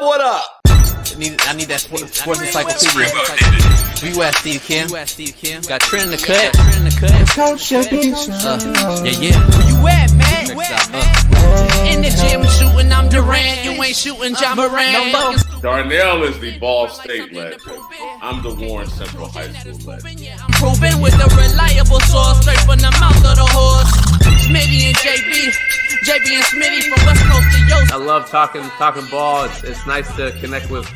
What up? I need that sports encyclopedia. U.S. Steve Kim. Got Trent in the cut. Coach JB Show. Yeah. Where you at, man? In the gym shooting, I'm Durant. You ain't shooting John Moran. Darnell is the Ball State legend. I'm the Warren Central High School legend. I'm proving with a reliable source, straight from the mouth of the horse. Smitty and JB and Smitty from West Coast to Yost. I love talking ball. It's nice to connect with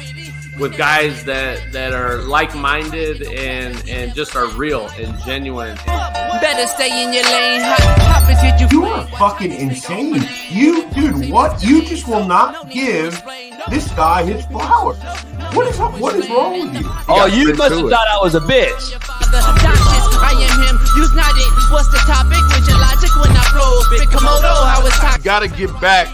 guys that are like-minded and just are real and genuine. Better stay in your lane. Hop into You are fucking insane. Dude, what? You just will not give this guy his flowers. What is wrong with you? Oh, you must have thought I was a bitch. I am him. Use not it. What's the topic? With your logic when I flow. Big Komodo, how it's talking. Got to get back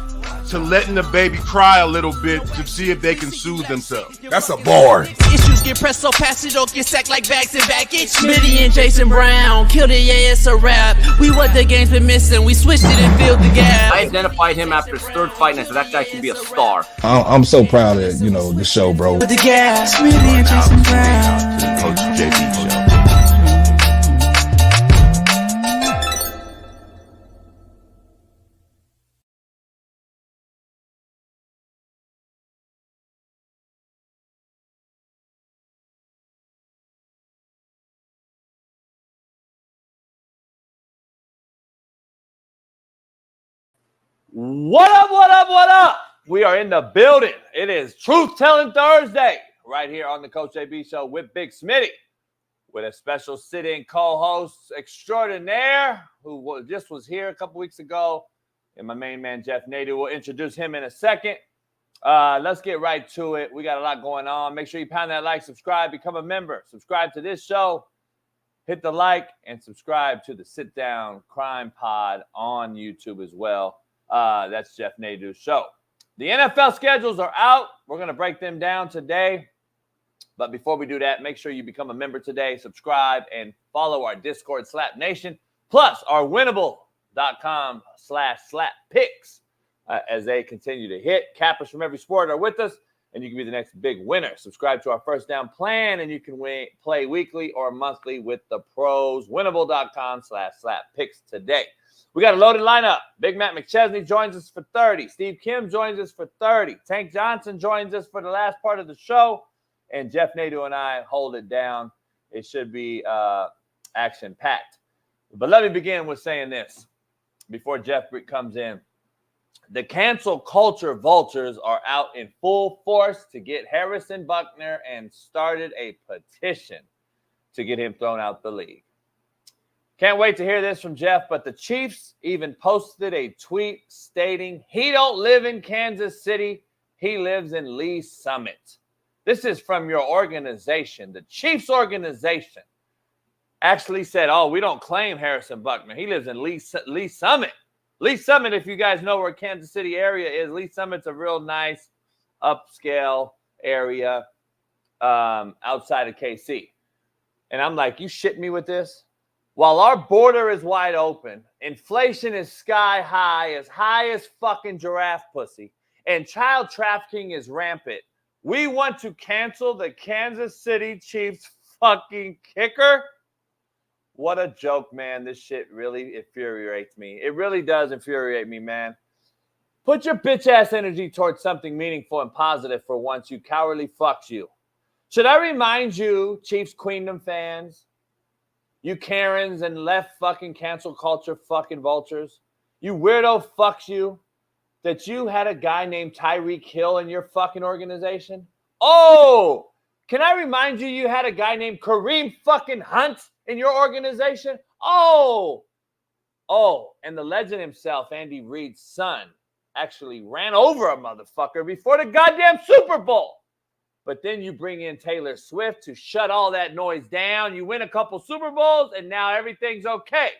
to letting the baby cry a little bit to see if they can soothe themselves. That's a bar. Issues get pressed so fast it don't get sacked like bags and baggage. Smitty and Jason Brown killed it, yeah, it's a rap. We what the game's been missing, we switched it and filled the gap. I identified him after his third fight, and I said that guy should be a star. I'm so proud of the show, bro. With the gas, Smitty and Jason Brown. Coach JB Show. What up? We are in the building. It is Truth Telling Thursday right here on the Coach JB Show with Big Smitty, with a special sit-in co-host extraordinaire who just was here a couple weeks ago, and my main man, Jeff Nadu. We'll introduce him in a second. Let's get right to it. We got a lot going on. Make sure you pound that like, subscribe, become a member. Subscribe to this show. Hit the like and subscribe to the Sit Down Crime Pod on YouTube as well. That's Jeff Nadu's show. The NFL schedules are out. We're going to break them down today. But before we do that, make sure you become a member today, subscribe, and follow our Discord Slap Nation, plus our winnable.com/slap-picks as they continue to hit. Cappers from every sport are with us, and you can be the next big winner. Subscribe to our First Down plan, and you can play weekly or monthly with the pros. Winnable.com/slap-picks today. We got a loaded lineup. Big Matt McChesney joins us for 30. Steve Kim joins us for 30. Tank Johnson joins us for the last part of the show. And Jeff Nadu and I hold it down. It should be action-packed. But let me begin with saying this before Jeff comes in. The cancel culture vultures are out in full force to get Harrison Butker and started a petition to get him thrown out the league. Can't wait to hear this from Jeff, but the Chiefs even posted a tweet stating he don't live in Kansas City. He lives in Lee Summit. This is from your organization. The Chiefs organization actually said, we don't claim Harrison Butker. He lives in Lee Summit. Lee Summit, if you guys know where Kansas City area is, Lee Summit's a real nice upscale area outside of KC. And I'm like, you shit me with this? While our border is wide open, inflation is sky high as fucking giraffe pussy, and child trafficking is rampant, we want to cancel the Kansas City Chiefs fucking kicker? What a joke, man. This shit really infuriates me. It really does infuriate me, man. Put your bitch-ass energy towards something meaningful and positive for once, you cowardly fucks you. Should I remind you, Chiefs Queendom fans, you Karens and left fucking cancel culture fucking vultures, you weirdo fucks you, that you had a guy named Tyreek Hill in your fucking organization? Oh, can I remind you, you had a guy named Kareem fucking Hunt in your organization? Oh, and the legend himself, Andy Reid's son, actually ran over a motherfucker before the goddamn Super Bowl. But then you bring in Taylor Swift to shut all that noise down. You win a couple Super Bowls, and now everything's okay.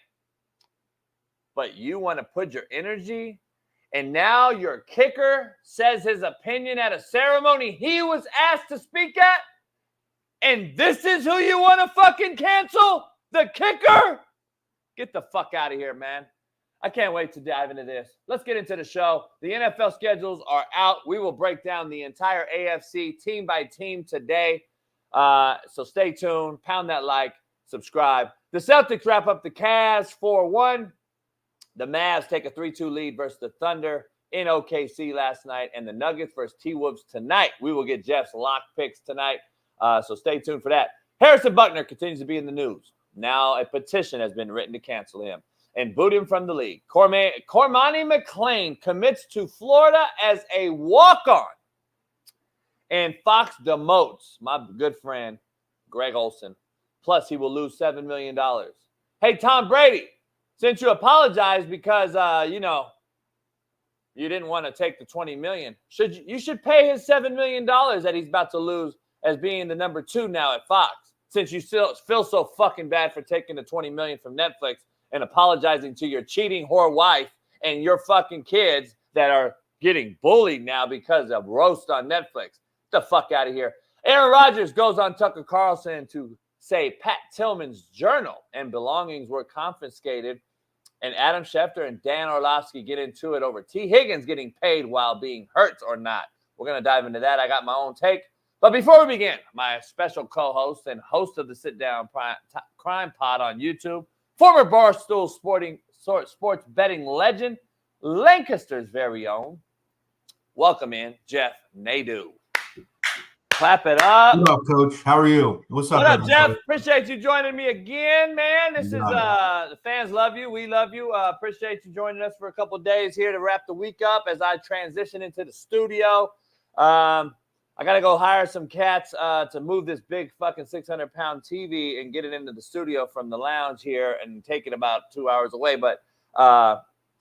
But you want to put your energy, and now your kicker says his opinion at a ceremony he was asked to speak at, and this is who you want to fucking cancel? The kicker? Get the fuck out of here, man. I can't wait to dive into this. Let's get into the show. The NFL schedules are out. We will break down the entire AFC team by team today. So stay tuned. Pound that like. Subscribe. The Celtics wrap up the Cavs 4-1. The Mavs take a 3-2 lead versus the Thunder in OKC last night. And the Nuggets versus T-Wolves tonight. We will get Jeff's lock picks tonight. So stay tuned for that. Harrison Butker continues to be in the news. Now a petition has been written to cancel him and boot him from the league. Cormani McClain commits to Florida as a walk-on. And Fox demotes my good friend, Greg Olson. Plus, he will lose $7 million. Hey, Tom Brady, since you apologized because, you didn't want to take the $20 million, you should pay his $7 million that he's about to lose as being the number 2 now at Fox, since you still feel so fucking bad for taking the $20 million from Netflix and apologizing to your cheating whore wife and your fucking kids that are getting bullied now because of roast on Netflix. Get the fuck out of here. Aaron Rodgers goes on Tucker Carlson to say Pat Tillman's journal and belongings were confiscated. And Adam Schefter and Dan Orlovsky get into it over T. Higgins getting paid while being hurt or not. We're going to dive into that. I got my own take. But before we begin, my special co-host and host of the Sit Down Crime Pod on YouTube, former Barstool sports betting legend, Lancaster's very own, welcome in Jeff Nadu. Clap it up. What up, Coach? How are you? What's up, What up, everybody? Jeff? Appreciate you joining me again, man. This is the fans love you. We love you. Appreciate you joining us for a couple days here to wrap the week up as I transition into the studio. I got to go hire some cats to move this big fucking 600-pound TV and get it into the studio from the lounge here and take it about 2 hours away. But I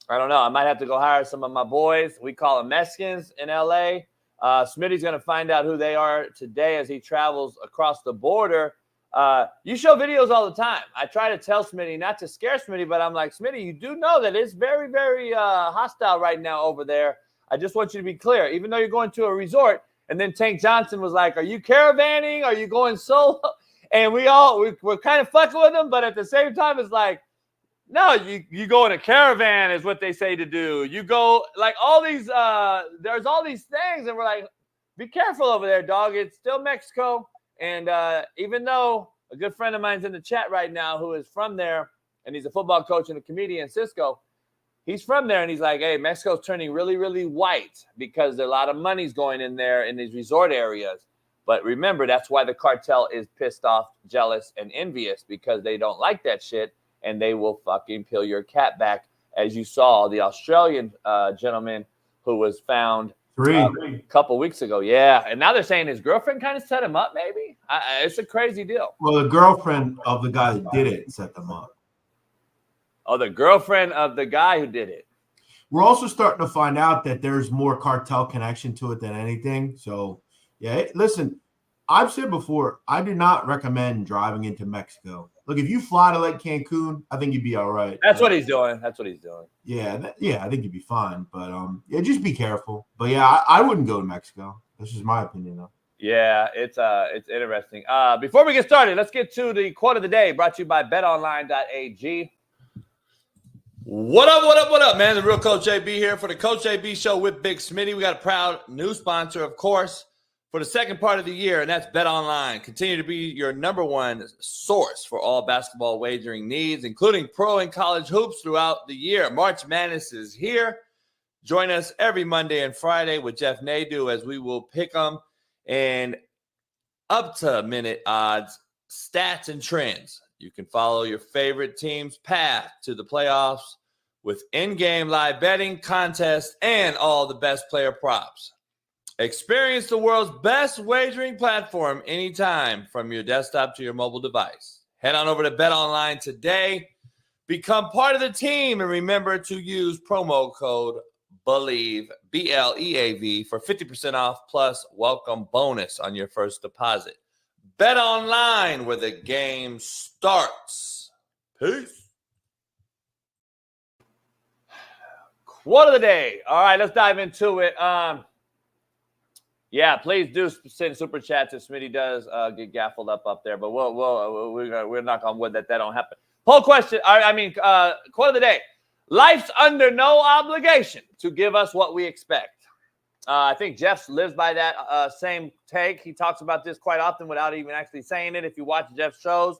don't know. I might have to go hire some of my boys. We call them Mexicans in L.A., Smitty's going to find out who they are today as he travels across the border. You show videos all the time. I try to tell Smitty not to scare Smitty, but I'm like, Smitty, you do know that it's very, very hostile right now over there. I just want you to be clear. Even though you're going to a resort, and then Tank Johnson was like, are you caravanning? Are you going solo? And we're kind of fucking with him, but at the same time, it's like, no, you go in a caravan is what they say to do. You go like all these, there's all these things. And we're like, be careful over there, dog. It's still Mexico. And even though a good friend of mine's in the chat right now who is from there, and he's a football coach and a comedian, Cisco, he's from there. And he's like, hey, Mexico's turning really, really white because a lot of money's going in there in these resort areas. But remember, that's why the cartel is pissed off, jealous, and envious because they don't like that shit. And they will fucking peel your cat back, as you saw the Australian gentleman who was found a couple weeks ago. Yeah, and now they're saying his girlfriend kind of set him up, maybe. It's a crazy deal. Well, the girlfriend of the guy that did it set them up. Oh, the girlfriend of the guy who did it. We're also starting to find out that there's more cartel connection to it than anything. So, yeah, listen, I've said before, I do not recommend driving into Mexico. Look, if you fly to Lake Cancun, I think you'd be all right. That's what he's doing. Yeah, I think you'd be fine. But yeah, just be careful. But yeah, I wouldn't go to Mexico. That's just my opinion, though. Yeah, it's interesting. Before we get started, let's get to the quote of the day, brought to you by BetOnline.ag. What up, man? The real Coach JB here for the Coach JB Show with Big Smitty. We got a proud new sponsor, of course, for the second part of the year, and that's BetOnline. Continue to be your number one source for all basketball wagering needs, including pro and college hoops throughout the year. March Madness is here. Join us every Monday and Friday with Jeff Nadu as we will pick them and up-to-minute odds, stats, and trends. You can follow your favorite team's path to the playoffs with in-game live betting, contests, and all the best player props. Experience the world's best wagering platform anytime from your desktop to your mobile device. Head on over to BetOnline today. Become part of the team and remember to use promo code BELIEVE, BLEAV, for 50% off plus welcome bonus on your first deposit. BetOnline, where the game starts. Peace. Quote of the day. All right, let's dive into it. Yeah, please do send super chats if Smitty does get gaffled up there. But we're knock on wood that don't happen. Poll question. Quote of the day. Life's under no obligation to give us what we expect. I think Jeff lives by that same take. He talks about this quite often without even actually saying it. If you watch Jeff's shows,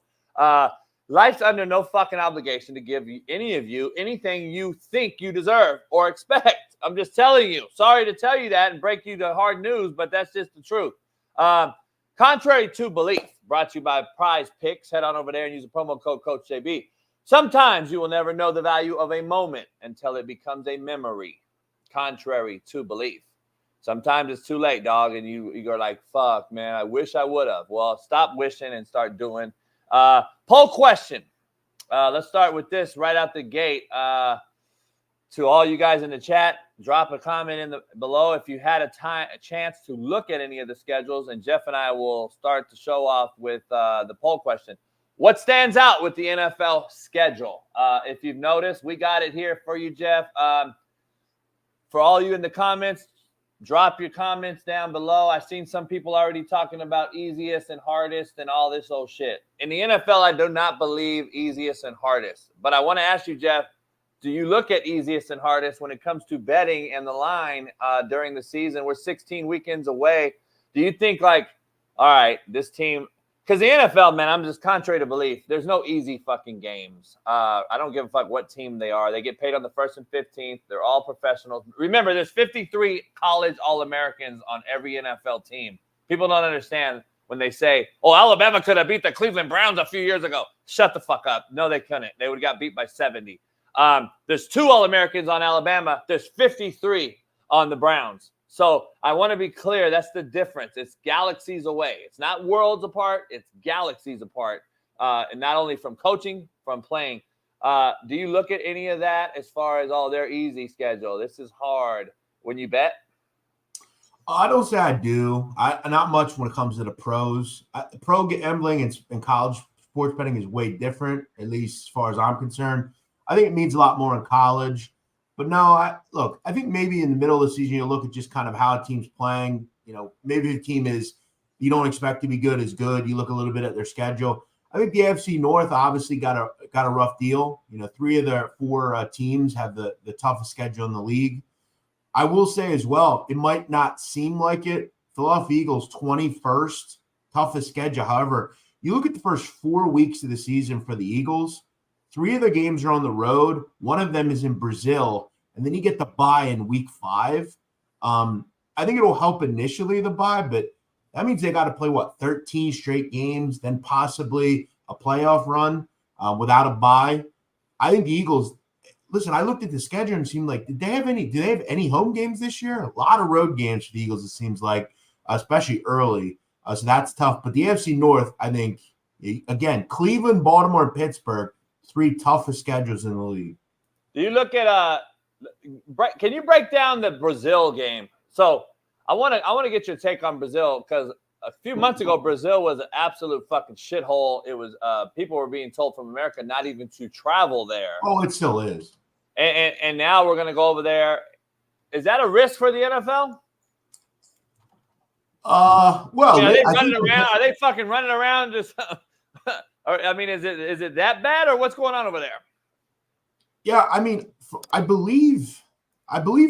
life's under no fucking obligation to give any of you anything you think you deserve or expect. I'm just telling you. Sorry to tell you that and break you the hard news, but that's just the truth. Contrary to belief, brought to you by Prize Picks. Head on over there and use the promo code Coach JB. Sometimes you will never know the value of a moment until it becomes a memory. Contrary to belief. Sometimes it's too late, dog, and you go like, fuck, man, I wish I would have. Well, stop wishing and start doing. Poll question. Let's start with this right out the gate. To all you guys in the chat, drop a comment below if you had a chance to look at any of the schedules, and Jeff and I will start the show off with the poll question. What stands out with the NFL schedule? If you've noticed, we got it here for you, Jeff. For all you in the comments, drop your comments down below. I've seen some people already talking about easiest and hardest and all this old shit. In the NFL, I do not believe easiest and hardest. But I want to ask you, Jeff, do you look at easiest and hardest when it comes to betting and the line during the season? We're 16 weekends away. Do you think like, all right, this team – because the NFL, man, I'm just contrary to belief. There's no easy fucking games. I don't give a fuck what team they are. They get paid on the 1st and 15th. They're all professionals. Remember, there's 53 college All-Americans on every NFL team. People don't understand when they say, oh, Alabama could have beat the Cleveland Browns a few years ago. Shut the fuck up. No, they couldn't. They would have got beat by 70. There's 2 All-Americans on Alabama. There's 53 on the Browns. So I want to be clear. That's the difference. It's galaxies away. It's not worlds apart. It's galaxies apart. And not only from coaching, from playing. Do you look at any of that as far as, oh, their easy schedule? This is hard when you bet? I don't say I do. Not much when it comes to the pros. Pro gambling and college sports betting is way different, at least as far as I'm concerned. I think it means a lot more in college. But no, I think maybe in the middle of the season, you look at just kind of how a team's playing. You know, maybe the team you don't expect to be good is good. You look a little bit at their schedule. I think the AFC North obviously got a rough deal. You know, 3 of their 4 teams have the toughest schedule in the league. I will say as well, it might not seem like it. Philadelphia Eagles, 21st toughest schedule. However, you look at the first 4 weeks of the season for the Eagles, 3 of the games are on the road. 1 of them is in Brazil, and then you get the bye in week 5. I think it'll help initially, the bye, but that means they got to play, 13 straight games, then possibly a playoff run without a bye. I think the Eagles, listen, I looked at the schedule and it seemed like, do they have any home games this year? A lot of road games for the Eagles, it seems like, especially early. So that's tough. But the AFC North, I think, again, Cleveland, Baltimore, and Pittsburgh, 3 toughest schedules in the league. Do you look at can you break down the Brazil game? So I want to get your take on Brazil, because a few months ago Brazil was an absolute fucking shithole. It was people were being told from America not even to travel there. Oh, it still is. And now we're gonna go over there. Is that a risk for the NFL? Well, are they running around? Are they fucking running around just? I mean, is it that bad, or what's going on over there? Yeah, I mean, I believe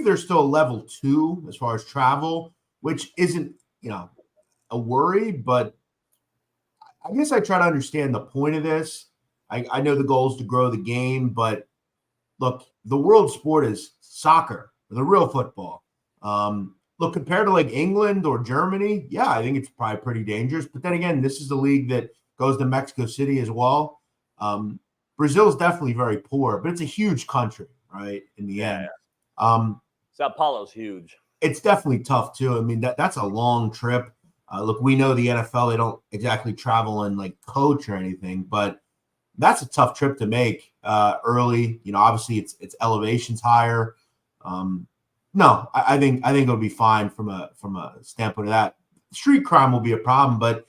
they're still level 2 as far as travel, which isn't, a worry, but I guess I try to understand the point of this. I know the goal is to grow the game, but look, the world sport is soccer, the real football. Look, compared to like England or Germany, yeah, I think it's probably pretty dangerous. But then again, this is the league that goes to Mexico City as well. Brazil is definitely very poor, but it's a huge country, right? In the end, Sao Paulo's huge. It's definitely tough too. I mean, that's a long trip. Look, we know the NFL; they don't exactly travel and like coach or anything, but that's a tough trip to make early. Obviously, its elevation's higher. No, I think it'll be fine from a standpoint of that. Street crime will be a problem, but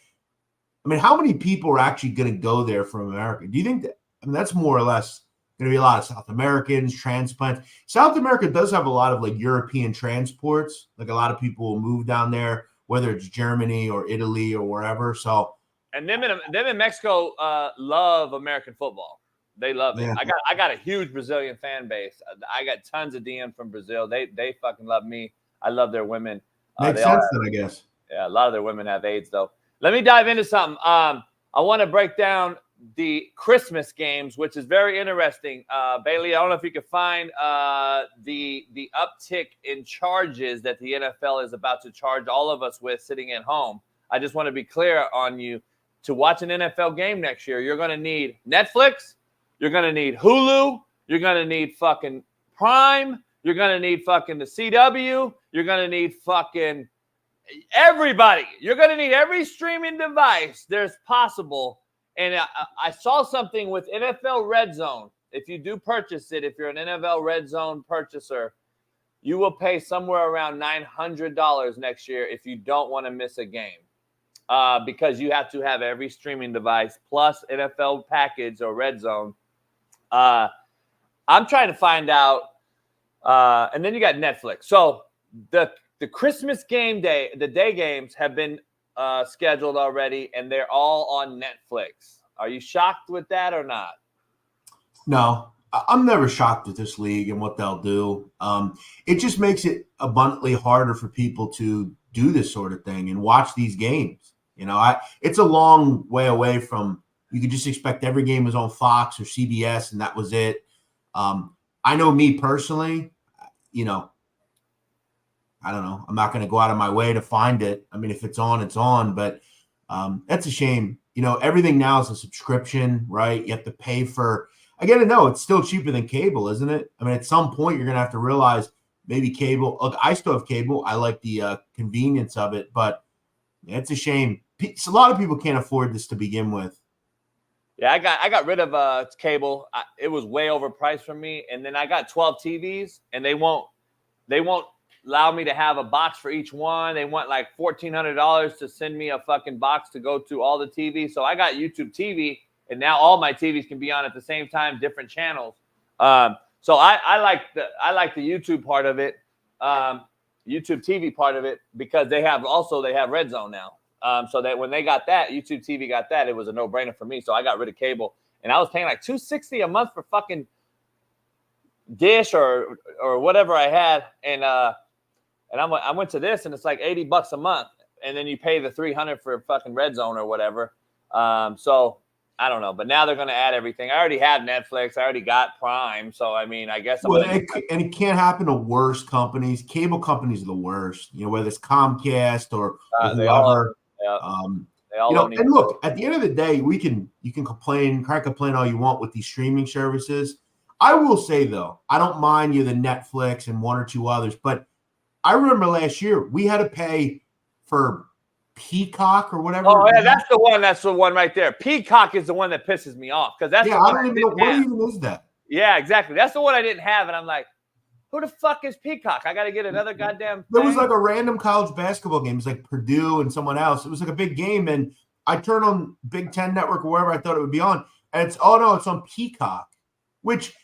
I mean, how many people are actually going to go there from America? Do you think that? I mean, that's more or less going to be a lot of South Americans, transplants. South America does have a lot of like European transports. Like a lot of people will move down there, whether it's Germany or Italy or wherever. So, and them in Mexico love American football. They love it. Yeah. I got a huge Brazilian fan base. I got tons of DM from Brazil. They fucking love me. I love their women. Makes sense then, I guess. Yeah, a lot of their women have AIDS, though. Let me dive into something. I want to break down the Christmas games, which is very interesting. Bailey, I don't know if you could find the uptick in charges that the NFL is about to charge all of us with sitting at home. I just want to be clear on you. To watch an NFL game next year, you're going to need Netflix. You're going to need Hulu. You're going to need fucking Prime. You're going to need fucking the CW. You're going to need fucking everybody. You're going to need every streaming device there's possible. And I saw something with NFL Red Zone. If you do purchase it, if you're an NFL Red Zone purchaser, you will pay somewhere around $900 next year if you don't want to miss a game. Because you have to have every streaming device plus NFL package or Red Zone. I'm trying to find out. And then you got Netflix. So the Christmas game day, the day games have been scheduled already, and they're all on Netflix. Are you shocked with that or not? No, I'm never shocked with this league and what they'll do. It just makes it abundantly harder for people to do this sort of thing and watch these games. You know, it's a long way away from you could just expect every game was on Fox or CBS and that was it. I know me personally, you know, I don't know. I'm not going to go out of my way to find it. I mean, if it's on, it's on. But that's a shame. You know, everything now is a subscription, right? You have to pay for – I get to know it's still cheaper than cable, isn't it? I mean, at some point you're going to have to realize maybe cable – look, I still have cable. I like the convenience of it. But it's a shame. A lot of people can't afford this to begin with. Yeah, I got rid of cable. It was way overpriced for me. And then I got 12 TVs, and they won't allow me to have a box for each one. They want like $1,400 to send me a fucking box to go to all the TVs. So I got YouTube TV, and now all my TVs can be on at the same time, different channels. So I like the YouTube part of it, YouTube TV part of it, because they have Red Zone now. So that when they got that, YouTube TV got that, it was a no-brainer for me. So I got rid of cable, and I was paying like $260 a month for fucking Dish or whatever I had, and I went to this, and it's like $80 a month, and then you pay the $300 for fucking Red Zone or whatever. So I don't know, but now they're going to add everything. I already have Netflix, I already got Prime, so I mean, I guess. It can't happen to worse companies. Cable companies are the worst. You know, whether it's Comcast or whoever. You know, and look, at the end of the day, you can complain all you want with these streaming services. I will say though, I don't mind the Netflix and one or two others, but I remember last year we had to pay for Peacock or whatever. Oh yeah, that's the one. That's the one right there. Peacock is the one that pisses me off because that's I don't even know what even is that. Yeah, exactly. That's the one I didn't have, and I'm like, who the fuck is Peacock? I got to get another goddamn thing. There was like a random college basketball game. It was like Purdue and someone else. It was like a big game, and I turned on Big Ten Network or wherever I thought it would be on, and it's on Peacock, which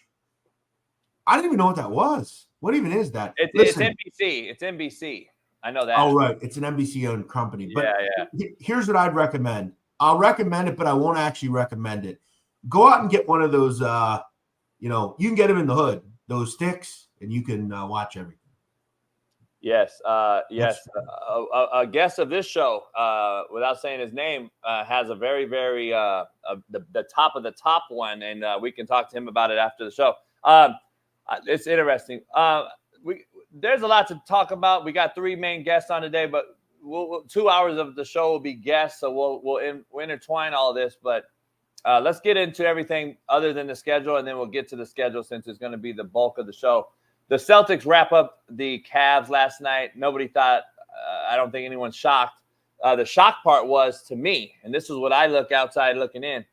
I didn't even know what that was. What even is that? It's NBC. It's NBC. I know that. Oh, right. It's an NBC-owned company. But yeah. Here's what I'd recommend. I'll recommend it, but I won't actually recommend it. Go out and get one of those, you can get them in the hood, those sticks, and you can watch everything. Yes. Yes. A guest of this show, without saying his name, has a very, very the top of the top one, and we can talk to him about it after the show. It's interesting. There's a lot to talk about. We got 3 main guests on today, but 2 hours of the show will be guests, so we'll intertwine all this. But let's get into everything other than the schedule, and then we'll get to the schedule since it's going to be the bulk of the show. The Celtics wrap up the Cavs last night. Nobody thought, I don't think anyone's shocked. The shock part was to me, and this is what I look outside looking in.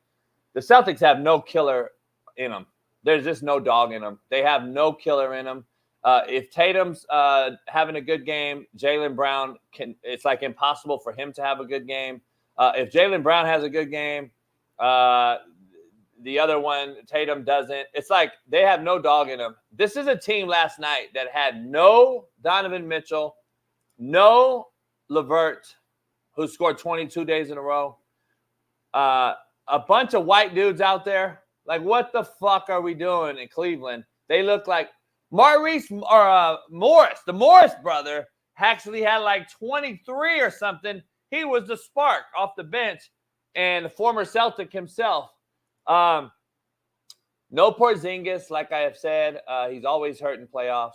The Celtics have no killer in them. There's just no dog in them. They have no killer in them. If Tatum's having a good game, Jaylen Brown it's like impossible for him to have a good game. If Jaylen Brown has a good game, the other one, Tatum, doesn't. It's like they have no dog in them. This is a team last night that had no Donovan Mitchell, no LeVert, who scored 22 days in a row, a bunch of white dudes out there Like, what the fuck are we doing in Cleveland? They look like Morris, the Morris brother, actually had like 23 or something. He was the spark off the bench, and the former Celtic himself. No Porzingis, like I have said. He's always hurt in playoffs.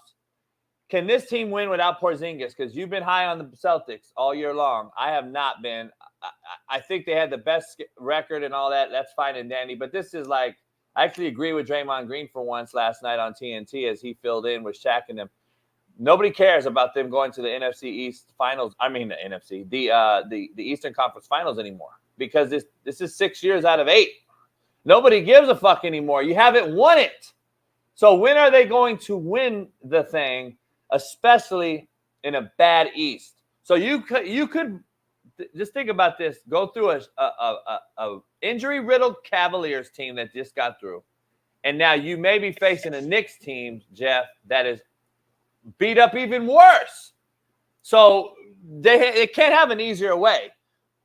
Can this team win without Porzingis? Because you've been high on the Celtics all year long. I have not been. I think they had the best record and all that. That's fine and dandy. But this is like, I actually agree with Draymond Green for once last night on TNT as he filled in with Shaq and them. Nobody cares about them going to the NFC East Finals. I mean, the NFC, the Eastern Conference Finals anymore, because this is 6 years out of 8. Nobody gives a fuck anymore. You haven't won it. So when are they going to win the thing, especially in a bad East? So you could just think about this. Go through a injury-riddled Cavaliers team that just got through. And now you may be facing a Knicks team, Jeff, that is beat up even worse. So they can't have an easier way.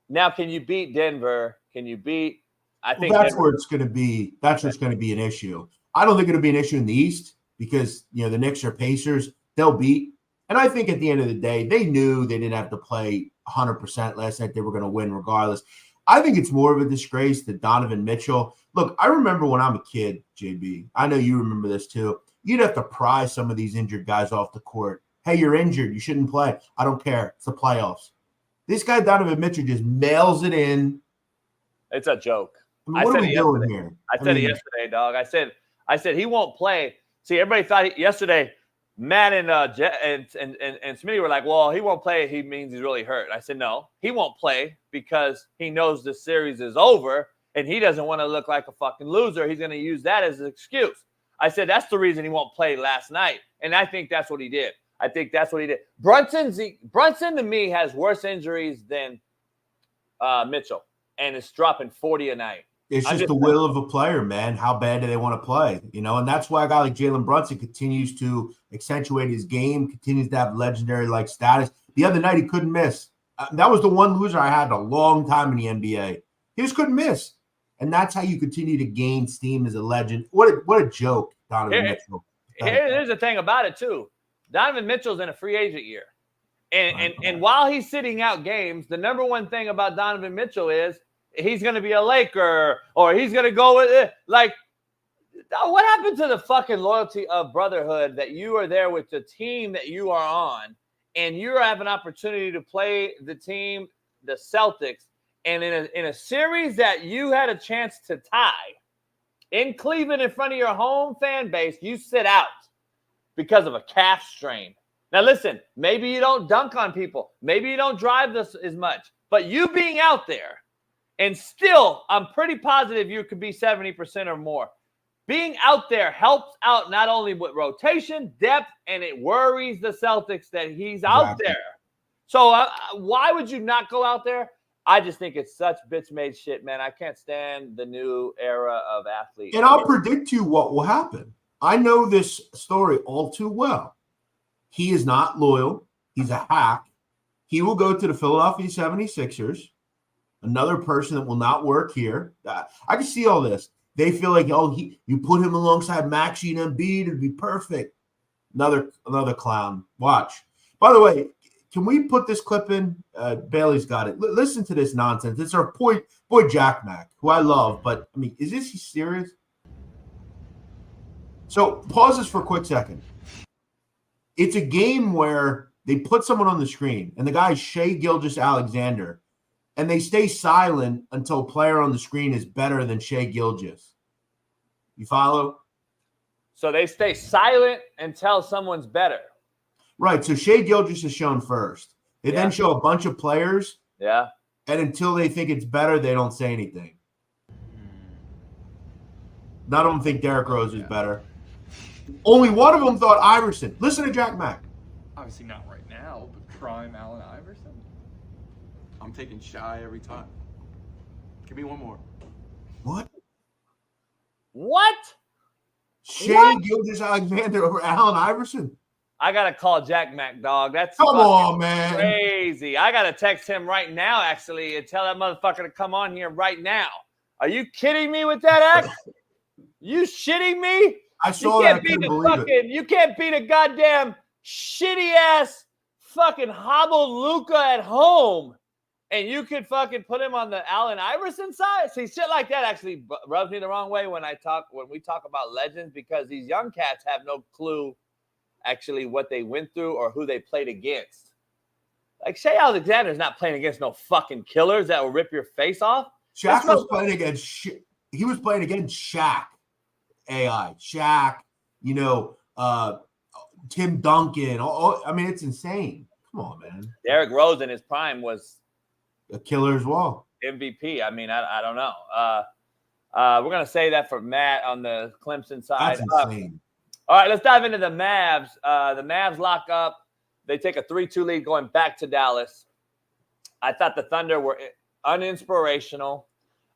Now, can you beat Denver? Can you beat – I think that's where it's going to be. That's what's going to be an issue. I don't think it'll be an issue in the East because, the Knicks are Pacers. They'll beat. And I think at the end of the day, they knew they didn't have to play 100% last night. They were going to win regardless. I think it's more of a disgrace that Donovan Mitchell – look, I remember when I'm a kid, JB. I know you remember this too. You'd have to pry some of these injured guys off the court. Hey, you're injured. You shouldn't play. I don't care. It's the playoffs. This guy, Donovan Mitchell, just mails it in. It's a joke. What are we doing here? I said it yesterday, dog. I said he won't play. See, everybody thought yesterday, Matt and Smitty were like, well, he won't play. He means he's really hurt. I said, no, he won't play because he knows the series is over and he doesn't want to look like a fucking loser. He's going to use that as an excuse. I said, that's the reason he won't play last night. And I think that's what he did. Brunson, to me, has worse injuries than Mitchell, and it's dropping 40 a night. It's just the will of a player, man. How bad do they want to play? And that's why a guy like Jalen Brunson continues to accentuate his game, continues to have legendary-like status. The other night, he couldn't miss. That was the one loser I had in a long time in the NBA. He just couldn't miss. And that's how you continue to gain steam as a legend. What a joke, Donovan Mitchell. Here's the thing about it, too. Donovan Mitchell's in a free agent year. And while he's sitting out games, the number one thing about Donovan Mitchell is he's going to be a Laker or he's going to go with it. Like, what happened to the fucking loyalty of brotherhood that you are there with the team that you are on and you have an opportunity to play the team, the Celtics, and in a series that you had a chance to tie in Cleveland in front of your home fan base, you sit out because of a calf strain. Now, listen, maybe you don't dunk on people. Maybe you don't drive this as much. But you being out there, and still, I'm pretty positive you could be 70% or more. Being out there helps out not only with rotation, depth, and it worries the Celtics that he's out there. So why would you not go out there? I just think it's such bitch-made shit, man. I can't stand the new era of athletes. And I'll predict to you what will happen. I know this story all too well. He is not loyal. He's a hack. He will go to the Philadelphia 76ers, another person that will not work here. I can see all this. They feel like, you put him alongside Maxey and Embiid, it'd be perfect. Another clown. Watch. By the way, can we put this clip in? Bailey's got it. Listen to this nonsense. It's our boy Jack Mack, who I love, but I mean, is this serious? So pause this for a quick second. It's a game where they put someone on the screen, and the guy is Shai Gilgeous-Alexander, and they stay silent until a player on the screen is better than Shai Gilgeous. You follow? So they stay silent until someone's better. Right. So Shai Gilgeous is shown first. They then show a bunch of players. Yeah. And until they think it's better, they don't say anything. None of them think Derrick Rose is better. Only one of them thought Iverson. Listen to Jack Mack. Obviously not right now, but prime Allen Iverson. I'm taking Shai every time. Give me one more. What? Shai Gilgeous-Alexander over Allen Iverson? I got to call Jack Mack, dog. That's Come on, man. Crazy. I got to text him right now, actually, and tell that motherfucker to come on here right now. Are you kidding me with that act? You shitting me? I saw that. I couldn't believe it. You can't beat a goddamn shitty ass fucking hobbled Luka at home, and you could fucking put him on the Allen Iverson side. See, shit like that actually rubs me the wrong way when we talk about legends, because these young cats have no clue actually what they went through or who they played against. Like Shai Alexander's not playing against no fucking killers that will rip your face off. Shaq was playing against he was playing against Shaq. AI, Shaq, Tim Duncan. I mean, it's insane. Come on, man. Derrick Rose in his prime was a killer as well. MVP. I mean, I don't know. We're going to say that for Matt on the Clemson side. That's insane. All right, let's dive into the Mavs. The Mavs lock up. They take a 3-2 lead going back to Dallas. I thought the Thunder were uninspirational.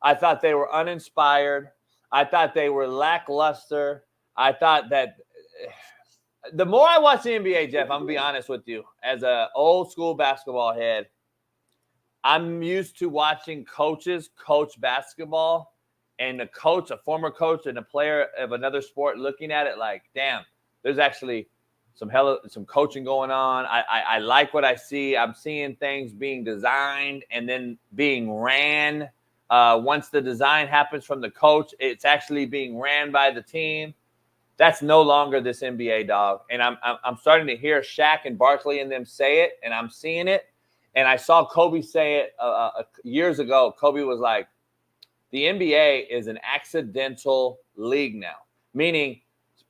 I thought they were uninspired. I thought they were lackluster. I thought that the more I watch the NBA, Jeff, I'm going to be honest with you, as an old school basketball head, I'm used to watching coaches coach basketball, and a former coach and a player of another sport looking at it like, damn, there's actually some coaching going on. I like what I see. I'm seeing things being designed and then being ran. Once the design happens from the coach, it's actually being ran by the team. That's no longer this NBA, dog. And I'm starting to hear Shaq and Barkley and them say it, and I'm seeing it. And I saw Kobe say it years ago. Kobe was like, the NBA is an accidental league now, meaning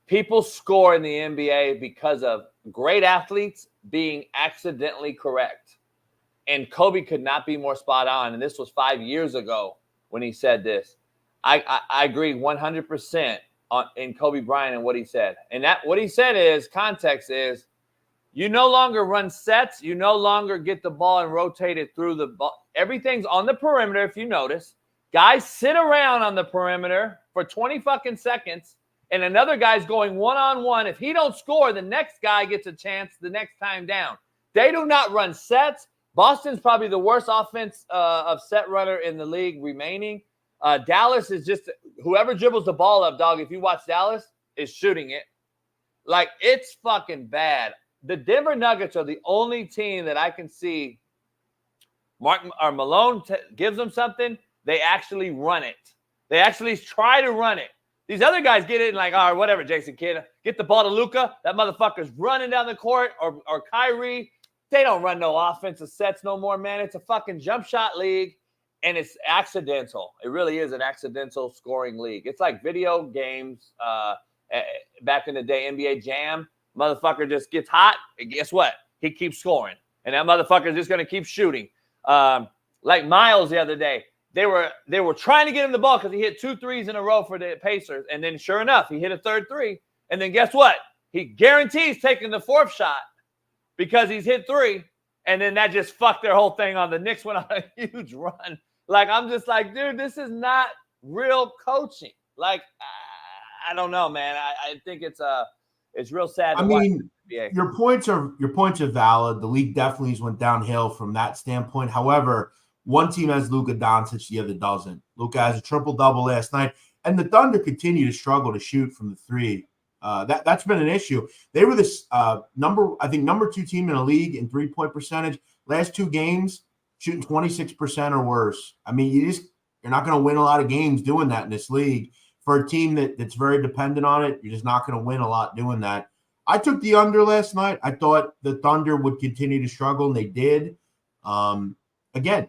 people score in the NBA because of great athletes being accidentally correct. And Kobe could not be more spot on. And this was 5 years ago when he said this. I agree 100% in Kobe Bryant and what he said. And that what he said is, context is, you no longer run sets. You no longer get the ball and rotate it through the ball. Everything's on the perimeter, if you notice. Guys sit around on the perimeter for 20 fucking seconds, and another guy's going one-on-one. If he don't score, the next guy gets a chance the next time down. They do not run sets. Boston's probably the worst offense of set runner in the league remaining. Dallas is just whoever dribbles the ball up, dog. If you watch Dallas, is shooting it. Like, it's fucking bad. The Denver Nuggets are the only team that I can see Malone gives them something. They actually run it. They actually try to run it. These other guys get it and like, all right, whatever, Jason Kidd. Get the ball to Luka. That motherfucker's running down the court, or Kyrie. They don't run no offensive sets no more, man. It's a fucking jump shot league, and it's accidental. It really is an accidental scoring league. It's like video games back in the day, NBA Jam. Motherfucker just gets hot, and guess what? He keeps scoring, and that motherfucker's just going to keep shooting. Like Miles the other day. They were trying to get him the ball because he hit 2 threes in a row for the Pacers. And then sure enough, he hit a third three. And then guess what? He guarantees taking the fourth shot because he's hit 3. And then that just fucked their whole thing on. The Knicks went on a huge run. Like, I'm just like, dude, this is not real coaching. Like, I don't know, man. I think it's real sad to watch the NBA. Your points are valid. The league definitely went downhill from that standpoint. However, one team has Luka Doncic, the other doesn't. Luka has a triple-double last night, and the Thunder continue to struggle to shoot from the three. That's been an issue. They were this number 2 team in the league in three-point percentage. Last 2 games, shooting 26% or worse. I mean, you're not going to win a lot of games doing that in this league. For a team that's very dependent on it, you're just not going to win a lot doing that. I took the under last night. I thought the Thunder would continue to struggle, and they did. Again,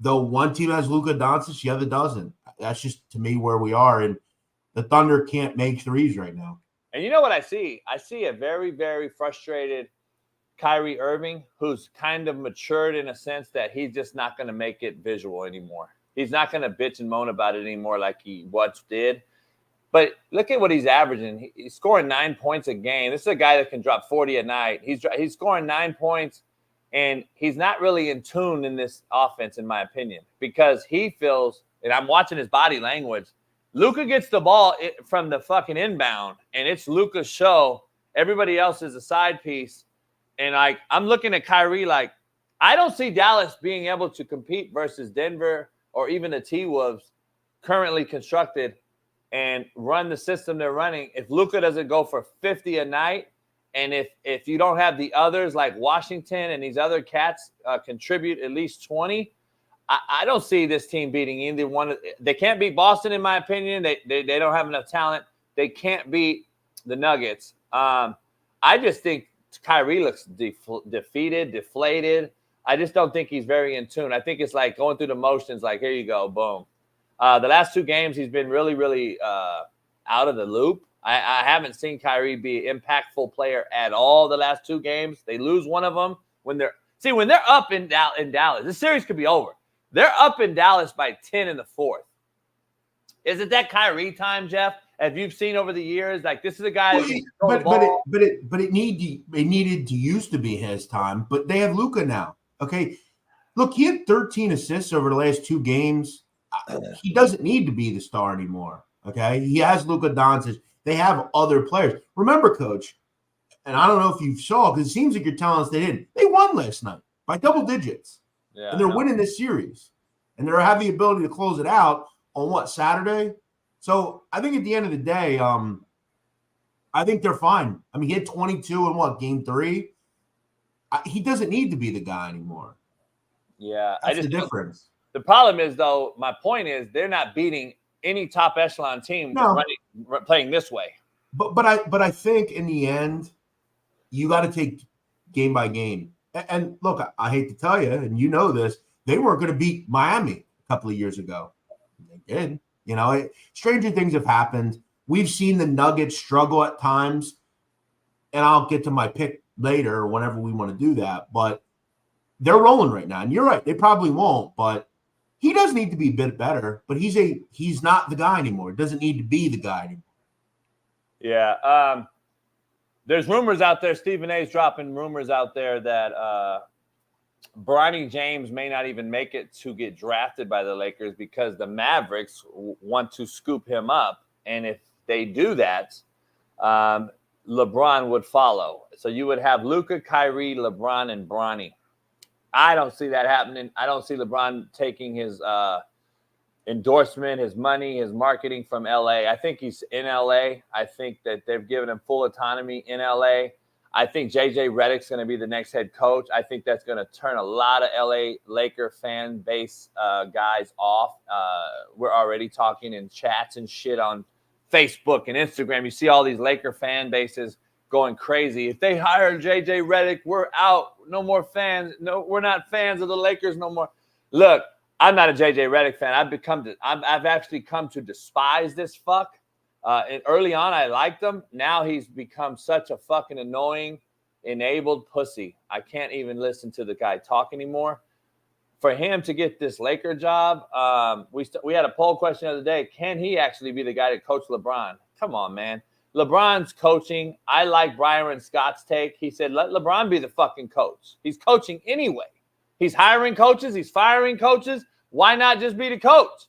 though one team has Luka Doncic, the other doesn't. That's just, to me, where we are. And the Thunder can't make threes right now. And you know what I see? I see a very, very frustrated Kyrie Irving, who's kind of matured in a sense that he's just not going to make it visual anymore. He's not going to bitch and moan about it anymore like he once did. But look at what he's averaging. He's scoring 9 points a game. This is a guy that can drop 40 a night. He's scoring 9 points. And he's not really in tune in this offense, in my opinion, because he feels, and I'm watching his body language, Luka gets the ball from the fucking inbound, and it's Luka's show. Everybody else is a side piece. And I'm looking at Kyrie like, I don't see Dallas being able to compete versus Denver or even the T-Wolves currently constructed and run the system they're running, if Luka doesn't go for 50 a night, and if you don't have the others like Washington and these other cats contribute at least 20, I don't see this team beating either one. They can't beat Boston, in my opinion. They don't have enough talent. They can't beat the Nuggets. I just think Kyrie looks defeated, deflated. I just don't think he's very in tune. I think it's like going through the motions, like, here you go, boom. The last 2 games, he's been really, really out of the loop. I haven't seen Kyrie be an impactful player at all the last 2 games. They lose one of them when they're up in Dallas. This series could be over. They're up in Dallas by 10 in the 4th. Is it that Kyrie time, Jeff? As you've seen over the years, like this is a guy. It needed to used to be his time, but they have Luka now. Okay, look, he had 13 assists over the last 2 games. He doesn't need to be the star anymore. Okay, he has Luka Doncic. They have other players. Remember, Coach, and I don't know if you saw because it seems like you're telling us they didn't. They won last night by double digits, and they're winning this series, and they have the ability to close it out on Saturday. So I think at the end of the day, I think they're fine. I mean, he had 22 in game 3. He doesn't need to be the guy anymore. Yeah, that's the difference. The problem is, though, my point is they're not beating any top echelon team playing this way. But I think in the end, you got to take game by game. And look, I hate to tell you, and you know this, they weren't going to beat Miami a couple of years ago. They did. You know, stranger things have happened. We've seen the Nuggets struggle at times, and I'll get to my pick later or whenever we want to do that. But they're rolling right now, and you're right. They probably won't, but he does need to be a bit better. But he's not the guy anymore. Doesn't need to be the guy anymore. Yeah. There's rumors out there. Stephen A.'s dropping rumors out there that Bronny James may not even make it to get drafted by the Lakers because the Mavericks want to scoop him up. And if they do that, LeBron would follow. So you would have Luka, Kyrie, LeBron, and Bronny. I don't see that happening. I don't see LeBron taking his endorsement, his money, his marketing from L.A. I think he's in L.A. I think that they've given him full autonomy in L.A. I think J.J. Redick's going to be the next head coach. I think that's going to turn a lot of L.A. Laker fan base guys off. We're already talking in chats and shit on Facebook and Instagram. You see all these Laker fan bases going crazy. If they hire J.J. Redick, we're out. No more fans. No, we're not fans of the Lakers no more. Look, I'm not a J.J. Redick fan. I've actually come to despise this fuck. And early on, I liked him. Now he's become such a fucking annoying, enabled pussy. I can't even listen to the guy talk anymore. For him to get this Laker job, we had a poll question the other day. Can he actually be the guy to coach LeBron? Come on, man. LeBron's coaching. I like Byron Scott's take. He said, let LeBron be the fucking coach. He's coaching anyway. He's hiring coaches. He's firing coaches. Why not just be the coach?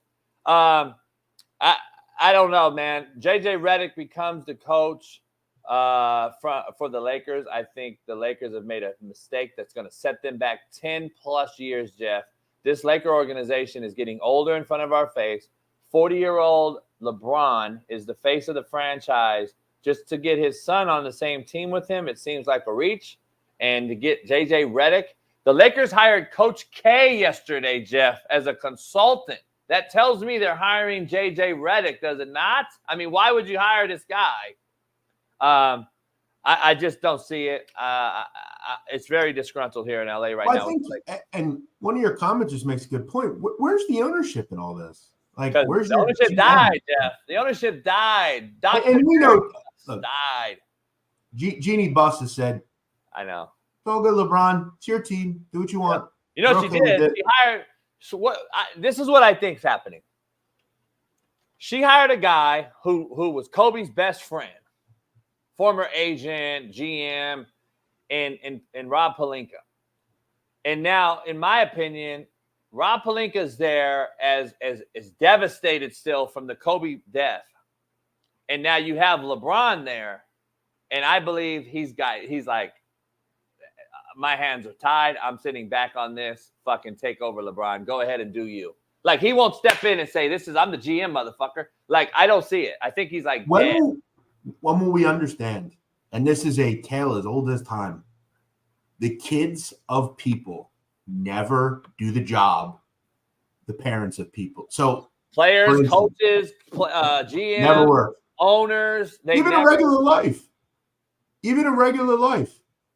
I don't know, man. J.J. Redick becomes the coach for the Lakers. I think the Lakers have made a mistake that's going to set them back 10-plus years, Jeff. This Laker organization is getting older in front of our face. 40-year-old LeBron is the face of the franchise. Just to get his son on the same team with him, it seems like a reach. And to get J.J. Redick, the Lakers hired Coach K yesterday, Jeff, as a consultant. That tells me they're hiring J.J. Redick, does it not? I mean, why would you hire this guy? I just don't see it. It's very disgruntled here in L.A. right now. I think, and one of your comments just makes a good point. Where's the ownership in all this? Like, where's the ownership died, Jeff? The ownership died. And we know died. Jeannie Buss has said, I know. It's all good, LeBron. It's your team. Do what you want. You know what she did? She hired. So this is what I think is happening. She hired a guy who was Kobe's best friend, former agent, GM, and Rob Pelinka. And now, in my opinion, Rob Pelinka is there as devastated still from the Kobe death. And now you have LeBron there. And I believe he's like, my hands are tied. I'm sitting back on this. Fucking take over, LeBron. Go ahead and do you. Like, he won't step in and say, I'm the GM, motherfucker. Like, I don't see it. I think he's like, when will we understand? And this is a tale as old as time. The kids of people never do the job the parents of people. So players, coaches, GM, never work. Owners, Even in regular life.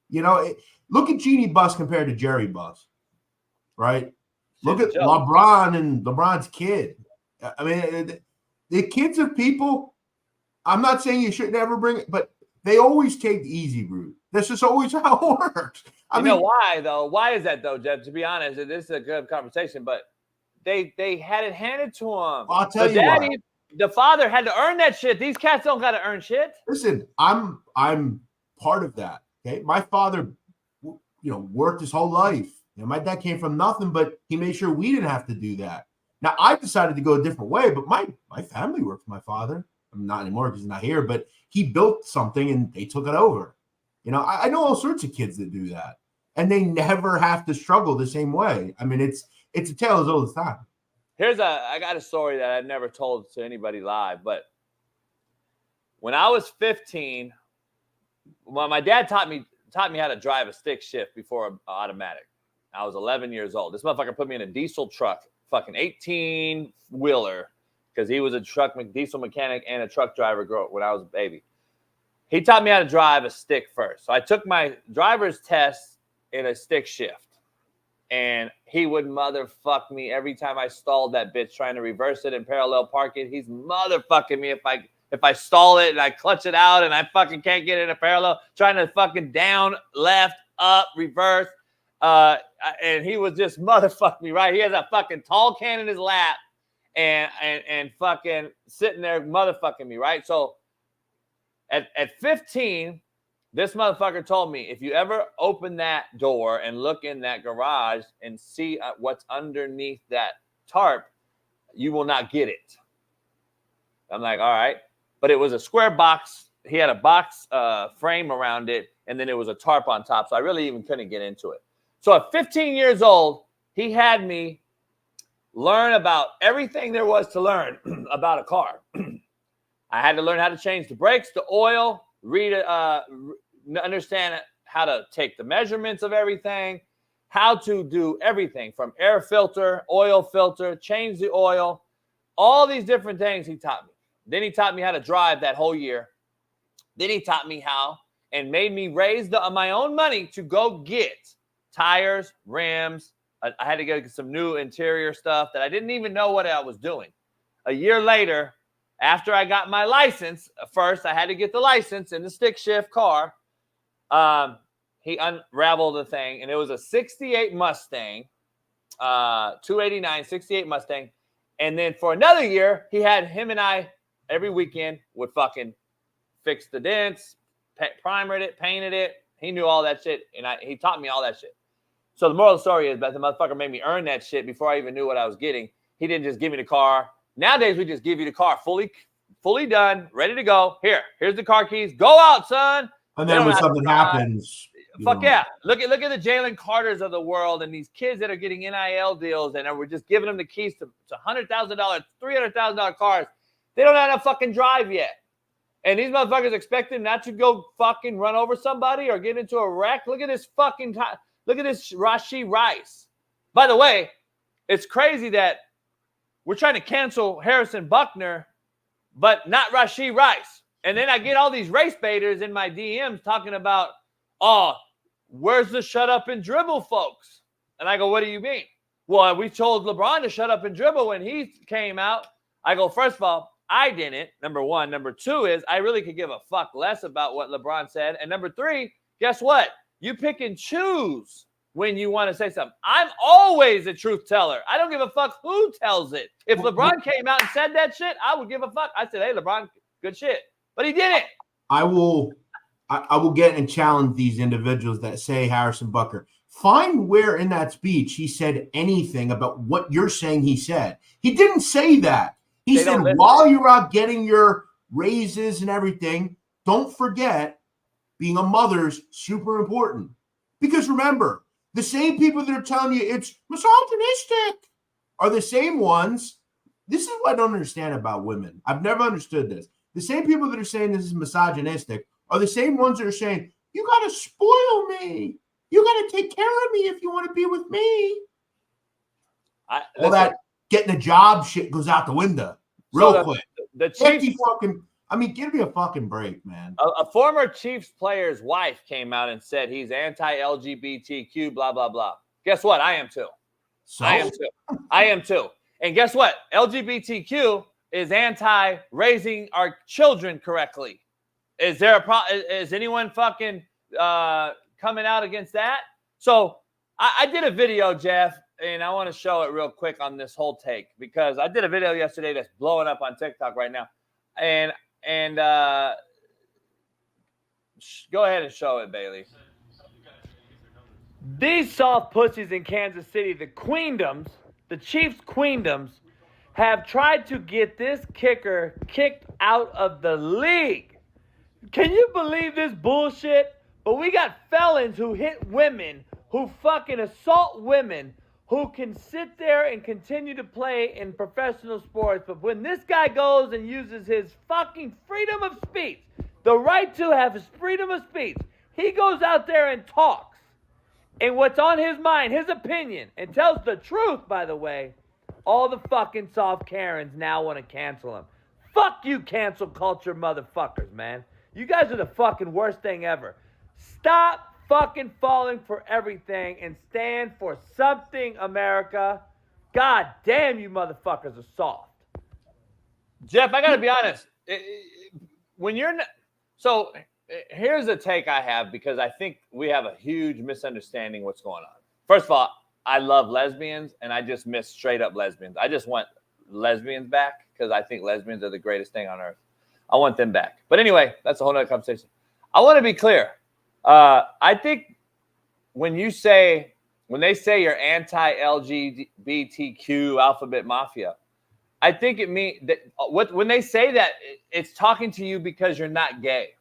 You know, look at Jeannie Buss compared to Jerry Buss, right? Look at LeBron and LeBron's kid. I mean, the kids of people, I'm not saying you should never bring it, but they always take the easy route. This is always how it works. I mean, know why, though? Why is that, though, Jeff? To be honest, this is a good conversation, but they had it handed to him. I'll tell you why. The father had to earn that shit. These cats don't got to earn shit. Listen, I'm part of that. Okay, my father, worked his whole life. My dad came from nothing, but he made sure we didn't have to do that. Now, I decided to go a different way, but my family worked for my father. I'm not anymore because he's not here, but he built something and they took it over. I know all sorts of kids that do that, and they never have to struggle the same way. I mean, it's a tale as old as time. I got a story that I've never told to anybody live, but when I was 15, my dad taught me how to drive a stick shift before an automatic. I was 11 years old. This motherfucker put me in a diesel truck, fucking 18-wheeler, because he was a diesel mechanic and a truck driver when I was a baby. He taught me how to drive a stick first. So I took my driver's test in a stick shift. And he would motherfuck me every time I stalled that bitch trying to reverse it and parallel park it. He's motherfucking me if I stall it and I clutch it out and I fucking can't get it in a parallel, trying to fucking down, left, up, reverse. And he was just motherfucking me, right? He has a fucking tall can in his lap and fucking sitting there motherfucking me, right? So at 15, this motherfucker told me, if you ever open that door and look in that garage and see what's underneath that tarp, you will not get it. I'm like, all right. But it was a square box. He had a box frame around it, and then it was a tarp on top. So I really even couldn't get into it. So at 15 years old, he had me learn about everything there was to learn about a car. I had to learn how to change the brakes, the oil, understand how to take the measurements of everything, how to do everything from air filter, oil filter, change the oil, all these different things he taught me. Then he taught me how to drive that whole year. Then he taught me how and made me raise my own money to go get tires, rims. I had to get some new interior stuff that I didn't even know what I was doing. A year later, after I got my license, first I had to get the license in the stick shift car. He unraveled the thing, and it was a 68 Mustang, 289, 68 Mustang. And then for another year, him and I every weekend would fucking fix the dents, primered it, painted it. He knew all that shit, and he taught me all that shit. So the moral of the story is that the motherfucker made me earn that shit before I even knew what I was getting. He didn't just give me the car. Nowadays, we just give you the car fully done, ready to go. Here's the car keys. Go out, son. And then when something happens, fuck yeah. Look at the Jalen Carters of the world and these kids that are getting NIL deals, and we're just giving them the keys to $100,000, $300,000 cars. They don't know how to fucking drive yet. And these motherfuckers expect them not to go fucking run over somebody or get into a wreck. Look at this look at this Rashee Rice. By the way, it's crazy that we're trying to cancel Harrison Butker, but not Rashee Rice. And then I get all these race baiters in my DMs talking about, where's the shut up and dribble folks? And I go, what do you mean? Well, we told LeBron to shut up and dribble when he came out. I go, first of all, I didn't, number one. Number two is I really could give a fuck less about what LeBron said. And number three, guess what? You pick and choose when you want to say something. I'm always a truth teller. I don't give a fuck who tells it. If LeBron came out and said that shit, I would give a fuck. I said, hey, LeBron, good shit. But he didn't. I will get and challenge these individuals that say Harrison Butker. Find where in that speech he said anything about what you're saying he said. He didn't say that. He said, while you're out getting your raises and everything, don't forget being a mother's super important. Because remember, the same people that are telling you it's misogynistic, are the same ones. This is what I don't understand about women. I've never understood this. The same people that are saying this is misogynistic are the same ones that are saying, you got to spoil me. You got to take care of me if you want to be with me. All that getting a job shit goes out the window real quick. The Chiefs give me a fucking break, man. A former Chiefs player's wife came out and said he's anti-LGBTQ, blah, blah, blah. Guess what? I am too. So? I am too. And guess what? LGBTQ is anti-raising our children correctly. Is there a problem? Is anyone fucking coming out against that? So I did a video, Jeff, and I want to show it real quick on this whole take because I did a video yesterday that's blowing up on TikTok right now. And go ahead and show it, Bailey. These soft pussies in Kansas City, the Queendoms, the Chiefs Queendoms, have tried to get this kicker kicked out of the league. Can you believe this bullshit? But we got felons who hit women, who fucking assault women, who can sit there and continue to play in professional sports. But when this guy goes and uses his fucking freedom of speech, the right to have his freedom of speech, he goes out there and talks. And what's on his mind, his opinion, and tells the truth, by the way, all the fucking soft Karens now want to cancel him. Fuck you, cancel culture motherfuckers, man. You guys are the fucking worst thing ever. Stop fucking falling for everything and stand for something, America. God damn, you motherfuckers are soft. Jeff, I gotta be honest. When you're not, so here's a take I have because I think we have a huge misunderstanding what's going on. First of all, I love lesbians and I just miss straight up lesbians. I just want lesbians back because I think lesbians are the greatest thing on earth. I want them back. But anyway, that's a whole nother conversation. I want to be clear. I think when they say you're anti-LGBTQ alphabet mafia, I think it means that when they say that, it's talking to you because you're not gay.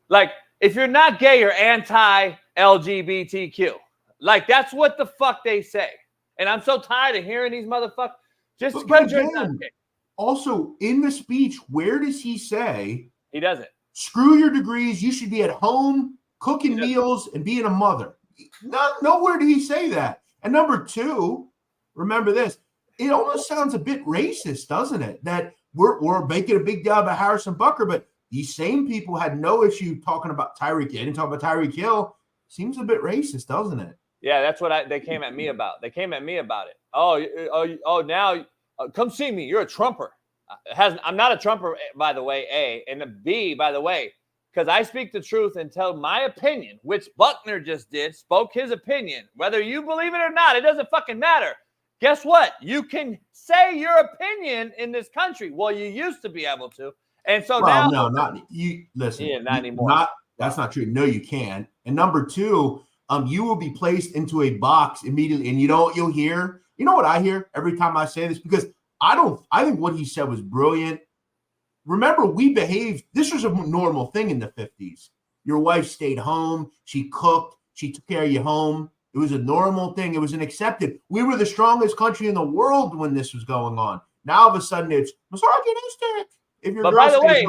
Like, if you're not gay, you're anti-LGBTQ. Like, that's what the fuck they say. And I'm so tired of hearing these motherfuckers just because you're not gay. Also, in the speech, where does he say? He doesn't. Screw your degrees. You should be at home cooking meals and being a mother. Nowhere did he say that. And number two, remember this. It almost sounds a bit racist, doesn't it? That we're making a big deal about Harrison Butker, but these same people had no issue talking about Tyreek. They didn't talk about Tyreek Hill. Seems a bit racist, doesn't it? Yeah, that's what they came at me about. They came at me about it. Oh, now come see me. You're a Trumper. I'm not a Trumper, by the way, A. And a B, by the way, because I speak the truth and tell my opinion, which Butker just did, spoke his opinion. Whether you believe it or not, it doesn't fucking matter. Guess what? You can say your opinion in this country. Well, you used to be able to. And so now. No, not you. Listen. Yeah, not anymore. That's not true. No, you can. And number two, you will be placed into a box immediately. And you know what you'll hear? You know what I hear every time I say this? Because I think what he said was brilliant. Remember, we behaved. This was a normal thing in the 50s. Your wife stayed home. She cooked. She took care of you home. It was a normal thing. It was an accepted. We were the strongest country in the world when this was going on. Now, all of a sudden, it's misogynistic. But by the way,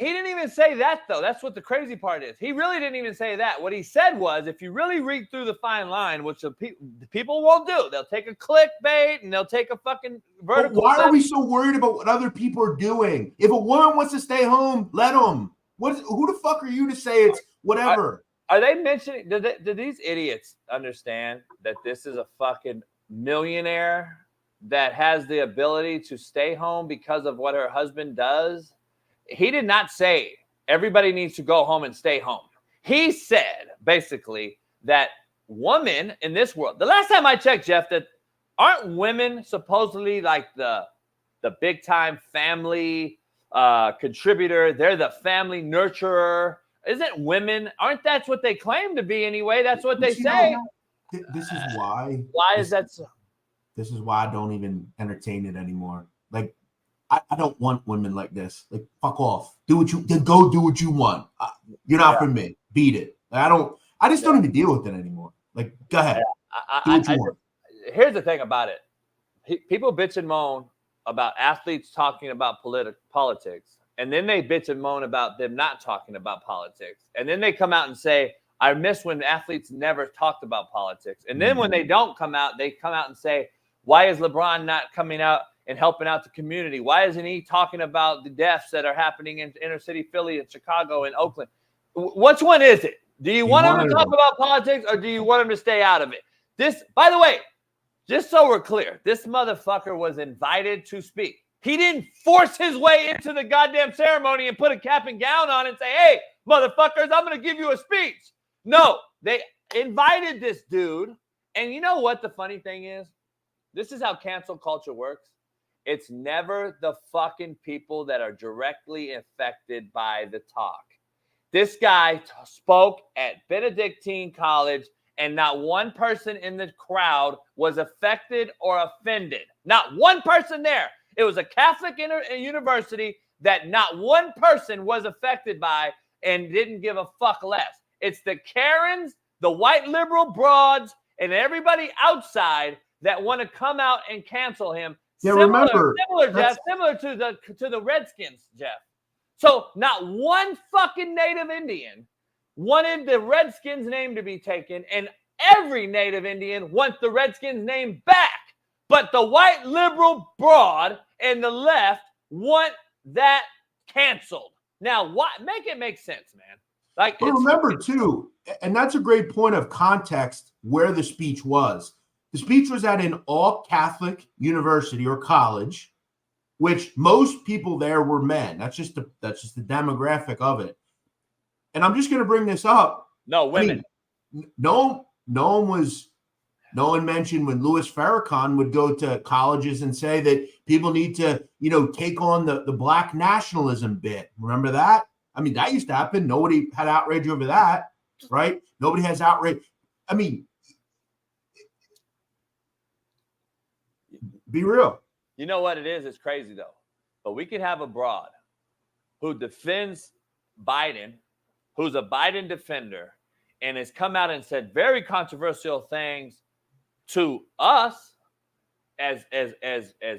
he didn't even say that, though. That's what the crazy part is. He really didn't even say that. What he said was, if you really read through the fine line, which the people won't do, they'll take a clickbait and they'll take a fucking vertical. But why are we so worried about what other people are doing? If a woman wants to stay home, let them. Who the fuck are you to say it's whatever? Are they mentioning? Do these idiots understand that this is a fucking millionaire that has the ability to stay home because of what her husband does? He did not say everybody needs to go home and stay home. He said basically that women in this world, the last time I checked, Jeff, that aren't women supposedly like the big time family contributor? They're the family nurturer. Isn't women? Aren't that's what they claim to be anyway? That's what they say. This is why. Why is that so? This is why I don't even entertain it anymore. Like, I don't want women like this. Like, fuck off. Go do what you want. You're not for me. Beat it. Like, I just don't even deal with it anymore. Like, go ahead. Here's the thing about it. people bitch and moan about athletes talking about politics, and then they bitch and moan about them not talking about politics, and then they come out and say, I miss when athletes never talked about politics. And then when they don't come out, they come out and say, why is LeBron not coming out and helping out the community? Why isn't he talking about the deaths that are happening in inner city Philly and Chicago and Oakland? Which one is it? Do you want him to talk about politics, or do you want him to stay out of it? This, by the way, just so we're clear, this motherfucker was invited to speak. He didn't force his way into the goddamn ceremony and put a cap and gown on and say, hey, motherfuckers, I'm going to give you a speech. No, they invited this dude. And you know what the funny thing is? This is how cancel culture works. It's never the fucking people that are directly affected by the talk. This guy spoke at Benedictine College, and not one person in the crowd was affected or offended. Not one person there. It was a Catholic university that not one person was affected by and didn't give a fuck less. It's the Karens, the white liberal broads, and everybody outside that want to come out and cancel him. Yeah, similar, Jeff, similar to the Redskins, Jeff. So not one fucking Native Indian wanted the Redskins' name to be taken, and every Native Indian wants the Redskins' name back. But the white liberal broad and the left want that canceled. Now, what? Make it make sense, man. Like, but remember, too, and that's a great point of context where the speech was. The speech was at an all-Catholic university or college, which most people there were men. That's just the demographic of it. And I'm just going to bring this up. No, women. I mean, no one mentioned when Louis Farrakhan would go to colleges and say that people need to, take on the black nationalism bit. Remember that? I mean, that used to happen. Nobody had outrage over that, right? Nobody has outrage. I mean, be real. You know what it is? It's crazy, though. But we could have a broad who defends Biden, who's a Biden defender, and has come out and said very controversial things to us as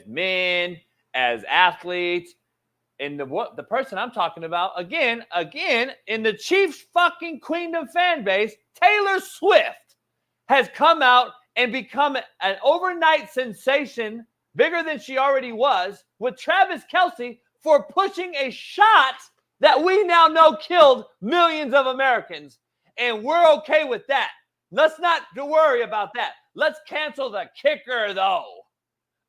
men, as athletes. And the person I'm talking about, again, in the Chiefs fucking Queendom fan base, Taylor Swift has come out and become an overnight sensation, bigger than she already was, with Travis Kelce for pushing a shot that we now know killed millions of Americans. And we're okay with that. Let's not worry about that. Let's cancel the kicker, though.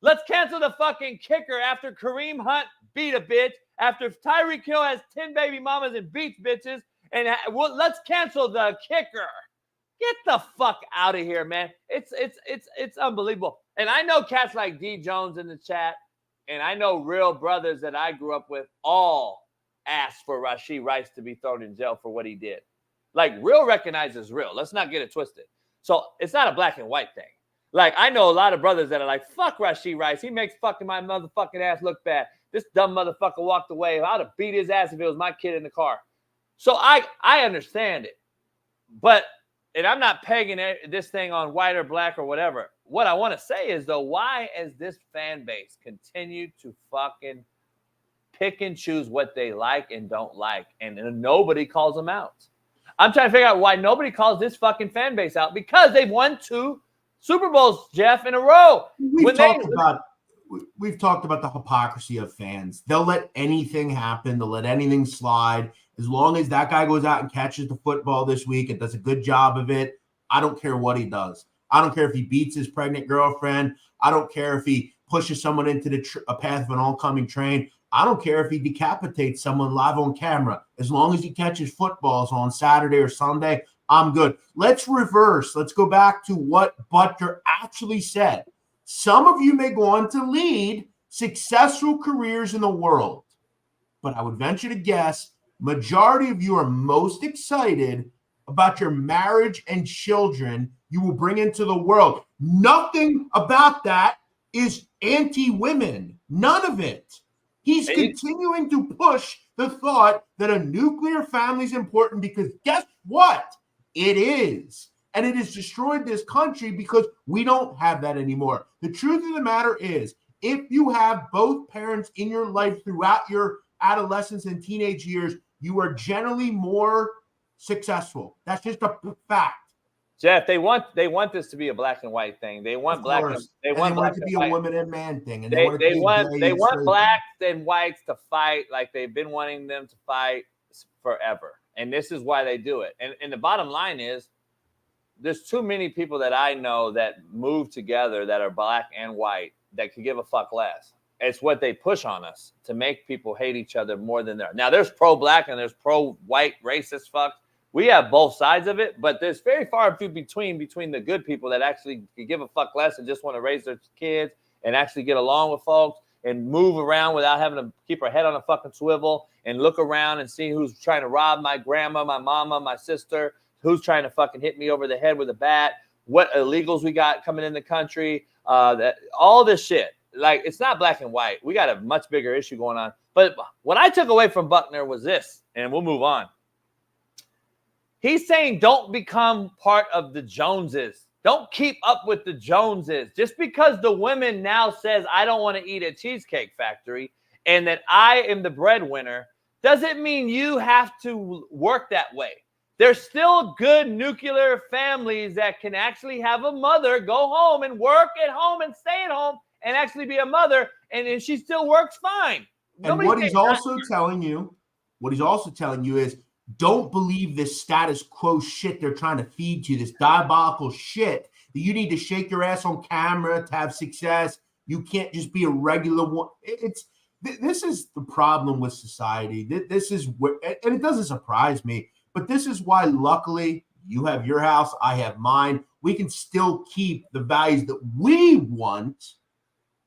Let's cancel the fucking kicker after Kareem Hunt beat a bitch, after Tyreek Hill has 10 baby mamas and beats bitches, and let's cancel the kicker. Get the fuck out of here, man. It's unbelievable. And I know cats like D Jones in the chat, and I know real brothers that I grew up with all asked for Rashee Rice to be thrown in jail for what he did. Like, real recognizes real. Let's not get it twisted. So it's not a black and white thing. Like, I know a lot of brothers that are like, fuck Rashee Rice. He makes fucking my motherfucking ass look bad. This dumb motherfucker walked away. I'd have beat his ass if it was my kid in the car. So I understand it. But, and I'm not pegging this thing on white or black or whatever. What I want to say is, though, why has this fan base continued to fucking pick and choose what they like and don't like, and nobody calls them out? I'm trying to figure out why nobody calls this fucking fan base out, because they've won 2 Super Bowls, Jeff, in a row. We've talked about the hypocrisy of fans. They'll let anything happen. They'll let anything slide. As long as that guy goes out and catches the football this week and does a good job of it, I don't care what he does. I don't care if he beats his pregnant girlfriend. I don't care if he pushes someone into a path of an oncoming train. I don't care if he decapitates someone live on camera. As long as he catches footballs on Saturday or Sunday, I'm good. Let's reverse. Let's go back to what Butker actually said. Some of you may go on to lead successful careers in the world, but I would venture to guess majority of you are most excited about your marriage and children you will bring into the world. Nothing about that is anti-women. None of it. He's continuing to push the thought that a nuclear family is important because guess what? It is. And it has destroyed this country because we don't have that anymore. The truth of the matter is, if you have both parents in your life throughout your adolescence and teenage years, you are generally more successful. That's just a fact. Jeff, they want this to be a black and white thing. They want black and they want it to be a women and man thing. And they want blacks and whites to fight like they've been wanting them to fight forever. And this is why they do it. And the bottom line is, there's too many people that I know that move together that are black and white that could give a fuck less. It's what they push on us to make people hate each other more than they're. Now, there's pro-black and there's pro-white racist fuck. We have both sides of it, but there's very far and few between the good people that actually give a fuck less and just want to raise their kids and actually get along with folks and move around without having to keep her head on a fucking swivel and look around and see who's trying to rob my grandma, my mama, my sister, who's trying to fucking hit me over the head with a bat, what illegals we got coming in the country, that all this shit. Like, it's not black and white. We got a much bigger issue going on. But what I took away from Butker was this, and we'll move on. He's saying don't become part of the Joneses. Don't keep up with the Joneses. Just because the women now says, I don't want to eat at Cheesecake Factory and that I am the breadwinner, doesn't mean you have to work that way. There's still good nuclear families that can actually have a mother go home and work at home and stay at home and actually be a mother, and she still works fine. And what he's also telling you is, don't believe this status quo shit they're trying to feed you, this diabolical shit that you need to shake your ass on camera to have success. You can't just be a regular one. This is the problem with society. This is where, and it doesn't surprise me, but this is why, luckily, you have your house, I have mine. We can still keep the values that we want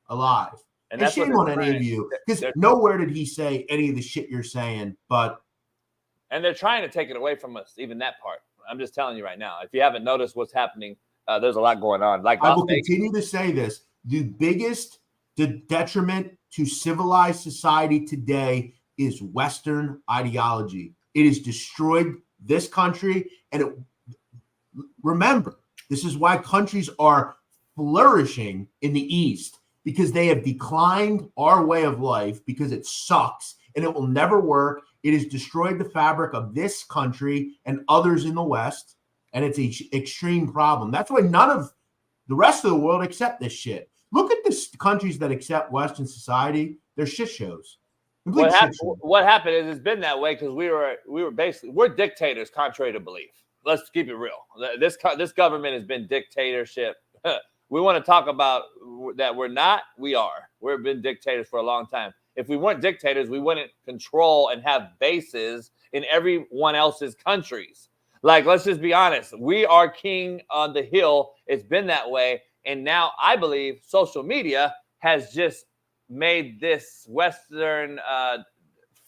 alive. And shame on any of you, because nowhere did he say any of the shit you're saying, but. And they're trying to take it away from us, even that part. I'm just telling you right now. If you haven't noticed what's happening, there's a lot going on. Like I will continue to say this. The biggest detriment to civilized society today is Western ideology. It has destroyed this country. And remember, this is why countries are flourishing in the East, because they have declined our way of life because it sucks and it will never work. It has destroyed the fabric of this country and others in the West, and it's an extreme problem. That's why none of the rest of the world accept this shit. Look at the countries that accept Western society. They're shit shows. What happened is it's been that way because we're dictators, contrary to belief. Let's keep it real. This government has been dictatorship. We want to talk about that we're not. We are. We've been dictators for a long time. If we weren't dictators, we wouldn't control and have bases in everyone else's countries. Like, let's just be honest. We are king on the hill. It's been that way. And now I believe social media has just made this Western the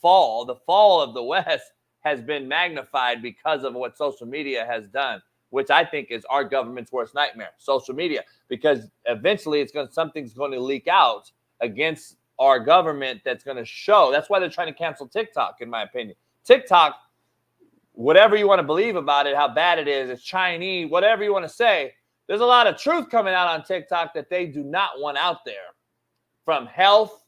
fall of the West has been magnified because of what social media has done, which I think is our government's worst nightmare, social media, because eventually something's going to leak out against our government that's going to show. That's why they're trying to cancel TikTok, in my opinion. TikTok, whatever you want to believe about it, how bad it is, it's Chinese, whatever you want to say, there's a lot of truth coming out on TikTok that they do not want out there. From health,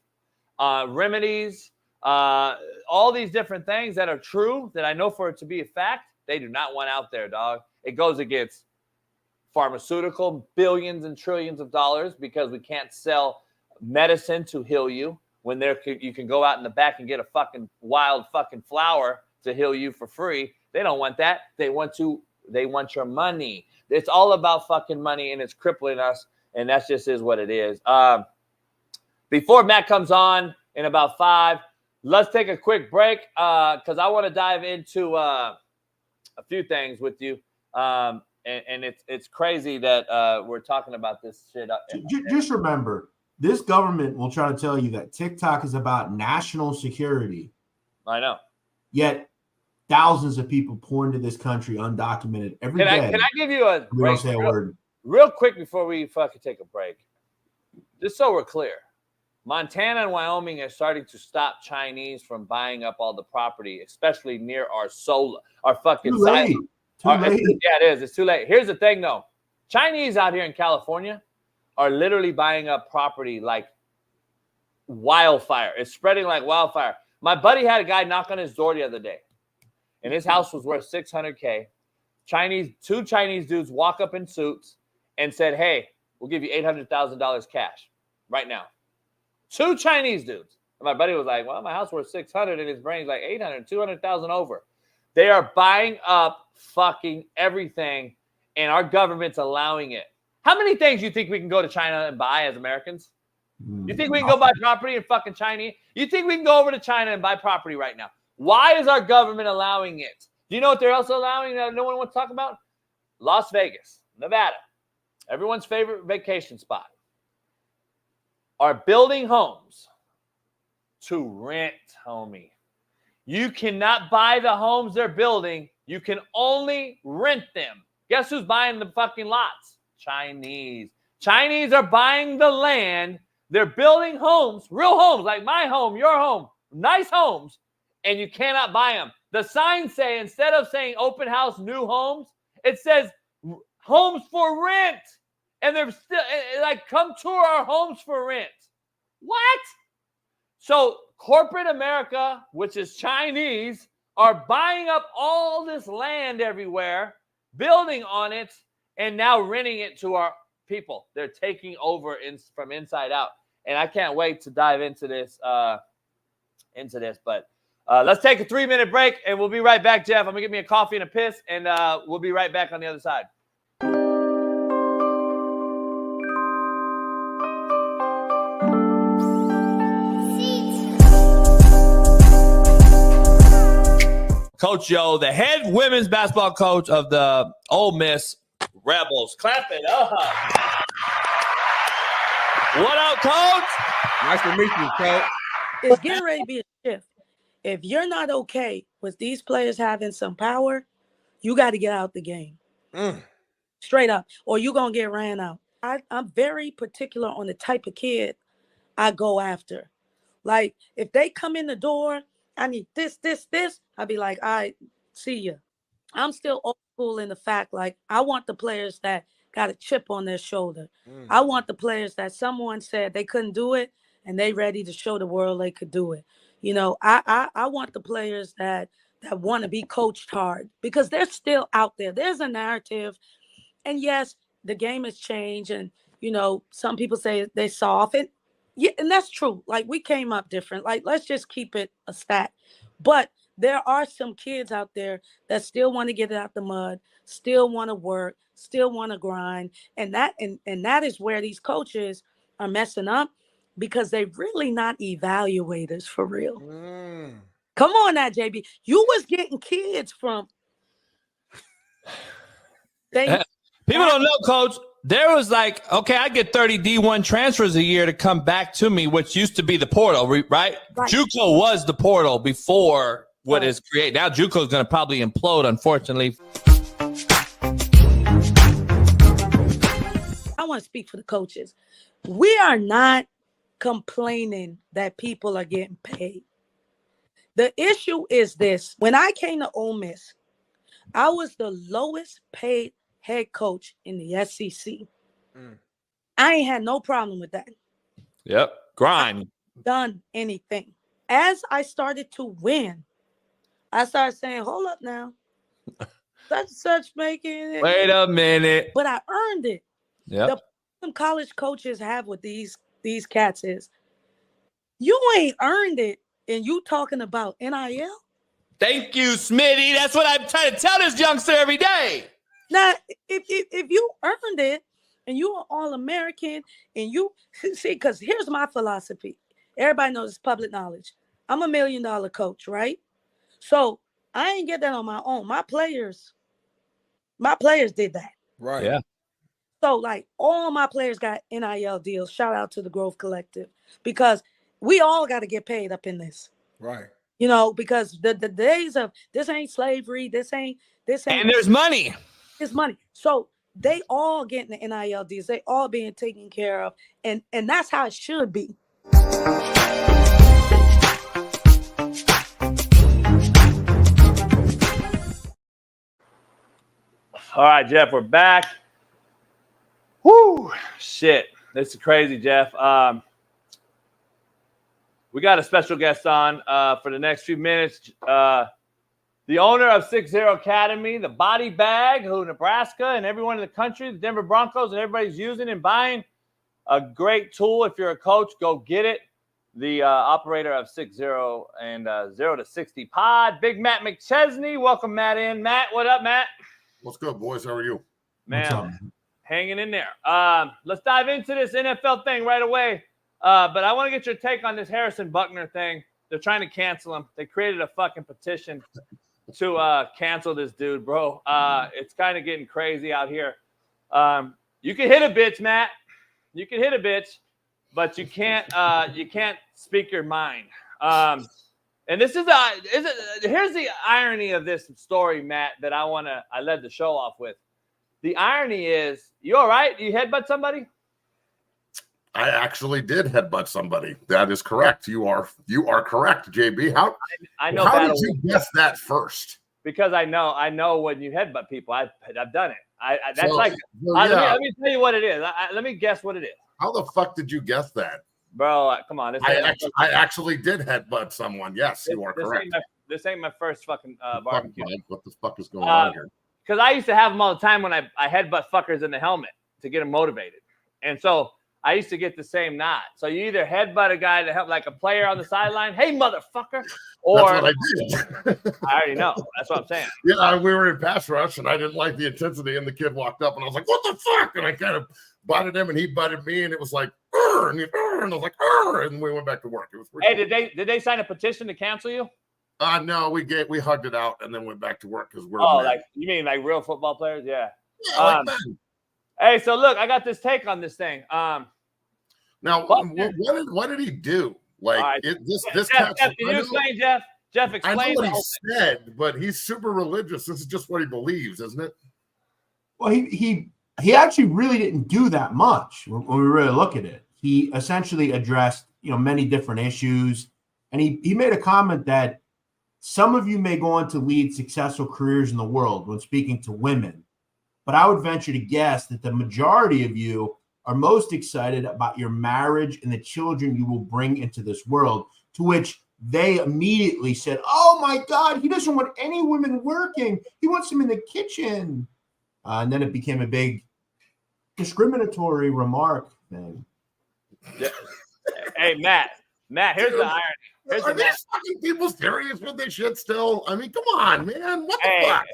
remedies, all these different things that are true, that I know for it to be a fact, they do not want out there, dog. It goes against pharmaceutical billions and trillions of dollars because we can't sell medicine to heal you when you can go out in the back and get a fucking wild fucking flower to heal you for free. They don't want that. They want your money. It's all about fucking money, and it's crippling us, and that just is what it is. Before Matt comes on in about 5, let's take a quick break because I want to dive into a few things with you. And it's crazy that we're talking about this shit. Just remember, this government will try to tell you that TikTok is about national security. I know. Yet thousands of people pour into this country undocumented every day. Can I give you a break? Don't say a word. Real quick before we fucking take a break? Just so we're clear. Montana and Wyoming are starting to stop Chinese from buying up all the property, especially near our fucking silos. Too late. Yeah, it is. It's too late. Here's the thing, though. Chinese out here in California are literally buying up property like wildfire. It's spreading like wildfire. My buddy had a guy knock on his door the other day, and his house was worth $600K. Two Chinese dudes walk up in suits and said, "Hey, we'll give you $800,000 cash right now." 2 Chinese dudes. And my buddy was like, "Well, my house worth $600,000," and his brain's like $800,000, $200,000 over. They are buying up fucking everything, and our government's allowing it. How many things you think we can go to China and buy as Americans? You think we can go buy property in fucking China? You think we can go over to China and buy property right now? Why is our government allowing it? Do you know what they're also allowing that no one wants to talk about? Las Vegas, Nevada, everyone's favorite vacation spot, are building homes to rent, homie. You cannot buy the homes they're building. You can only rent them. Guess who's buying the fucking lots? Chinese. Chinese are buying the land. They're building homes, real homes, like my home, your home, nice homes, and you cannot buy them. The signs say, instead of saying open house, new homes, it says homes for rent. And they're still like, come tour our homes for rent. What? So corporate America, which is Chinese, are buying up all this land everywhere, building on it, and now renting it to our people. They're taking over from inside out. And I can't wait to dive into this. But let's take a 3-minute break, and we'll be right back, Jeff. I'm going to get me a coffee and a piss, and we'll be right back on the other side. Coach Yo, the head women's basketball coach of the Ole Miss Rebels. Clap it up. What up, Coach? Nice to meet you, Coach. It's getting ready to be a shift. If you're not okay with these players having some power, you got to get out the game. Straight up, or you're going to get ran out. I'm very particular on the type of kid I go after. Like, if they come in the door, I need this, I'd be like, all right, see ya. I'm still old school in the fact, like, I want the players that got a chip on their shoulder. I want the players that someone said they couldn't do it, and they ready to show the world they could do it. You know, I want the players that want to be coached hard, because they're still out there. There's a narrative. And yes, the game has changed. And, you know, some people say they're soft. And yeah, and that's true. Like, we came up different. Like, let's just keep it a stat. But there are some kids out there that still want to get it out the mud, still want to work, still want to grind. And that is where these coaches are messing up, because they're really not evaluators for real. Come on now, JB. You was getting kids from. People don't know, Coach. There was like, okay, I get 30 D1 transfers a year to come back to me, which used to be the portal, right? JUCO was the portal before what is created. Now JUCO is going to probably implode, unfortunately. I want to speak for the coaches. We are not complaining that people are getting paid. The issue is this. When I came to Ole Miss, I was the lowest paid head coach in the SEC. I ain't had no problem with that. Yep. Grind. Done anything. As I started to win, I started saying, hold up now. Such making it. Wait a minute. But I earned it. Yep. The problem college coaches have with these cats is, you ain't earned it, and you talking about NIL? Thank you, Smitty. That's what I'm trying to tell this youngster every day. Now, if you earned it and you are All-American, and you see, because here's my philosophy. Everybody knows it's public knowledge. I'm $1 million coach, right? So I ain't get that on my own. My players did that. Right. Yeah. So, like, all my players got NIL deals. Shout out to the Growth Collective, because we all got to get paid up in this. Right. You know, because the days of this ain't slavery, this ain't. And there's money. It's money. So they all getting the NIL deals. They all being taken care of. And that's how it should be. All right, Jeff, we're back. Whoo, shit. This is crazy, Jeff. We got a special guest on for the next few minutes. The owner of 6-0 Academy, the body bag, who Nebraska and everyone in the country, the Denver Broncos, and everybody's using and buying. A great tool. If you're a coach, go get it. The operator of 6-0 and 0 to 60 pod, Big Matt McChesney. Welcome, Matt, in. Matt, what up, Matt? What's good, boys? How are you? Man, hanging in there. Let's dive into this NFL thing right away. But I want to get your take on this Harrison Butker thing. They're trying to cancel him. They created a fucking petition to cancel this dude, bro. It's kind of getting crazy out here. You can hit a bitch, Matt. You can hit a bitch, but you can't speak your mind. And this is here's the irony of this story, Matt, that I led the show off with. The irony is, you all right? You headbutt somebody? I actually did headbutt somebody. That is correct. You are correct, JB. How did you guess that first? Because I know when you headbutt people. I've done it. Let me tell you what it is. Let me guess what it is. How the fuck did you guess that? Bro, come on. I actually did headbutt someone. Yes, you are correct. This ain't my first fucking barbecue. What the fuck is going on here? Because I used to have them all the time when I headbutt fuckers in the helmet to get them motivated. And so I used to get the same nod. So you either headbutt a guy to help, like a player on the sideline, hey, motherfucker. Or that's what I did. I already know. That's what I'm saying. Yeah, we were in pass rush, and I didn't like the intensity, and the kid walked up, and I was like, what the fuck? And I kind of butted him, and he butted me, and it was like, and I was like, and we went back to work. It was pretty cool. Did they sign a petition to cancel you? No, we hugged it out, and then went back to work because we're like you mean like real football players? Yeah. Like hey, so look, I got this take on this thing. Now, what did he do? Like right. This Jeff, can you explain, Jeff? Jeff, explain. I know what he said, but he's super religious. This is just what he believes, isn't it? Well, he actually really didn't do that much when we really look at it. He essentially addressed many different issues, and he made a comment that some of you may go on to lead successful careers in the world when speaking to women, but I would venture to guess that the majority of you are most excited about your marriage and the children you will bring into this world, to which they immediately said, oh my God, he doesn't want any women working. He wants them in the kitchen. And then it became a big discriminatory remark thing. Yeah. Hey, Matt, here's the irony. Are these fucking people serious with this shit still? I mean, come on, man. What the fuck?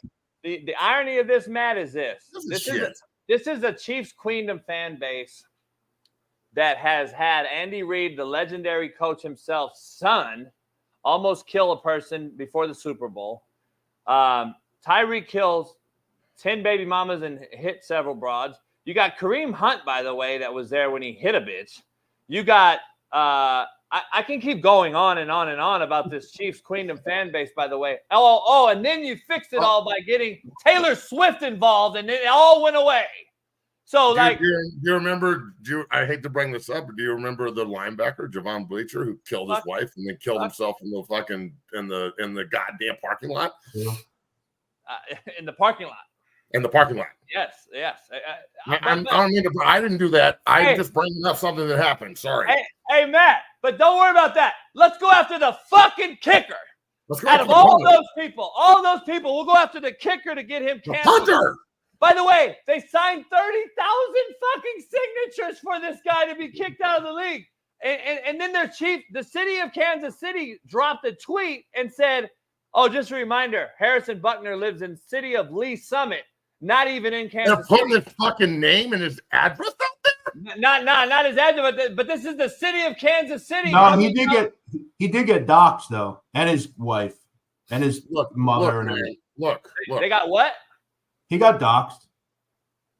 The irony of this, Matt, is this. This is a Chiefs Queendom fan base that has had Andy Reid, the legendary coach himself, son, almost kill a person before the Super Bowl. Tyreek kills 10 baby mamas and hit several broads. You got Kareem Hunt, by the way, that was there when he hit a bitch. You got I can keep going on and on and on about this Chiefs Queendom fan base, by the way. And then you fixed it all by getting Taylor Swift involved, and it all went away. So, do you remember? I hate to bring this up, but do you remember the linebacker Javon Bleacher who killed his wife and then killed himself in the fucking in the goddamn parking lot? In the parking lot. In the parking lot. Yes. I didn't do that. I'm just bringing up something that happened. Sorry. Hey, Matt, but don't worry about that. Let's go after the fucking kicker. Out of all those people, we'll go after the kicker to get him canceled. Hunter. By the way, they signed 30,000 fucking signatures for this guy to be kicked out of the league. And then their chief, the city of Kansas City, dropped a tweet and said, oh, just a reminder, Harrison Butker lives in city of Lee Summit, not even in Kansas City. They're putting his fucking name and his address out there? Not his address, but this is the city of Kansas City. No, he did get doxxed, though, and his wife and his mother and everything. Look. They got what? He got doxxed,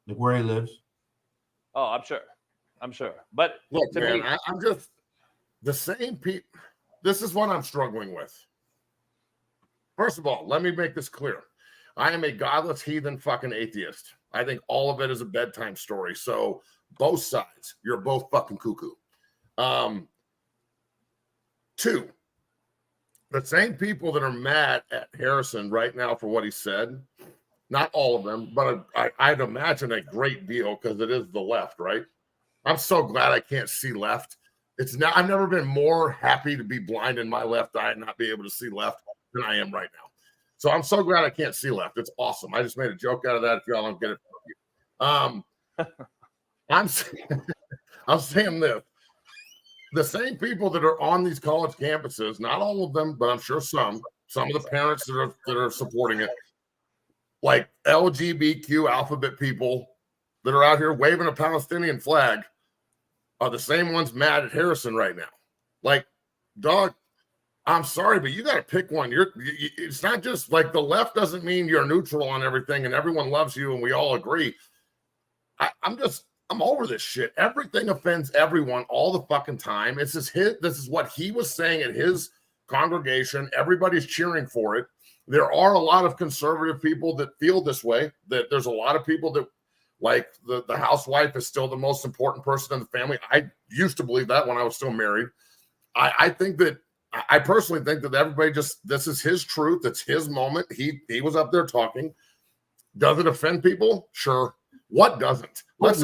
like where he lives. Oh, I'm sure. But look, man, I'm just the same people. This is what I'm struggling with. First of all, let me make this clear. I am a godless, heathen, fucking atheist. I think all of it is a bedtime story. So both sides, you're both fucking cuckoo. 2, the same people that are mad at Harrison right now for what he said Not all of them, but I'd imagine a great deal because it is the left, right? I'm so glad I can't see left. I've never been more happy to be blind in my left eye and not be able to see left than I am right now. So I'm so glad I can't see left. It's awesome. I just made a joke out of that. If y'all don't get it, I'm saying this. The same people that are on these college campuses, not all of them, but I'm sure some of the parents that are supporting it, like LGBTQ alphabet people that are out here waving a Palestinian flag, are the same ones mad at Harrison right now. Like, dog, I'm sorry, but you got to pick one. It's not just like the left doesn't mean you're neutral on everything and everyone loves you and we all agree. I'm over this shit. Everything offends everyone all the fucking time. This is what he was saying at his congregation. Everybody's cheering for it. There are a lot of conservative people that feel this way, that there's a lot of people that like the housewife is still the most important person in the family. I used to believe that when I was still married. I personally think that everybody this is his truth. It's his moment. He was up there talking. Does it offend people? Sure. What doesn't? Why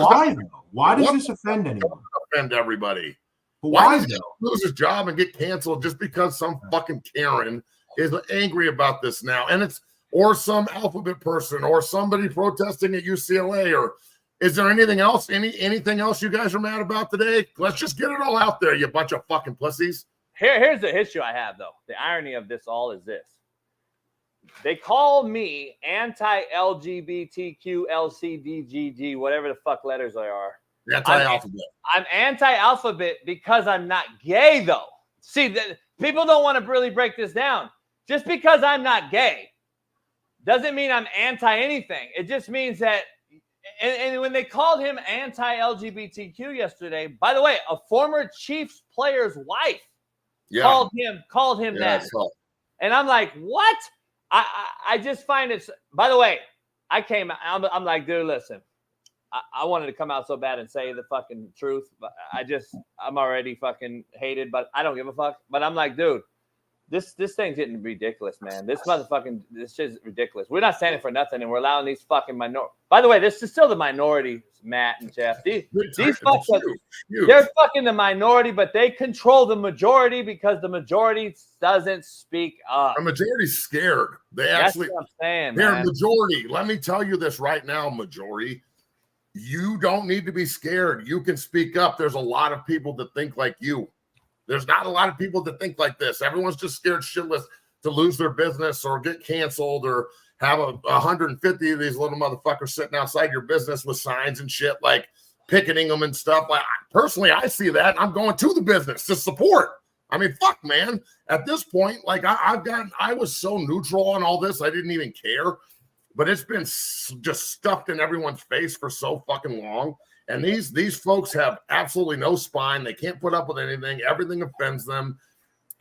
does this offend anyone? Offend everybody. Why does he lose his job and get canceled just because some fucking Karen is angry about this now? And or some alphabet person or somebody protesting at UCLA, or is there anything else? Anything else you guys are mad about today? Let's just get it all out there, you bunch of fucking pussies. Here's the issue I have, though. The irony of this all is this. They call me anti-LGBTQ, LCDGG, whatever the fuck letters they are. Anti-alphabet. I'm anti-alphabet because I'm not gay, though. See, people don't want to really break this down. Just because I'm not gay doesn't mean I'm anti-anything. It just means that, and when they called him anti-LGBTQ yesterday, by the way, a former Chiefs player's wife called him that. And I'm like, what? I just find it. By the way, I'm like, dude, listen, I wanted to come out so bad and say the fucking truth, but I'm already fucking hated, but I don't give a fuck. But I'm like, dude, this thing's getting ridiculous, man. This shit's ridiculous. We're not standing for nothing, and we're allowing these fucking minority. By the way, this is still the minority, Matt and Jeff. These fucks, they're fucking the minority, but they control the majority because the majority doesn't speak up. The majority's scared. That's what I'm saying, they're man. Majority. Let me tell you this right now, majority. You don't need to be scared. You can speak up. There's a lot of people that think like you. There's not a lot of people that think like this. Everyone's just scared shitless to lose their business or get canceled or have 150 of these little motherfuckers sitting outside your business with signs and shit, like picketing them and stuff. Like, personally, I see that. I'm going to the business to support. I mean, fuck, man. At this point, like I was so neutral on all this, I didn't even care. But it's been just stuffed in everyone's face for so fucking long. And these folks have absolutely no spine. They can't put up with anything. Everything offends them.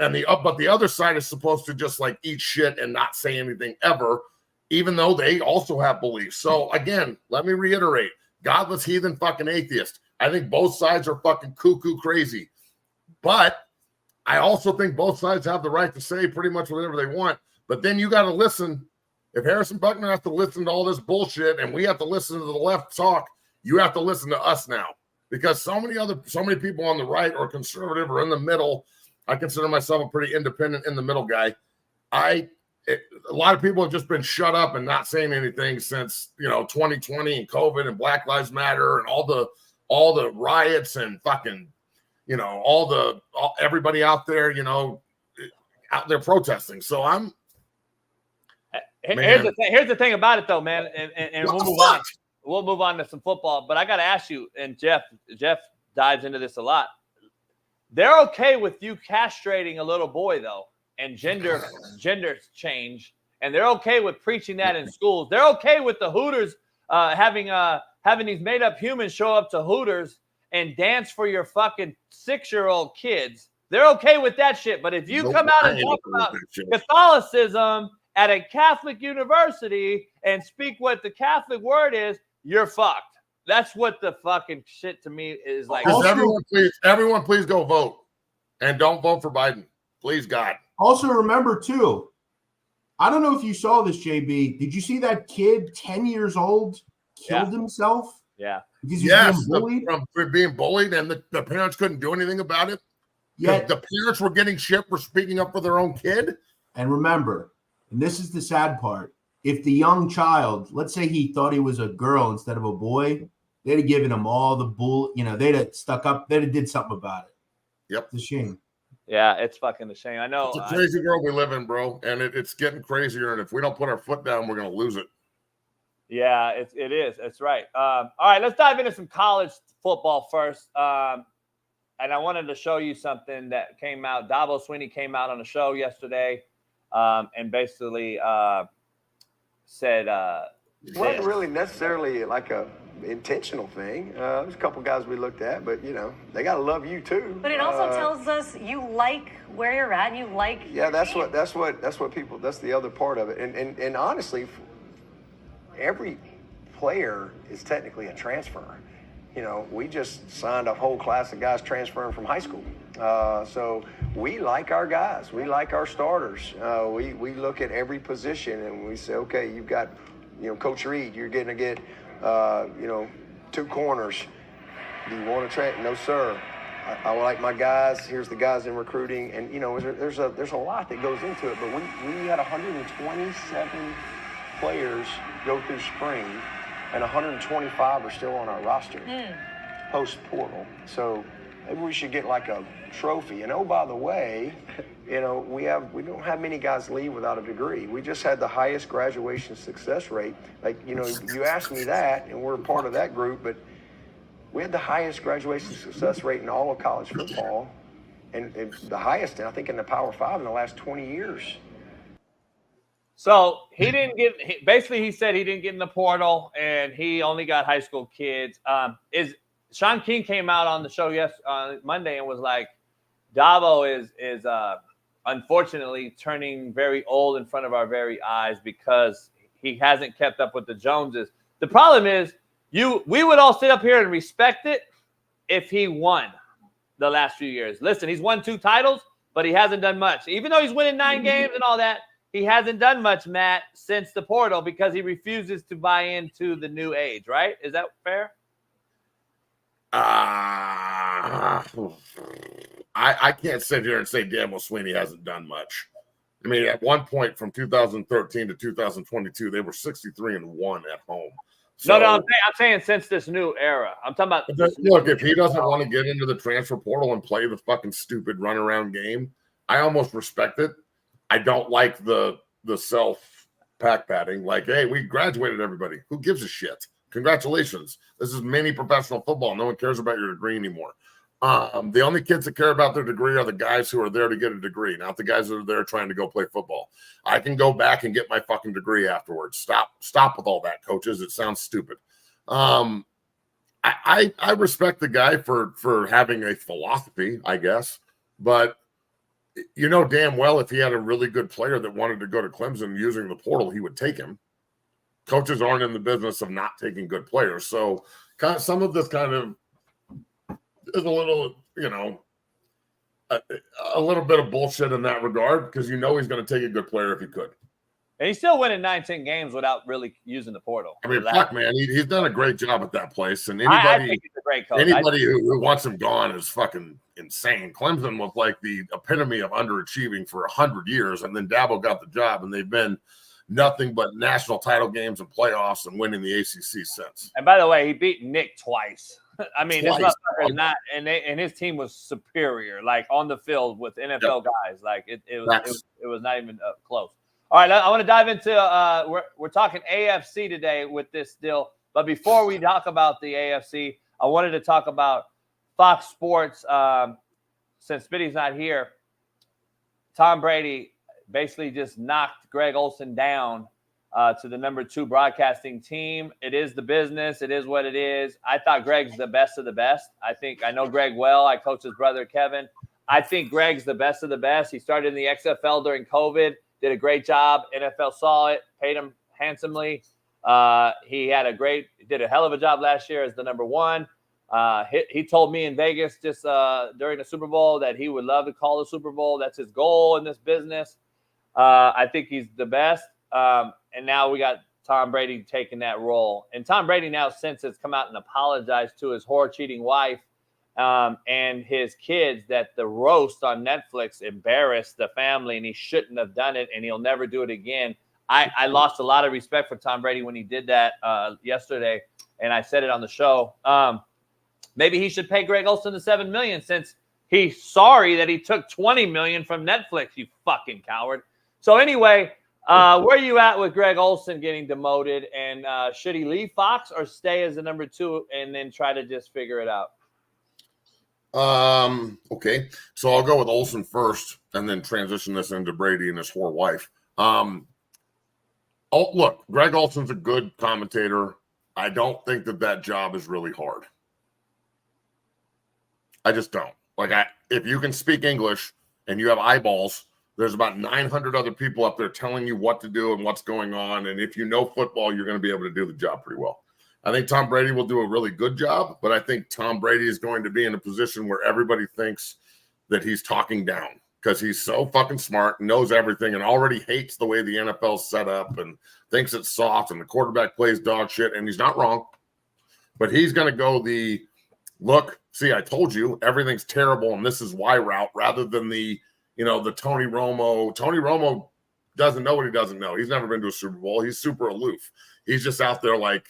And but the other side is supposed to just like eat shit and not say anything ever, even though they also have beliefs. So again, let me reiterate, godless, heathen, fucking atheist. I think both sides are fucking cuckoo crazy. But I also think both sides have the right to say pretty much whatever they want. But then you got to listen. If Harrison Butker has to listen to all this bullshit and we have to listen to the left talk, you have to listen to us now, because so many people on the right or conservative or in the middle. I consider myself a pretty independent in the middle guy. A lot of people have just been shut up and not saying anything since 2020 and COVID and Black Lives Matter and all the riots and fucking everybody out there out there protesting. So here's the thing about it though, man, and we'll move on. We'll move on to some football, but I got to ask you, and Jeff dives into this a lot. They're okay with you castrating a little boy, though, and gender change, and they're okay with preaching that in schools. They're okay with the Hooters having these made-up humans show up to Hooters and dance for your fucking 6-year-old kids. They're okay with that shit, but if you come out and talk about Catholicism at a Catholic university and speak what the Catholic word is, you're fucked. That's what the fucking shit to me is like. Everyone, please go vote, and don't vote for Biden, please, God. Also, remember too, I don't know if you saw this, JB. Did you see that kid, 10 years old, killed himself? Yeah. Because he's being bullied? From being bullied, and the parents couldn't do anything about it. Yeah. The parents were getting shit for speaking up for their own kid. And remember, and this is the sad part, if the young child, let's say he thought he was a girl instead of a boy, they'd have given him all the bull, they'd have stuck up, they'd have did something about it. Yep. It's a shame. Yeah, it's fucking a shame. I know. It's a crazy world we live in, bro. And it's getting crazier. And if we don't put our foot down, we're going to lose it. Yeah, it is. That's right. All right, let's dive into some college football first. And I wanted to show you something that came out. Dabo Swinney came out on the show yesterday and basically said it wasn't really necessarily like a intentional thing. There's a couple guys we looked at, but they got to love you too. But it also tells us you like where you're at and you like that's what people, that's the other part of it. And honestly, every player is technically a transfer. We just signed a whole class of guys transferring from high school. So we like our guys. We like our starters. We look at every position and we say, okay, you've got, Coach Reed, you're going to get, 2 corners. Do you want to trade? No, sir. I like my guys. Here's the guys in recruiting. And, there's a lot that goes into it. But we had 127 players go through spring, and 125 are still on our roster post-portal. So maybe we should get like a trophy. And, oh, by the way, we don't have many guys leave without a degree. We just had the highest graduation success rate. Like, you asked me that, and we're a part of that group, but we had the highest graduation success rate in all of college football, and the highest, I think, in the Power 5 in the last 20 years. So he didn't get. Basically, he said he didn't get in the portal, and he only got high school kids. Shaun King came out on the show on Monday and was like, Dabo is unfortunately turning very old in front of our very eyes because he hasn't kept up with the Joneses. The problem is, we would all sit up here and respect it if he won the last few years. Listen, he's won 2 titles, but he hasn't done much. Even though he's winning 9 games and all that, he hasn't done much, Matt, since the portal because he refuses to buy into the new age, right? Is that fair? I can't sit here and say Dabo Swinney hasn't done much. I mean, at one point from 2013 to 2022, they were 63-1 at home. So, no, I'm saying since this new era. I'm talking about. Look, if he doesn't want to get into the transfer portal and play the fucking stupid runaround game, I almost respect it. I don't like the self pack patting. Like, hey, we graduated everybody. Who gives a shit? Congratulations. This is mini professional football. No one cares about your degree anymore. The only kids that care about their degree are the guys who are there to get a degree, not the guys that are there trying to go play football. I can go back and get my fucking degree afterwards. Stop with all that, coaches. It sounds stupid. I respect the guy for having a philosophy, I guess, but damn well if he had a really good player that wanted to go to Clemson using the portal, he would take him. Coaches aren't in the business of not taking good players. So some of this kind of is a little, a little bit of bullshit in that regard because he's going to take a good player if he could. And he's still winning 19 games without really using the portal. I mean, fuck, man, he's done a great job at that place. And I think he's a great coach. Anybody who wants him gone is fucking insane. Clemson was like the epitome of underachieving for 100 years, and then Dabo got the job, and they've been nothing but national title games and playoffs and winning the ACC since. And by the way, he beat Nick twice. I mean, this motherfucker is not, and his team was superior, like on the field with NFL guys. Like it was not even close. All right, I want to dive into we're talking AFC today with this deal. But before we talk about the AFC, I wanted to talk about Fox Sports. Since Smitty's not here, Tom Brady basically just knocked Greg Olsen down to the number 2 broadcasting team. It is the business. It is what it is. I thought Greg's the best of the best. I know Greg well. I coach his brother, Kevin. I think Greg's the best of the best. He started in the XFL during COVID, did a great job. NFL saw it, paid him handsomely. He did a hell of a job last year as the number 1. He told me in Vegas just during the Super Bowl that he would love to call the Super Bowl. That's his goal in this business. I think he's the best. And now we got Tom Brady taking that role. And Tom Brady now since has come out and apologized to his whore cheating wife and his kids that the roast on Netflix embarrassed the family and he shouldn't have done it and he'll never do it again. I lost a lot of respect for Tom Brady when he did that yesterday, and I said it on the show. Maybe he should pay Greg Olsen the $7 million since he's sorry that he took $20 million from Netflix, you fucking coward. So anyway, where are you at with Greg Olsen getting demoted, and should he leave Fox or stay as the number 2 and then try to just figure it out? Okay, so I'll go with Olsen first and then transition this into Brady and his whore wife. Look, Greg Olsen's a good commentator. I don't think that job is really hard. I just don't. Like, if you can speak English and you have eyeballs, there's about 900 other people up there telling you what to do and what's going on. And if you know football, you're going to be able to do the job pretty well. I think Tom Brady will do a really good job, but I think Tom Brady is going to be in a position where everybody thinks that he's talking down because he's so fucking smart, knows everything, and already hates the way the NFL's set up and thinks it's soft and the quarterback plays dog shit. And he's not wrong, but he's going to go the look, see, I told you everything's terrible and this is why route rather than the Tony Romo. Tony Romo doesn't know what he doesn't know. He's never been to a Super Bowl. He's super aloof. He's just out there like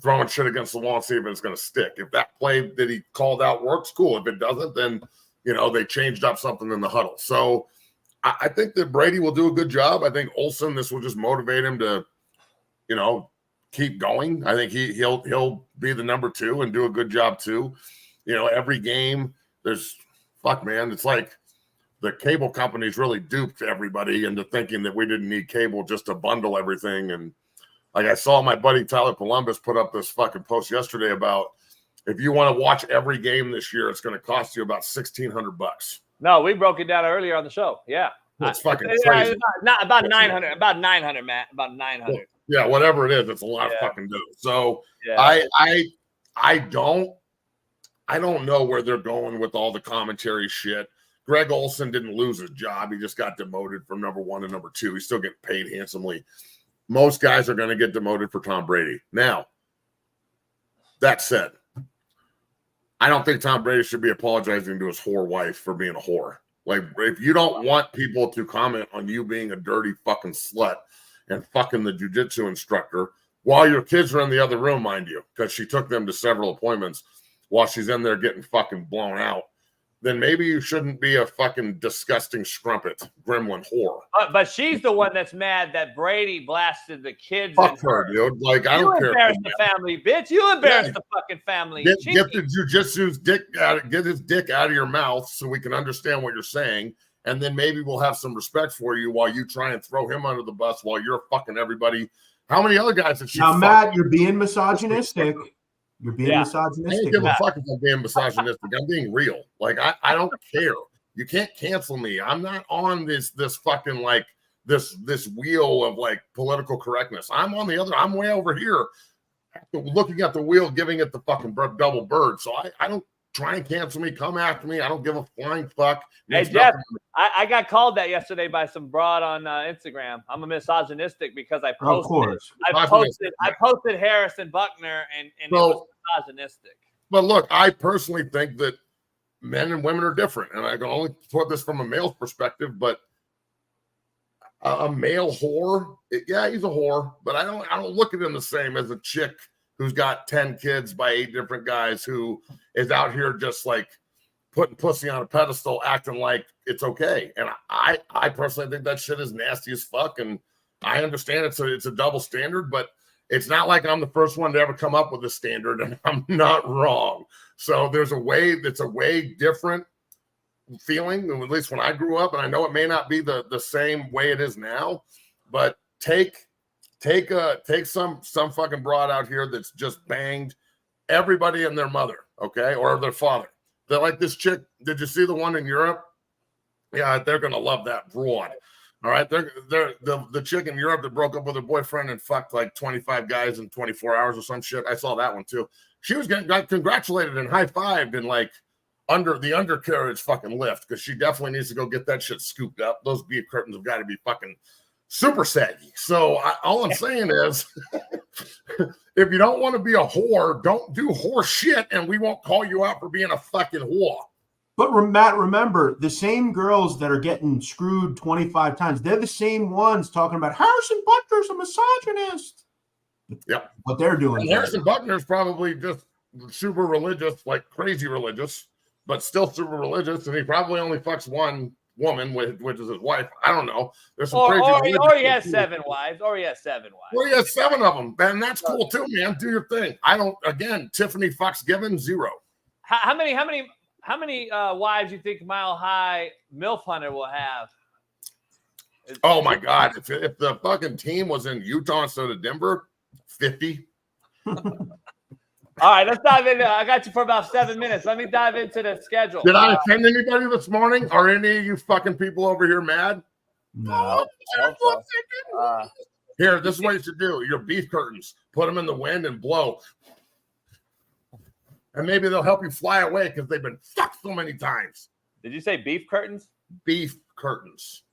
throwing shit against the wall and see if it's going to stick. If that play that he called out works, cool. If it doesn't, then, they changed up something in the huddle. So I think that Brady will do a good job. I think Olsen, this will just motivate him to, keep going. I think he'll be the number 2 and do a good job too. Every game it's like the cable companies really duped everybody into thinking that we didn't need cable just to bundle everything. And like I saw my buddy Tyler Columbus put up this fucking post yesterday about if you want to watch every game this year, it's going to cost you about $1,600. No, we broke it down earlier on the show. Yeah. It's fucking crazy. Not about 900, about 900, Matt, about 900. Yeah, whatever it is, it's a lot of fucking dough. So I don't know where they're going with all the commentary shit. Greg Olsen didn't lose his job. He just got demoted from number 1 to number 2. He's still getting paid handsomely. Most guys are going to get demoted for Tom Brady. Now, that said, I don't think Tom Brady should be apologizing to his whore wife for being a whore. Like, if you don't want people to comment on you being a dirty fucking slut and fucking the jiu-jitsu instructor while your kids are in the other room, mind you, because she took them to several appointments while she's in there getting fucking blown out, then maybe you shouldn't be a fucking disgusting scrumpet, gremlin whore. But she's the one that's mad that Brady blasted the kids. Fuck her, dude. Like, I don't care. You embarrassed the family, bitch. You embarrassed the fucking family. Get the jiu-jitsu's dick out. Get his dick out of your mouth so we can understand what you're saying, and then maybe we'll have some respect for you while you try and throw him under the bus while you're fucking everybody. How many other guys did she? Now, Matt, you're being misogynistic. You're being misogynistic. I don't give a fuck if I'm being misogynistic. I'm being real. Like, I don't care. You can't cancel me. I'm not on this fucking like this wheel of like political correctness. I'm way over here looking at the wheel, giving it the fucking double bird. So I don't try and cancel me. Come after me. I don't give a flying fuck. Hey, Jeff, I got called that yesterday by some broad on Instagram. I'm a misogynistic because I posted Harris and Buckner and it was misogynistic. But look, I personally think that men and women are different, and I can only put this from a male's perspective. But a male whore, he's a whore, but I don't look at him the same as a chick who's got 10 kids by 8 different guys who is out here just like putting pussy on a pedestal, acting like it's okay. And I personally think that shit is nasty as fuck. And I understand it's a double standard, but it's not like I'm the first one to ever come up with this standard, and I'm not wrong. So there's a way that's a way different feeling, at least when I grew up, and I know it may not be the same way it is now, but take some fucking broad out here that's just banged everybody and their mother, okay, or their father. They're like this chick. Did you see the one in Europe? Yeah, they're gonna love that broad. All right, they're the chick in Europe that broke up with her boyfriend and fucked like 25 guys in 24 hours or some shit. I saw that one too. She was got congratulated and high-fived and like the undercarriage fucking lift, because she definitely needs to go get that shit scooped up. Those beef curtains have got to be fucking super saggy. So all I'm saying is, if you don't want to be a whore, don't do whore shit, and we won't call you out for being a fucking whore. But Matt, remember, the same girls that are getting screwed 25 times, they're the same ones talking about Harrison Butker's a misogynist. Yep. What they're doing. And Harrison Butker's probably just super religious, like crazy religious, but still super religious, and he probably only fucks one woman, which is his wife. I don't know. There's some crazy or he has 7 wives. Or he has 7 wives. Well, he has 7 of them, and that's cool too, man. Do your thing. Again, Tiffany Fox given 0. How many wives do you think Mile High MILF Hunter will have? Oh my God! If the fucking team was in Utah instead of Denver, 50. All right, let's dive into. I got you for about 7 minutes. Let me dive into the schedule. Did I offend anybody this morning? Are any of you fucking people over here mad? No. Here, this is what you should do. Your beef curtains, put them in the wind and blow. And maybe they'll help you fly away because they've been fucked so many times. Did you say beef curtains? Beef curtains.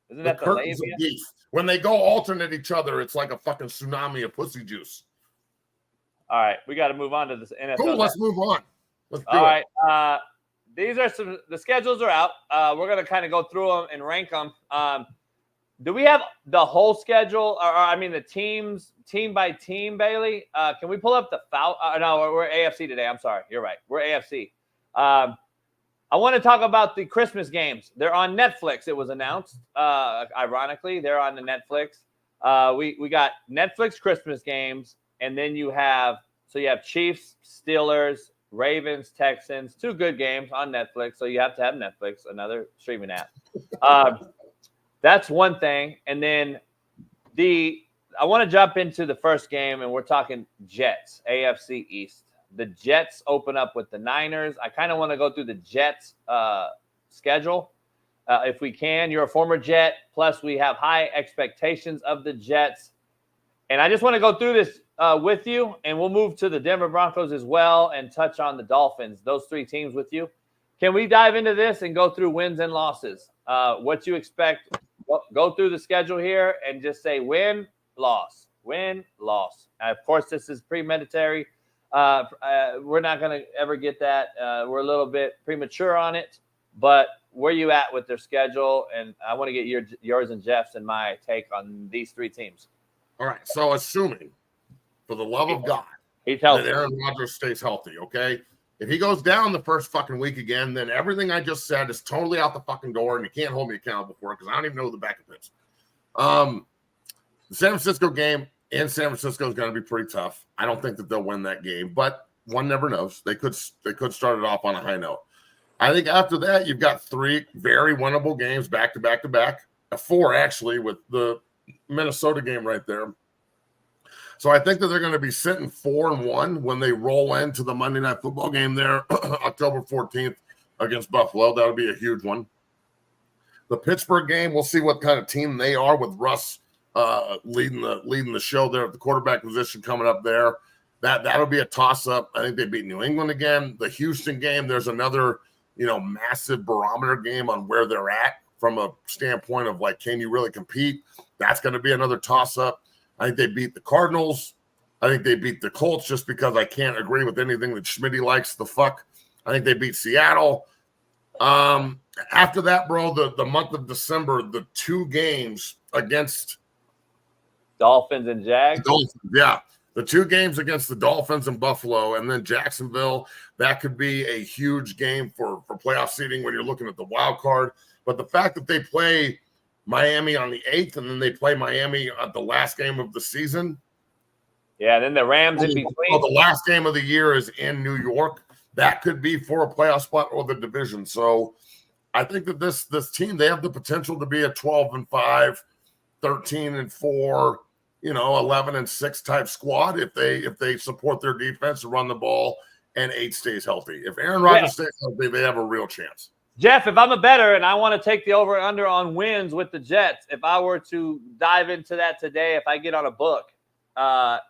Isn't that the labia? Beef. When they go alternate each other, it's like a fucking tsunami of pussy juice. All right, we got to move on to this NFL. Cool, let's move on. Let's do All it. right, these are the schedules are out. We're going to kind of go through them and rank them. Do we have the whole schedule, or I mean the teams, team by team, Bailey? Can we pull up the foul? No, we're AFC today. I'm sorry. You're right. We're AFC. I want to talk about the Christmas games. They're on Netflix. It was announced. Ironically, they're on the Netflix. We got Netflix Christmas games, and then you have Chiefs, Steelers, Ravens, Texans. 2 good games on Netflix. So you have to have Netflix, another streaming app. That's one thing. And then I want to jump into the first game, and we're talking Jets, AFC East. The Jets open up with the Niners. I kind of want to go through the Jets schedule if we can. You're a former Jet, plus we have high expectations of the Jets. And I just want to go through this with you, and we'll move to the Denver Broncos as well and touch on the Dolphins, those 3 teams with you. Can we dive into this and go through wins and losses? What you expect? Go through the schedule here and just say win, loss, win, loss. Of course, this is premeditary. We're not going to ever get that. We're a little bit premature on it, but where you at with their schedule? And I want to get yours and Jeff's and my take on these 3 teams. All right. So assuming, for the love of God, that Aaron Rodgers stays healthy, okay? If he goes down the first fucking week again, then everything I just said is totally out the fucking door, and you can't hold me accountable for it because I don't even know who the backup is. The San Francisco game in San Francisco is going to be pretty tough. I don't think that they'll win that game, but one never knows. They could start it off on a high note. I think after that, you've got 3 very winnable games back to back to back. 4 actually, with the Minnesota game right there. So I think that they're going to be sitting 4-1 when they roll into the Monday Night Football game there, October 14th against Buffalo. That'll be a huge one. The Pittsburgh game, we'll see what kind of team they are with Russ leading the show there at the quarterback position coming up there. That'll be a toss-up. I think they beat New England again. The Houston game, there's another massive barometer game on where they're at from a standpoint of like, can you really compete? That's going to be another toss-up. I think they beat the Cardinals. I think they beat the Colts just because I can't agree with anything that Smitty likes the fuck. I think they beat Seattle. After that, bro, the month of December, the 2 games against Dolphins and Jags. Yeah. The 2 games against the Dolphins and Buffalo, and then Jacksonville, that could be a huge game for playoff seeding when you're looking at the wild card. But the fact that they play Miami on the 8th, and then they play Miami at the last game of the season. Yeah, then the Rams in between. Well, the last game of the year is in New York. That could be for a playoff spot or the division. So I think that this team, they have the potential to be a 12-5, 13-4, 11-6 type squad if they support their defense and run the ball and 8 stays healthy. If Aaron Rodgers stays healthy, they have a real chance. Jeff, if I'm a bettor and I want to take the over-under on wins with the Jets, if I were to dive into that today, if I get on a book, are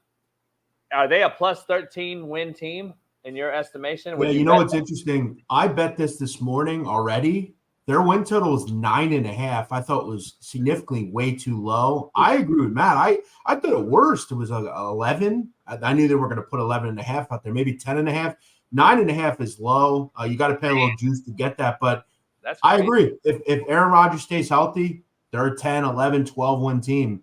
they a plus 13 win team in your estimation? Yeah, you know what's interesting? I bet this morning already. Their win total is 9.5. I thought it was significantly way too low. I agree with Matt. I thought at worst it was 11. I knew they were going to put 11.5 out there, maybe 10.5. 9.5 is low. You got to pay a little juice to get that. But I agree. If Aaron Rodgers stays healthy, they're a 10, 11, 12 win team.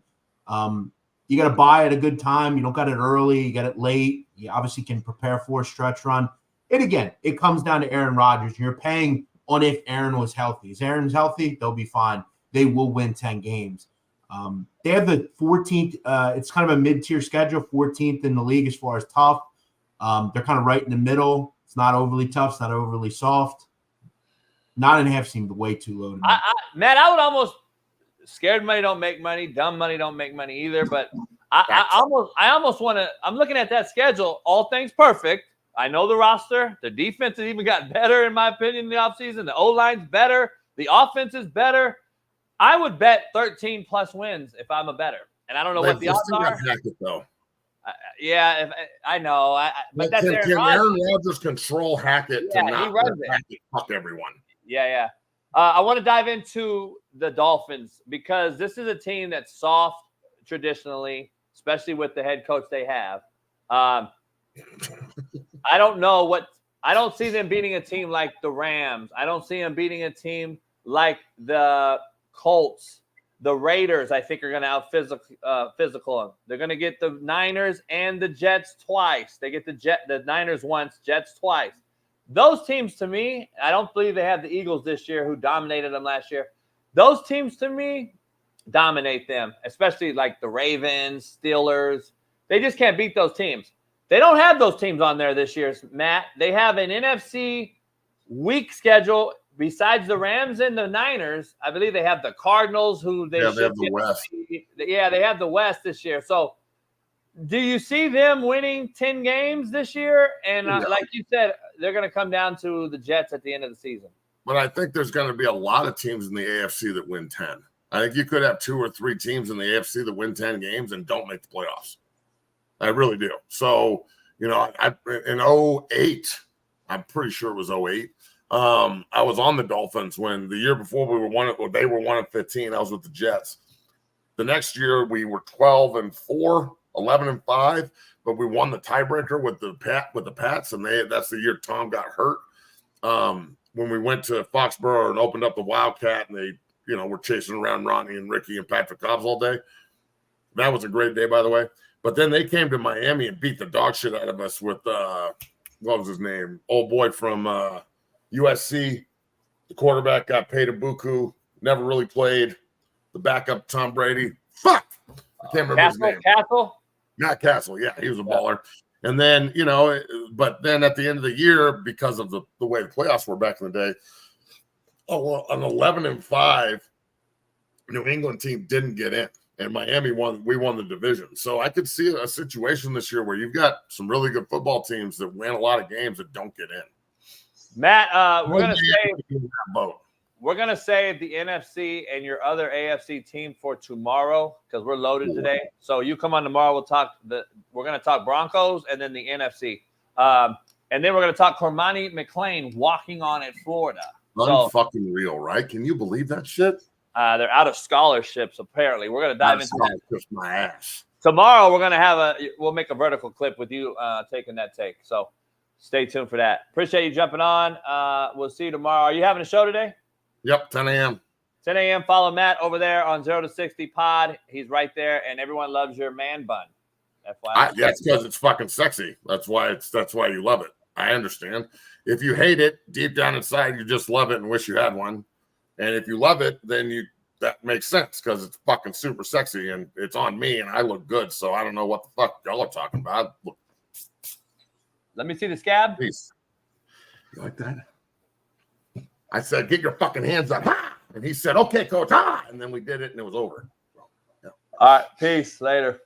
You got to buy at a good time. You don't got it early. You got it late. You obviously can prepare for a stretch run. And again, it comes down to Aaron Rodgers. You're paying on if Aaron was healthy. If Aaron's healthy, they'll be fine. They will win 10 games. They have the 14th. It's kind of a mid-tier schedule, 14th in the league as far as tough. They're kind of right in the middle. It's not overly tough. It's not overly soft. 9.5 seemed way too low to me. Matt, I would almost – scared money don't make money. Dumb money don't make money either. But I almost want to – I'm looking at that schedule. All things perfect. I know the roster. The defense has even got better, in my opinion, in the offseason. The O-line's better. The offense is better. I would bet 13-plus wins if I'm a bettor. And I don't know what the odds are. Hackett, though. Yeah, I know. But that's can Aaron Rodgers control Hackett to not he runs let Hackett fuck everyone? Yeah. I want to dive into the Dolphins because this is a team that's soft traditionally, especially with the head coach they have. I don't know I don't see them beating a team like the Rams. I don't see them beating a team like the Colts. The Raiders, I think, are going to out physical them. They're going to get the Niners and the Jets twice. They get the Niners once, Jets twice. Those teams, to me, I don't believe they have the Eagles this year who dominated them last year. Those teams, to me, dominate them, especially like the Ravens, Steelers. They just can't beat those teams. They don't have those teams on there this year, Matt. They have an NFC weak schedule. Besides the Rams and the Niners, I believe they have the Cardinals, who they have the West. Yeah, they have the West this year. So do you see them winning 10 games this year? And like you said, they're going to come down to the Jets at the end of the season. But I think there's going to be a lot of teams in the AFC that win 10. I think you could have 2 or 3 teams in the AFC that win 10 games and don't make the playoffs. I really do. So, in 08, I'm pretty sure it was 08. I was on the Dolphins when the year before they were 1-15. I was with the Jets. The next year we were 12-4, 11-5, but we won the tiebreaker with the Pats, and that's the year Tom got hurt. When we went to Foxborough and opened up the Wildcat, and they, were chasing around Ronnie and Ricky and Patrick Cobbs all day. That was a great day, by the way. But then they came to Miami and beat the dog shit out of us with what was his name? Old boy from USC. The quarterback got paid a buku, never really played. The backup, Tom Brady. Fuck! I can't remember his name. Castle? Not Castle. Yeah, he was a baller. And then, but then at the end of the year, because of the way the playoffs were back in the day, an 11-5 New England team didn't get in. And Miami won. We won the division. So I could see a situation this year where you've got some really good football teams that win a lot of games that don't get in. Matt, we're gonna save the NFC and your other AFC team for tomorrow because we're loaded today. So you come on tomorrow. We're gonna talk Broncos and then the NFC, and then we're gonna talk Cormani McClain walking on at Florida. Unfucking real, right? Can you believe that shit? They're out of scholarships, apparently. We're going to dive into that. My ass. Tomorrow, we're going to we'll make a vertical clip with you taking that take. So stay tuned for that. Appreciate you jumping on. We'll see you tomorrow. Are you having a show today? Yep, 10 a.m. 10 a.m. Follow Matt over there on 0 to 60 Pod. He's right there, and everyone loves your man bun. That's because it's fucking sexy. That's why you love it. I understand. If you hate it, deep down inside, you just love it and wish you had one. And if you love it, then that makes sense because it's fucking super sexy and it's on me and I look good. So I don't know what the fuck y'all are talking about. Look. Let me see the scab. Please. You like that? I said, get your fucking hands up. Ha! And he said, okay, coach. Ha! And then we did it and it was over. Yeah. All right. Peace. Later.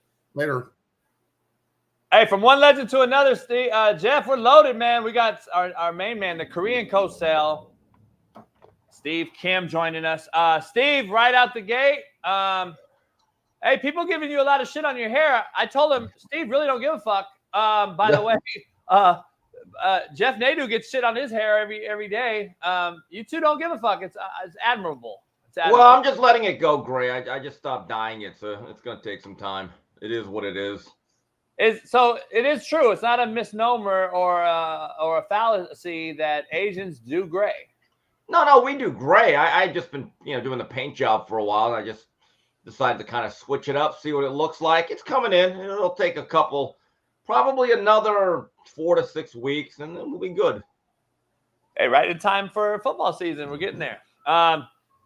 Hey, from one legend to another, Steve, Jeff, we're loaded, man. We got our main man, the Korean co-sale. Steve Kim joining us. Steve, right out the gate. Hey, people giving you a lot of shit on your hair. I told him, Steve, really don't give a fuck. By the way, Jeff Nadu gets shit on his hair every day. You two don't give a fuck. It's admirable. Well, I'm just letting it go, Gray. I just stopped dyeing it, so it's going to take some time. It is what it is. So it is true. It's not a misnomer or a fallacy that Asians do gray. No, we do gray. I just been doing the paint job for a while, and I just decided to kind of switch it up, see what it looks like. It's coming in. It'll take probably another 4 to 6 weeks, and then we'll be good. Hey, right in time for football season. We're getting there.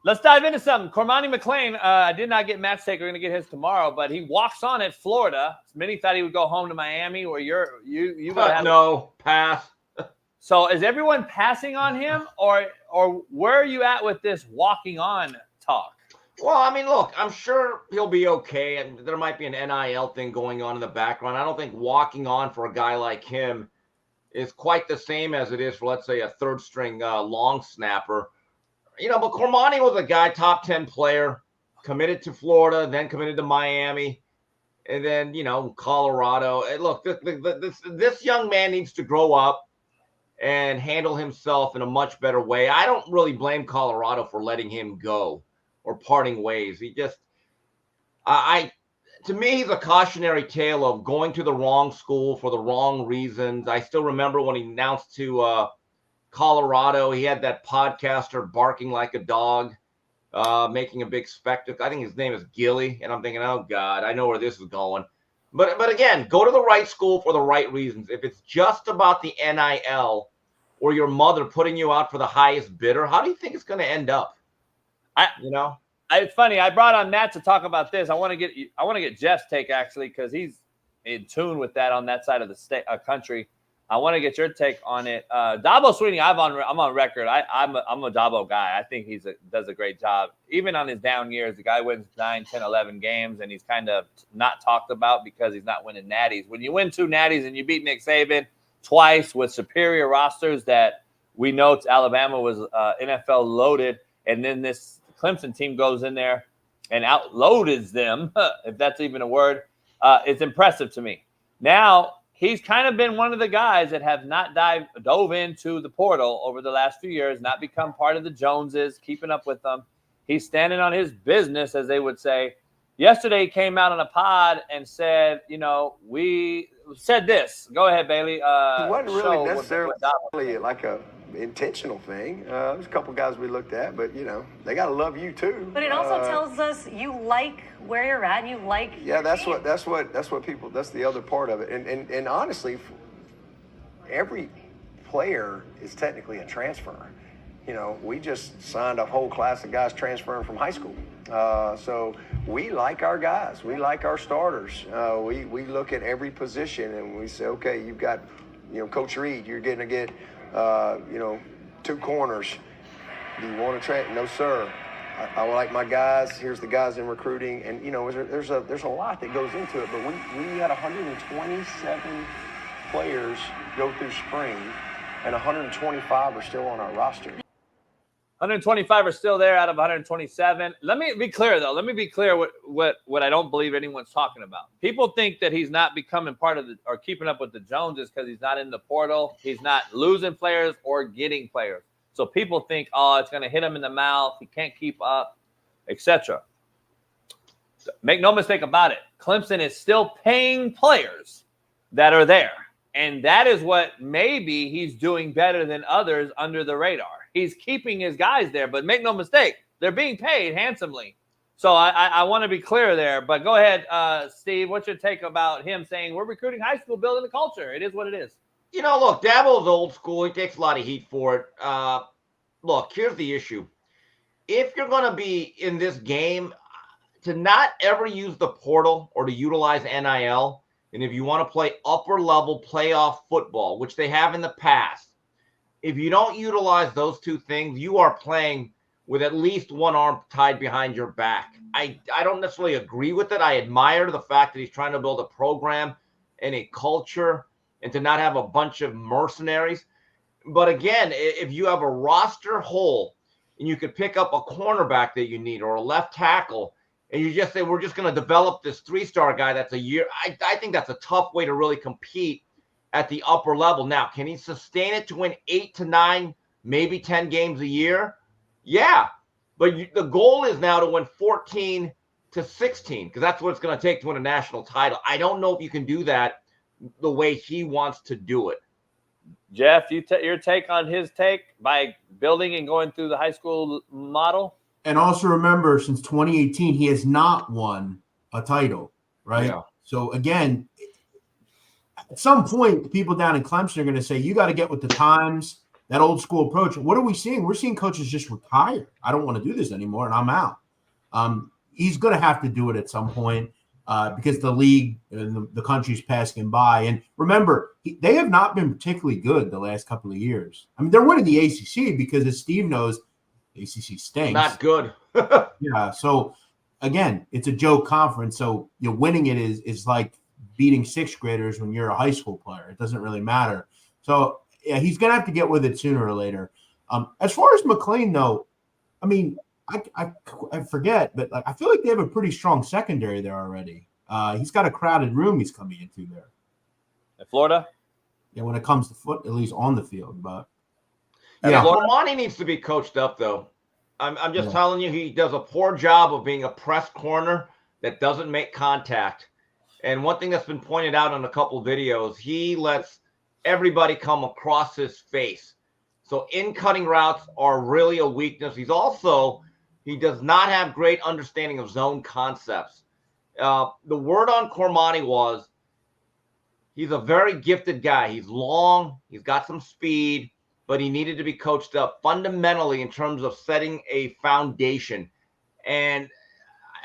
Let's dive into something. Cormani McClain, I did not get Matt's take. We're going to get his tomorrow, but he walks on at Florida. Smitty thought he would go home to Miami, or you no, pass. So is everyone passing on him, or where are you at with this walking on talk? Well, I mean, look, I'm sure he'll be okay, and there might be an NIL thing going on in the background. I don't think walking on for a guy like him is quite the same as it is for, let's say, a third-string long snapper. But Cormani was a guy, top 10 player, committed to Florida, then committed to Miami, and then, Colorado. And look, this young man needs to grow up and handle himself in a much better way. I don't really blame Colorado for letting him go or parting ways. He just, to me, he's a cautionary tale of going to the wrong school for the wrong reasons. I still remember when he announced to Colorado, he had that podcaster barking like a dog, making a big spectacle. I think his name is Gilly, and I'm thinking, oh God, I know where this is going. But again, go to the right school for the right reasons. If it's just about the NIL or your mother putting you out for the highest bidder, how do you think it's going to end up? It's funny. I brought on Matt to talk about this. I want to get Jeff's take actually, because he's in tune with that on that side of the country. I want to get your take on it. Dabo Swinney, I'm on record. I'm a Dabo guy. I think does a great job. Even on his down years, the guy wins 9, 10, 11 games, and he's kind of not talked about because he's not winning natties. When you win 2 natties and you beat Nick Saban twice with superior rosters that we know Alabama was NFL loaded, and then this Clemson team goes in there and outloaded them, if that's even a word, it's impressive to me. Now, he's kind of been one of the guys that have not dove into the portal over the last few years, not become part of the Joneses, keeping up with them. He's standing on his business, as they would say. Yesterday, he came out on a pod and said, we said this. Go ahead, Bailey. It wasn't really necessarily like a intentional thing. There's a couple guys we looked at, but they got to love you too. But it also tells us you like where you're at, and you like. Yeah, that's what people. That's the other part of it. And honestly, every player is technically a transfer. We just signed a whole class of guys transferring from high school. So we like our guys. We like our starters. We look at every position and we say, okay, you've got, Coach Reed, you're going to get, 2 corners. Do you want to train? No, sir. I like my guys. Here's the guys in recruiting. And, there's a lot that goes into it. But we had 127 players go through spring, and 125 are still on our roster. 125 are still there out of 127. Let me be clear, though. Let me be clear what I don't believe anyone's talking about. People think that he's not becoming part of or keeping up with the Joneses because he's not in the portal. He's not losing players or getting players. So people think, it's going to hit him in the mouth. He can't keep up, etc. Make no mistake about it. Clemson is still paying players that are there. And that is what maybe he's doing better than others under the radar. He's keeping his guys there, but make no mistake, they're being paid handsomely. So I want to be clear there. But go ahead, Steve. What's your take about him saying we're recruiting high school, building the culture? It is what it is. Look, Dabo's old school. He takes a lot of heat for it. Look, here's the issue. If you're going to be in this game, to not ever use the portal or to utilize NIL, and if you want to play upper-level playoff football, which they have in the past, if you don't utilize those 2 things, you are playing with at least one arm tied behind your back. I don't necessarily agree with it. I admire the fact that he's trying to build a program and a culture and to not have a bunch of mercenaries. But again, if you have a roster hole and you could pick up a cornerback that you need or a left tackle, and you just say, we're just going to develop this 3-star guy that's a year, I think that's a tough way to really compete at the upper level. Now, can he sustain it to win 8 to 9, maybe 10 games a year? Yeah. But the goal is now to win 14 to 16, because that's what it's going to take to win a national title. I don't know if you can do that the way he wants to do it. Jeff, your take on his take by building and going through the high school model? And also remember, since 2018, he has not won a title, right? Yeah. So again, at some point, the people down in Clemson are going to say, you got to get with the times, that old school approach. What are we seeing? We're seeing coaches just retire. I don't want to do this anymore, and I'm out. He's going to have to do it at some point because the league and the country's passing him by. And remember, they have not been particularly good the last couple of years. I mean, they're winning the ACC because, as Steve knows, the ACC stinks. Not good. Yeah. So, again, it's a joke conference. So, winning it is like beating sixth graders when you're a high school player. It doesn't really matter. So, yeah, he's going to have to get with it sooner or later. As far as McLean, though, I mean, I forget, but I feel like they have a pretty strong secondary there already. He's got a crowded room he's coming into there. In Florida? Yeah, when it comes to at least on the field. But yeah, Romani needs to be coached up, though. I'm just telling you, he does a poor job of being a press corner that doesn't make contact. And one thing that's been pointed out on a couple of videos, he lets everybody come across his face. So in-cutting routes are really a weakness. He does not have great understanding of zone concepts. The word on Cormani was he's a very gifted guy. He's long, he's got some speed, but he needed to be coached up fundamentally in terms of setting a foundation. And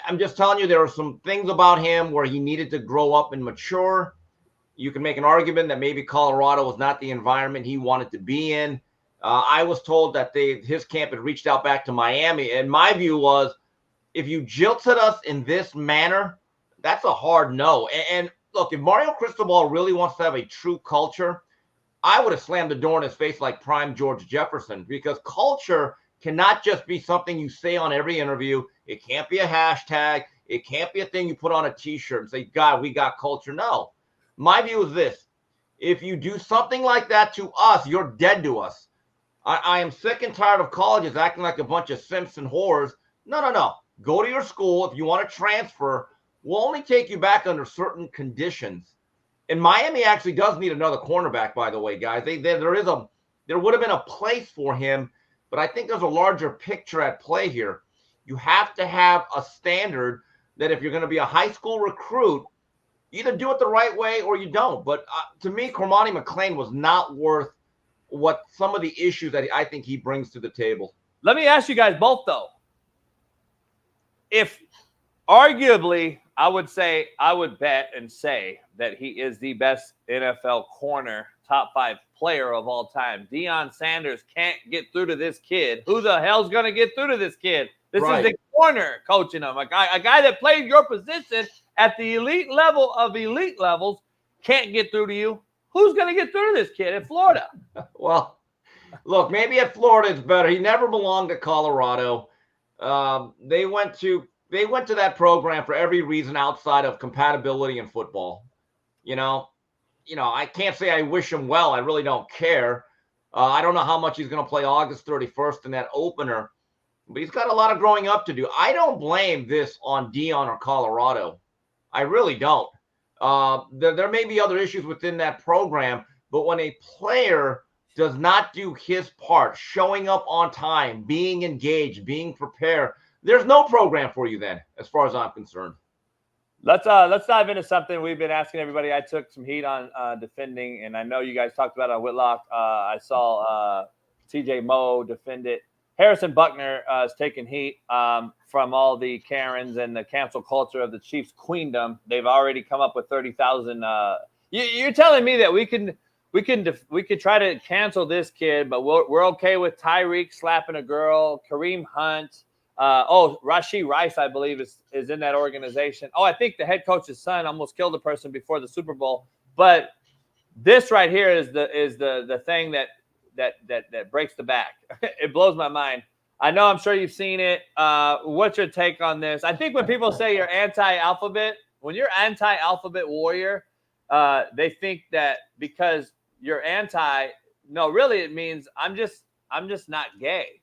I'm just telling you, there are some things about him where he needed to grow up and mature. You can make an argument that maybe Colorado was not the environment he wanted to be in. I was told that his camp had reached out back to Miami. And my view was, if you jilted us in this manner, that's a hard no. And look, if Mario Cristobal really wants to have a true culture, I would have slammed the door in his face like prime George Jefferson, because culture cannot just be something you say on every interview. It can't be a hashtag. It can't be a thing you put on a T-shirt and say, God, we got culture. No. My view is this. If you do something like that to us, you're dead to us. I am sick and tired of colleges acting like a bunch of simps and whores. No. Go to your school. If you want to transfer, we'll only take you back under certain conditions. And Miami actually does need another cornerback, by the way, guys. There would have been a place for him, but I think there's a larger picture at play here. You have to have a standard that if you're going to be a high school recruit, either do it the right way or you don't. But to me, Cormani McLean was not worth what some of the issues that I think he brings to the table. Let me ask you guys both, though. If arguably, I would bet and say that he is the best NFL corner, top 5 player of all time. Deion Sanders can't get through to this kid. Who the hell's going to get through to this kid? This is the corner coaching him. A guy that played your position at the elite level of elite levels can't get through to you. Who's going to get through to this kid in Florida? Well, look, maybe at Florida it's better. He never belonged to Colorado. They went to that program for every reason outside of compatibility in football. I can't say I wish him well. I really don't care. I don't know how much he's going to play August 31st in that opener, but he's got a lot of growing up to do. I don't blame this on Deion or Colorado. I really don't. There may be other issues within that program, but when a player does not do his part, showing up on time, being engaged, being prepared, there's no program for you then, as far as I'm concerned. Let's dive into something we've been asking everybody. I took some heat on defending, and I know you guys talked about it on Whitlock. I saw TJ Moe defend it. Harrison Butker is taking heat from all the Karens and the cancel culture of the Chiefs' queendom. They've already come up with 30,000. You're telling me that we could try to cancel this kid, but we're okay with Tyreek slapping a girl, Kareem Hunt. Rashee Rice, I believe, is in that organization. I think the head coach's son almost killed a person before the Super Bowl. But this right here is the thing that breaks the back. It blows my mind. I'm sure you've seen it. What's your take on this? I think when people say you're anti-alphabet, when you're anti-alphabet warrior, they think that because you're anti, no, really it means I'm just not gay.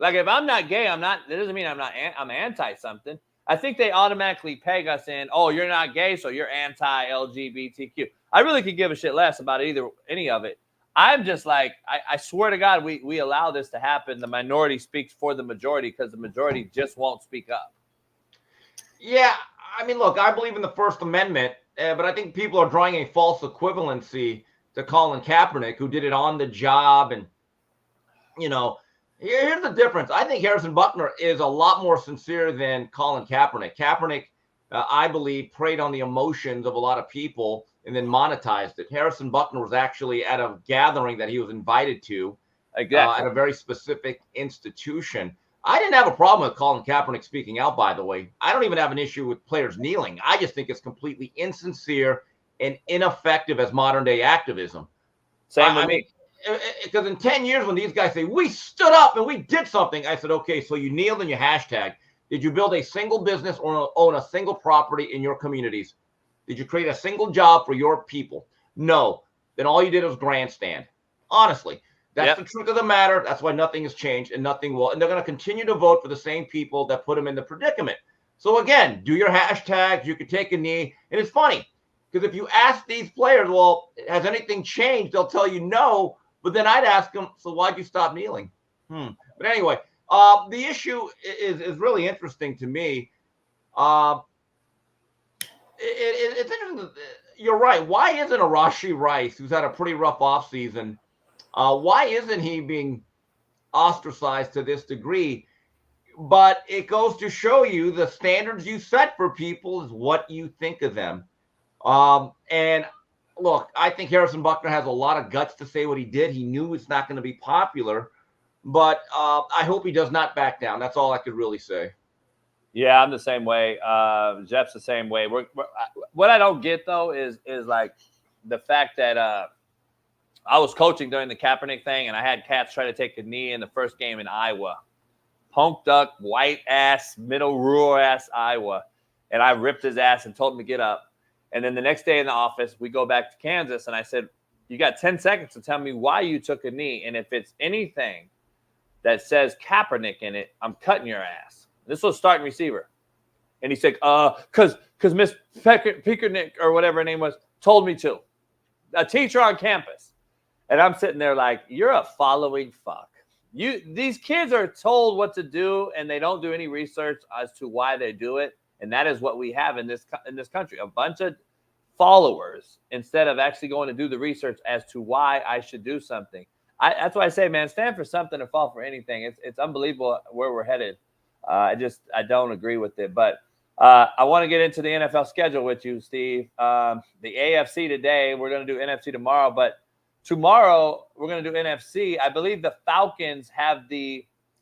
Like if I'm not gay, that doesn't mean I'm anti something. I think they automatically peg us in, oh, you're not gay, so you're anti-LGBTQ. I really could give a shit less about any of it. I'm just like, I swear to God, we allow this to happen. The minority speaks for the majority because the majority just won't speak up. Yeah, I mean, look, I believe in the First Amendment, but I think people are drawing a false equivalency to Colin Kaepernick, who did it on the job. And, here's the difference. I think Harrison Butker is a lot more sincere than Colin Kaepernick. Kaepernick, I believe, preyed on the emotions of a lot of people and then monetized it. Harrison Butker was actually at a gathering that he was invited to at a very specific institution. I didn't have a problem with Colin Kaepernick speaking out, by the way. I don't even have an issue with players kneeling. I just think it's completely insincere and ineffective as modern-day activism. Same with me. Because in 10 years, when these guys say, we stood up and we did something, I said, okay, so you kneeled and you hashtag. Did you build a single business or own a single property in your communities? Did you create a single job for your people? No. Then all you did was grandstand. Honestly, that's the truth of the matter. That's why nothing has changed and nothing will. And they're going to continue to vote for the same people that put them in the predicament. So again, do your hashtags. You could take a knee. And it's funny because if you ask these players, well, has anything changed? They'll tell you no. But then I'd ask them, so why'd you stop kneeling? But anyway, the issue is really interesting to me. It's interesting. You're right. Why isn't Arashi Rice, who's had a pretty rough offseason, why isn't he being ostracized to this degree? But it goes to show you the standards you set for people is what you think of them. And look, I think Harrison Butker has a lot of guts to say what he did. He knew it's not going to be popular, but I hope he does not back down. That's all I could really say. Yeah, I'm the same way. Jeff's the same way. What I don't get, though, is like the fact that I was coaching during the Kaepernick thing, and I had cats try to take a knee in the first game in Iowa. Punk duck, white-ass, middle rural-ass Iowa. And I ripped his ass and told him to get up. And then the next day in the office, we go back to Kansas, and I said, you got 10 seconds to tell me why you took a knee. And if it's anything that says Kaepernick in it, I'm cutting your ass. This was starting receiver. And he said, because Miss Pickernick or whatever her name was told me to. A teacher on campus. And I'm sitting there like, you're a following fuck. These kids are told what to do, and they don't do any research as to why they do it. And that is what we have in this country. A bunch of followers instead of actually going to do the research as to why I should do something. That's why I say, man, stand for something and fall for anything. It's unbelievable where we're headed. I don't agree with it. But I want to get into the NFL schedule with you, Steve. The AFC today, we're going to do NFC tomorrow. But tomorrow, we're going to do NFC. I believe the Falcons have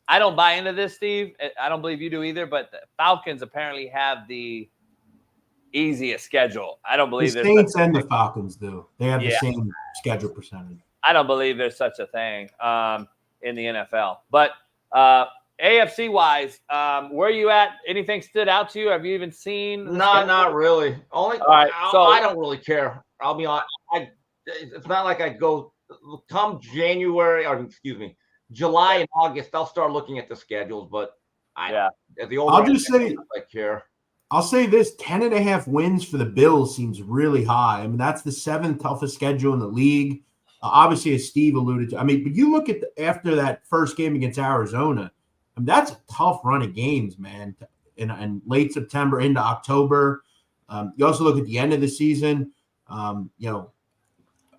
I don't buy into this, Steve. I don't believe you do either. But the Falcons apparently have the easiest schedule. I don't believe the Saints and the Falcons do. They have the same schedule percentage. I don't believe there's such a thing in the NFL. But AFC wise, where are you at? Anything stood out to you? Have you even seen? No, not really. All right, so I don't really care. I'll be honest. It's not like I go come January or July and August. I'll start looking at the schedules, but I'll just say I care. I'll say this: 10.5 wins for the Bills seems really high. I mean, that's the 7th toughest schedule in the league. Obviously, as Steve alluded to, but you look at after that first game against Arizona, that's a tough run of games, man. In late September into October, you also look at the end of the season.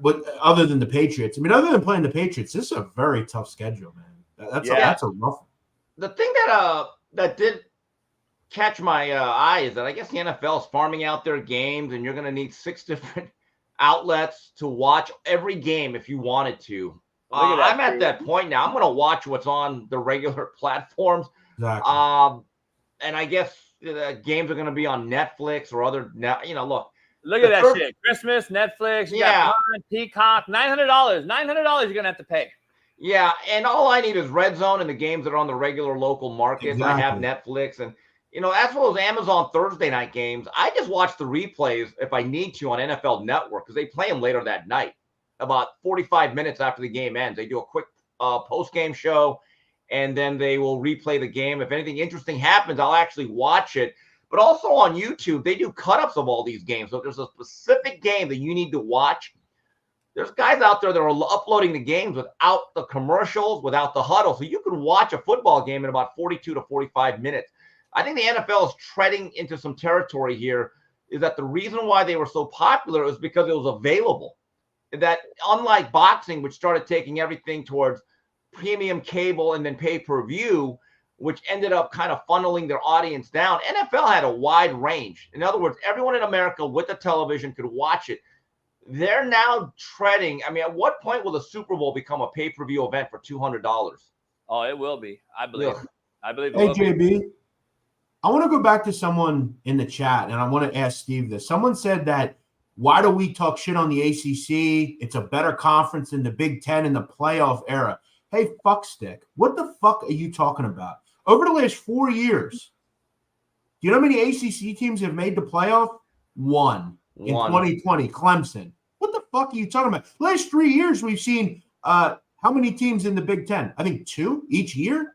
But other than the Patriots, other than playing the Patriots, this is a very tough schedule, man. That's a rough one. The thing that did catch my eye is that I guess the NFL is farming out their games, and you're going to need 6 different outlets to watch every game if you wanted to. I'm at that point now. I'm going to watch what's on the regular platforms. Exactly. And I guess games are going to be on Netflix or other. Look at that shit. Christmas, Netflix, you got Peacock, $900. $900 you're going to have to pay. Yeah, and all I need is Red Zone and the games that are on the regular local markets. Exactly. I have Netflix, and as for those Amazon Thursday night games, I just watch the replays if I need to on NFL Network because they play them later that night. About 45 minutes after the game ends, they do a quick post-game show, and then they will replay the game. If anything interesting happens, I'll actually watch it. But also on YouTube, they do cut-ups of all these games. So if there's a specific game that you need to watch, there's guys out there that are uploading the games without the commercials, without the huddle. So you can watch a football game in about 42 to 45 minutes. I think the NFL is treading into some territory here, is that the reason why they were so popular is because it was available. That unlike boxing, which started taking everything towards premium cable and then pay-per-view, which ended up kind of funneling their audience down, NFL had a wide range. In other words, everyone in America with a television could watch it. They're now treading. I mean, at what point will the Super Bowl become a pay-per-view event for $200? Oh, it will be. I believe. I believe. Hey, JB, I want to go back to someone in the chat, and I want to ask Steve this. Someone said that, why do we talk shit on the ACC? It's a better conference than the Big Ten in the playoff era. Hey, fuckstick, what the fuck are you talking about? Over the last 4 years, do you know how many ACC teams have made the playoff? One. In 2020, Clemson. What the fuck are you talking about? Last 3 years, we've seen how many teams in the Big Ten? I think 2 each year.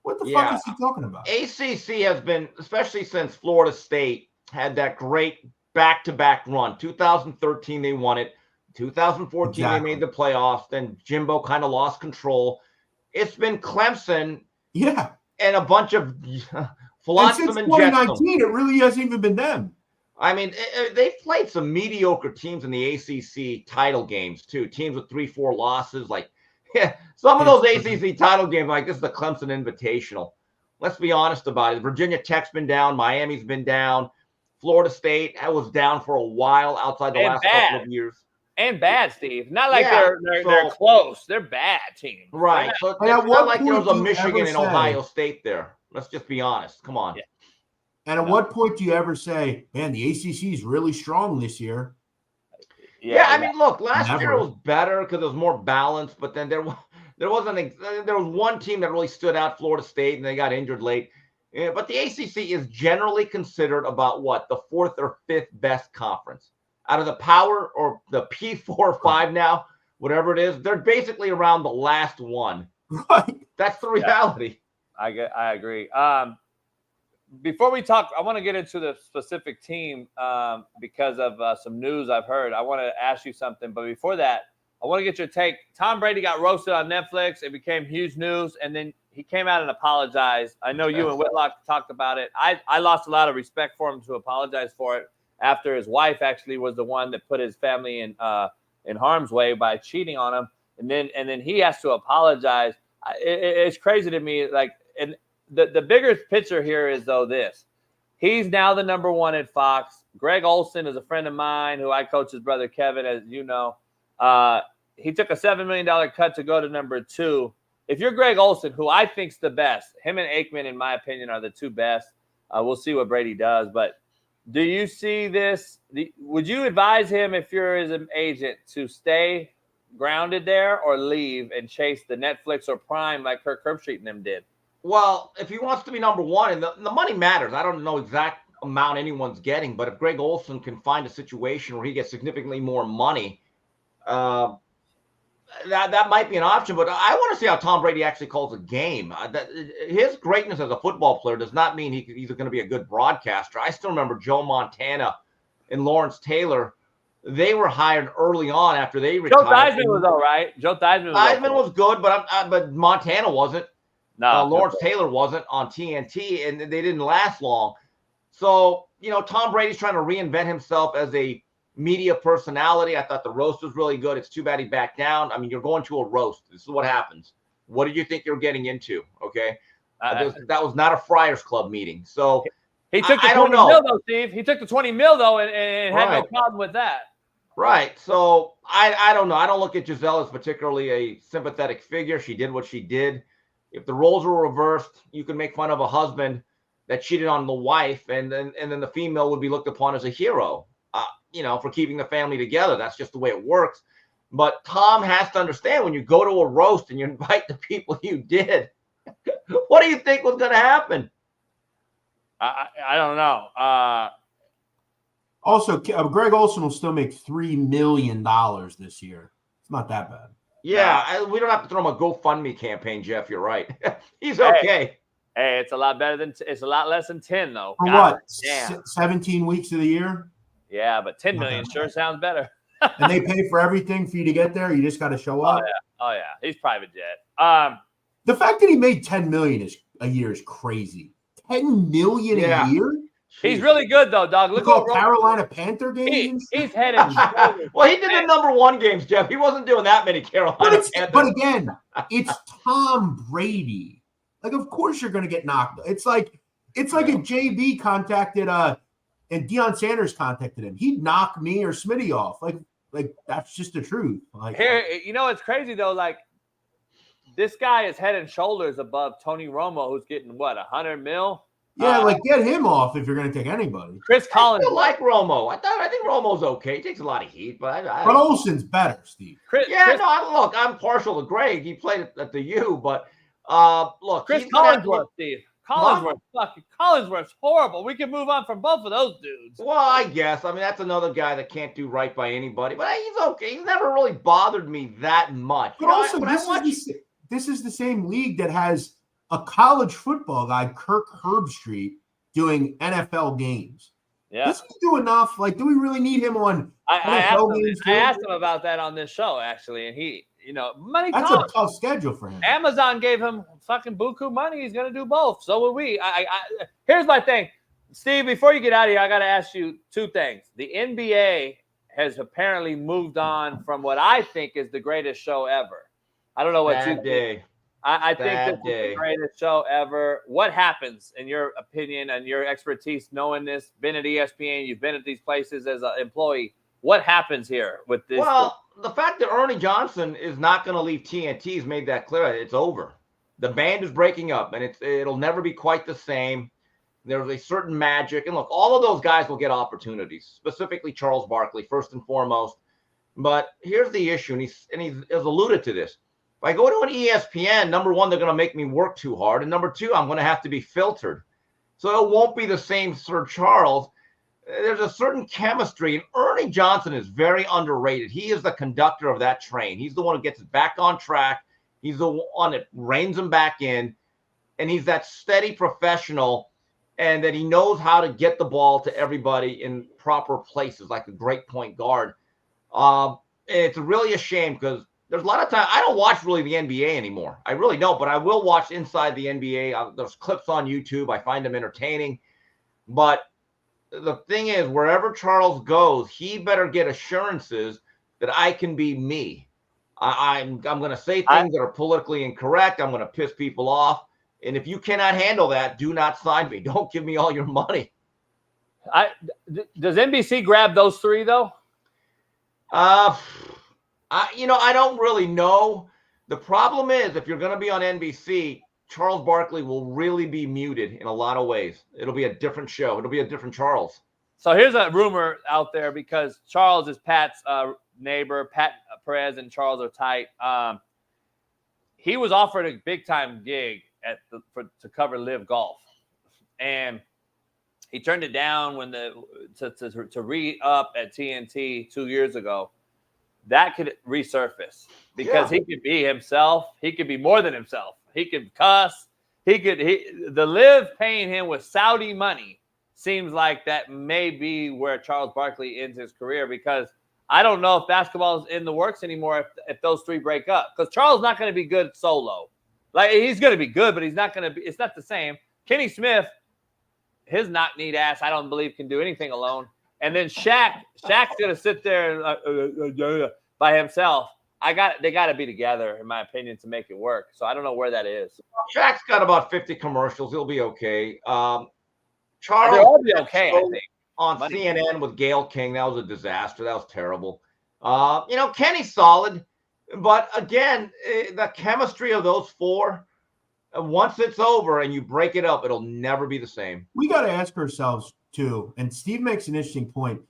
What the fuck is he talking about? ACC has been, especially since Florida State had that great back-to-back run. 2013, they won it. 2014, they made the playoffs. Then Jimbo kind of lost control. It's been Clemson. Yeah. And a bunch of flotsam and since and 2019, it really hasn't even been them. I mean, they've played some mediocre teams in the ACC title games, too. Teams with 3-4 losses. Like, some of those ACC title games, like this is the Clemson Invitational. Let's be honest about it. Virginia Tech's been down. Miami's been down. Florida State was down for a while outside the last couple of years. And bad, Steve. Not like they're close. They're bad teams. Right. So it's not like there was a Michigan and Ohio State there. Let's just be honest. Come on. Yeah. And at what point do you ever say, man, the ACC is really strong this year? Yeah, I mean, look, last year was better because it was more balanced, but then there was one team that really stood out, Florida State, and they got injured late. Yeah, but the ACC is generally considered about the 4th or 5th best conference. Out of the power or the P4 or 5 now, whatever it is, they're basically around the last one. Right. That's the reality. I agree. Before we talk, I want to get into the specific team because of some news I've heard. I want to ask you something. But before that, I want to get your take. Tom Brady got roasted on Netflix. It became huge news. And then he came out and apologized. I know you and Whitlock talked about it. I lost a lot of respect for him to apologize for it after his wife actually was the one that put his family in harm's way by cheating on him. And then he has to apologize. It's crazy to me. Like, and the bigger picture here is, though, this. He's now the number one at Fox. Greg Olson is a friend of mine who I coach his brother Kevin, as you know. He took a $7 million cut to go to number 2. If you're Greg Olson, who I think's the best, him and Aikman, in my opinion, are the 2 best. We'll see what Brady does. But do you see this? Would you advise him, if you're his agent, to stay grounded there or leave and chase the Netflix or Prime like Kirk Herbstreit and them did? Well, if he wants to be number 1, and the money matters. I don't know exact amount anyone's getting, but if Greg Olson can find a situation where he gets significantly more money, that might be an option. But I want to see how Tom Brady actually calls a game. His greatness as a football player does not mean he's going to be a good broadcaster. I still remember Joe Montana and Lawrence Taylor. They were hired early on after they retired. Joe Theismann was all right. Joe Theismann was good, but Montana wasn't. No, Lawrence Taylor wasn't on TNT, and they didn't last long. So, Tom Brady's trying to reinvent himself as a media personality. I thought the roast was really good. It's too bad he backed down. I mean, you're going to a roast. This is what happens. What did you think you're getting into? Okay. That was not a Friars Club meeting. So he took the 20 mil, though, Steve. He took the 20 mil, though, and had no problem with that. Right. So I don't know. I don't look at Giselle as particularly a sympathetic figure. She did what she did. If the roles were reversed, you can make fun of a husband that cheated on the wife, and then the female would be looked upon as a hero, for keeping the family together. That's just the way it works. But Tom has to understand, when you go to a roast and you invite the people you did, what do you think was going to happen? I don't know. Also, Greg Olson will still make $3 million this year. It's not that bad. Yeah, we don't have to throw him a GoFundMe campaign, Jeff. You're right. He's okay. Hey, it's a lot better than it's a lot less than 10 though. For God, what? damn. 17 weeks of the year? Yeah, but 10 million sure sounds better. And they pay for everything for you to get there. You just got to show up. Oh yeah. He's private jet. The fact that he made $10 million a year is crazy. $10 million a year? He's really good though, dog. Look at Carolina Panther games. He's head and shoulders. Well, he did the #1 games, Jeff. He wasn't doing that many Carolina Panthers. But again, it's Tom Brady. Like, of course you're going to get knocked. It's like if JB contacted and Deion Sanders contacted him, he'd knock me or Smitty off. Like that's just the truth. Like, here, you know, it's crazy though. Like, this guy is head and shoulders above Tony Romo, who's getting what, $100 million? Yeah, get him off if you're going to take anybody. Chris Collins. I still like Romo. I think Romo's okay. He takes a lot of heat, but Olsen's better, Steve. I'm partial to Greg. He played at the U, but look, Chris Collinsworth, Steve. Collinsworth's horrible. We can move on from both of those dudes. Well, I guess. I mean, that's another guy that can't do right by anybody, but he's okay. He's never really bothered me that much. But also, this is the same league that has a college football guy, Kirk Herbstreit, doing NFL games. Yeah. Doesn't he do enough? Like, do we really need him on NFL games? I asked him about that on this show, actually, and he, money That's talks. a tough schedule for him. Amazon gave him fucking buku money. He's going to do both. So will we. Here's my thing. Steve, before you get out of here, I got to ask you two things. The NBA has apparently moved on from what I think is the greatest show ever. I don't know what you think. I think this is the greatest show ever. What happens, in your opinion and your expertise, knowing this, been at ESPN, you've been at these places as an employee, what happens here with this? Well, the fact that Ernie Johnson is not going to leave TNT has made that clear. It's over. The band is breaking up, and it'll never be quite the same. There's a certain magic. And look, all of those guys will get opportunities, specifically Charles Barkley, first and foremost. But here's the issue, and he has alluded to this. If I go to an ESPN, number one, they're going to make me work too hard. And number two, I'm going to have to be filtered. So it won't be the same Sir Charles. There's a certain chemistry. And Ernie Johnson is very underrated. He is the conductor of that train. He's the one who gets it back on track. He's the one that reins them back in. And he's that steady professional. And that he knows how to get the ball to everybody in proper places, like a great point guard. It's really a shame because there's a lot of time I don't watch really the NBA anymore. I really don't, but I will watch inside the NBA. There's clips on YouTube. I find them entertaining. But the thing is, wherever Charles goes, he better get assurances that I can be me. I'm going to say things that are politically incorrect. I'm going to piss people off. And if you cannot handle that, do not sign me. Don't give me all your money. Does NBC grab those three, though? I don't really know. The problem is, if you're going to be on NBC, Charles Barkley will really be muted in a lot of ways. It'll be a different show. It'll be a different Charles. So here's a rumor out there because Charles is Pat's neighbor. Pat Perez and Charles are tight. He was offered a big-time gig to cover Live Golf, and he turned it down when to re-up at TNT 2 years ago. That could resurface because he could be himself. He could be more than himself. He could cuss. The Live paying him with Saudi money seems like that may be where Charles Barkley ends his career because I don't know if basketball is in the works anymore if those three break up because Charles not going to be good solo. Like he's going to be good, but he's not going to be. It's not the same. Kenny Smith, his knock-kneed ass, I don't believe can do anything alone. And then Shaq's going to sit there by himself. They got to be together, in my opinion, to make it work. So I don't know where that is. Shaq's got about 50 commercials. He'll be okay. Charles will be okay, I think. On CNN with Gayle King, that was a disaster. That was terrible. Kenny's solid. But again, the chemistry of those four, once it's over and you break it up, it'll never be the same. We got to ask ourselves, too, and Steve makes an interesting point.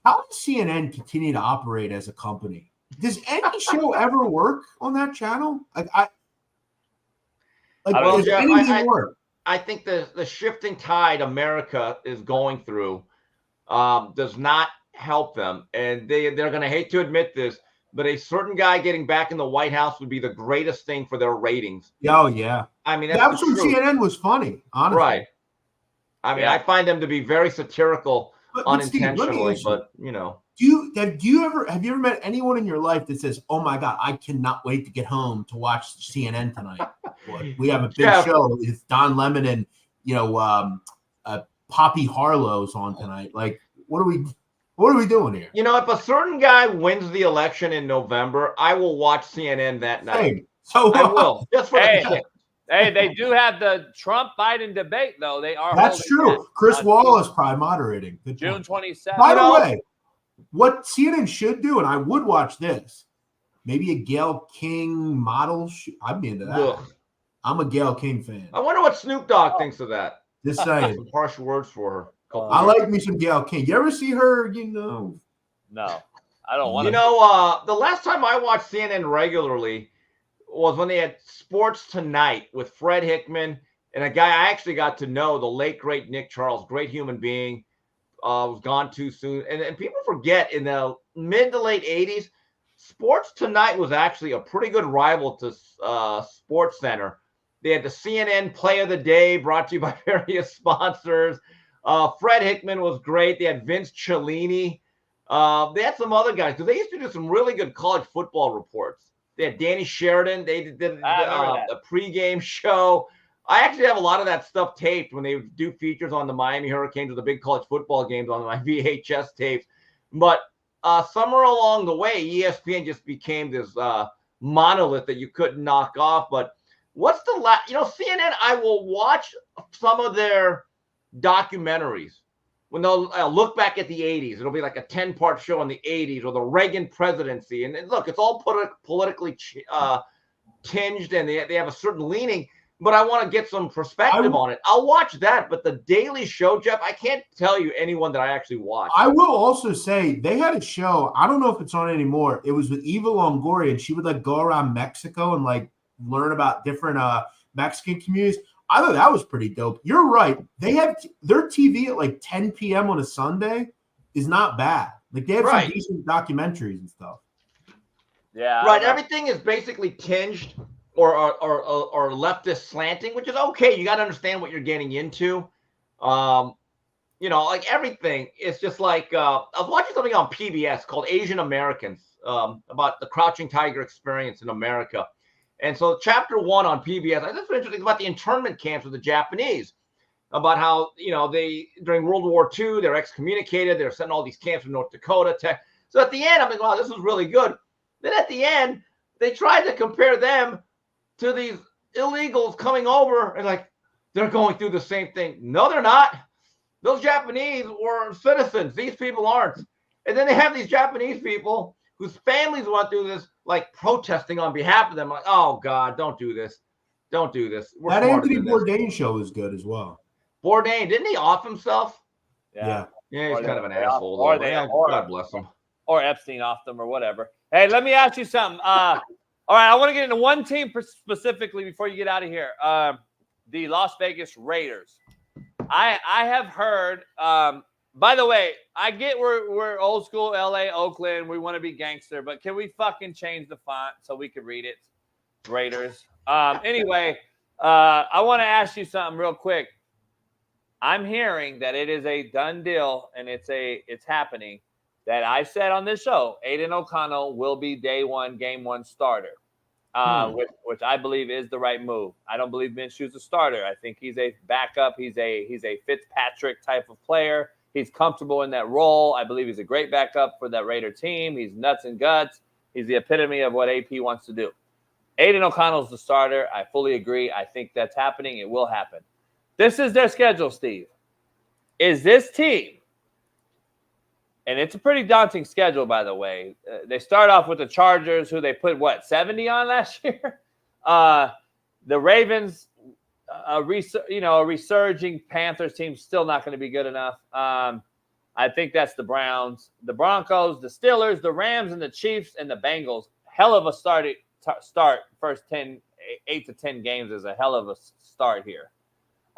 How does CNN continue to operate as a company? Does any show ever work on that channel? Does anything work? I think the shifting tide America is going through does not help them. And they're going to hate to admit this, but a certain guy getting back in the White House would be the greatest thing for their ratings. Oh, yeah. I mean, that was when CNN was funny, honestly. Right. I mean, I find them to be very satirical unintentionally, Steve, but, you know. Have you ever met anyone in your life that says, "Oh my God, I cannot wait to get home to watch CNN tonight"? We have a big show with Don Lemon and Poppy Harlow's on tonight. Like, what are we doing here? You know, if a certain guy wins the election in November, I will watch CNN that night. Hey, so I will, just for the kick. Hey, they do have the Trump-Biden debate, though. They are. That's true. Chris Wallace probably moderating. June 27th. By the way, what CNN should do, and I would watch this, maybe a Gayle King model. I'd be into that. Ugh. I'm a Gayle King fan. I wonder what Snoop Dogg thinks of that. Just saying. Some harsh words for her. I like me some Gayle King. You ever see her? No, I don't want to. You know, the last time I watched CNN regularly was when they had Sports Tonight with Fred Hickman and a guy I actually got to know, the late, great Nick Charles, great human being, was gone too soon. And people forget, in the mid to late 80s, Sports Tonight was actually a pretty good rival to Sports Center. They had the CNN Play of the Day brought to you by various sponsors. Fred Hickman was great. They had Vince Cellini. They had some other guys, because they used to do some really good college football reports. They had Danny Sheridan. They did a pregame show. I actually have a lot of that stuff taped when they do features on the Miami Hurricanes or the big college football games on my VHS tapes. But somewhere along the way, ESPN just became this monolith that you couldn't knock off. But what's the last? CNN, I will watch some of their documentaries when they'll look back at the 80s. It'll be like a 10-part show on the 80s or the Reagan presidency. And look, it's all politically tinged, and they have a certain leaning. But I want to get some perspective on it. I'll watch that. But the Daily Show, Jeff, I can't tell you anyone that I actually watch. I will also say they had a show. I don't know if it's on anymore. It was with Eva Longoria, and she would go around Mexico and learn about different Mexican communities. I thought that was pretty dope. You're right. They have their TV at 10 p.m. on a Sunday is not bad. They have some decent documentaries and stuff. Yeah. Right. Everything is basically tinged or leftist slanting, which is okay. You got to understand what you're getting into. Everything. It's just I was watching something on PBS called Asian Americans, about the Crouching Tiger experience in America. And so chapter 1 on PBS, I just interesting about the internment camps of the Japanese, about how, they, during World War II, they're excommunicated. They're sent all these camps in North Dakota. So at the end, I'm like, wow, this was really good. Then at the end, they tried to compare them to these illegals coming over and they're going through the same thing. No, they're not. Those Japanese were citizens. These people aren't. And then they have these Japanese people whose families went through this, protesting on behalf of them. Oh God, don't do this. Don't do this. That Anthony Bourdain show was good as well. Bourdain, didn't he off himself? Yeah. Yeah, he's kind of an asshole. God bless him. Or Epstein off them or whatever. Hey, let me ask you something. All right, I want to get into one team specifically before you get out of here. The Las Vegas Raiders. I have heard, by the way, I get we're old school LA, Oakland. We want to be gangster, but can we fucking change the font so we can read it? Raiders. Anyway, I want to ask you something real quick. I'm hearing that it is a done deal, and it's happening, that I said on this show, Aiden O'Connell will be day 1, game 1 starter, which I believe is the right move. I don't believe Minshew's a starter. I think he's a backup. He's a Fitzpatrick type of player. He's comfortable in that role. I believe he's a great backup for that Raider team. He's nuts and guts. He's the epitome of what AP wants to do. Aiden O'Connell's the starter. I fully agree. I think that's happening. It will happen. This is their schedule, Steve. Is this team, and it's a pretty daunting schedule, by the way. They start off with the Chargers, who they put, 70 on last year? The Ravens, a resurging Panthers team, still not going to be good enough. I think that's the Browns, the Broncos, the Steelers, the Rams, and the Chiefs, and the Bengals. Hell of a start. First 8 to 10 games is a hell of a start here.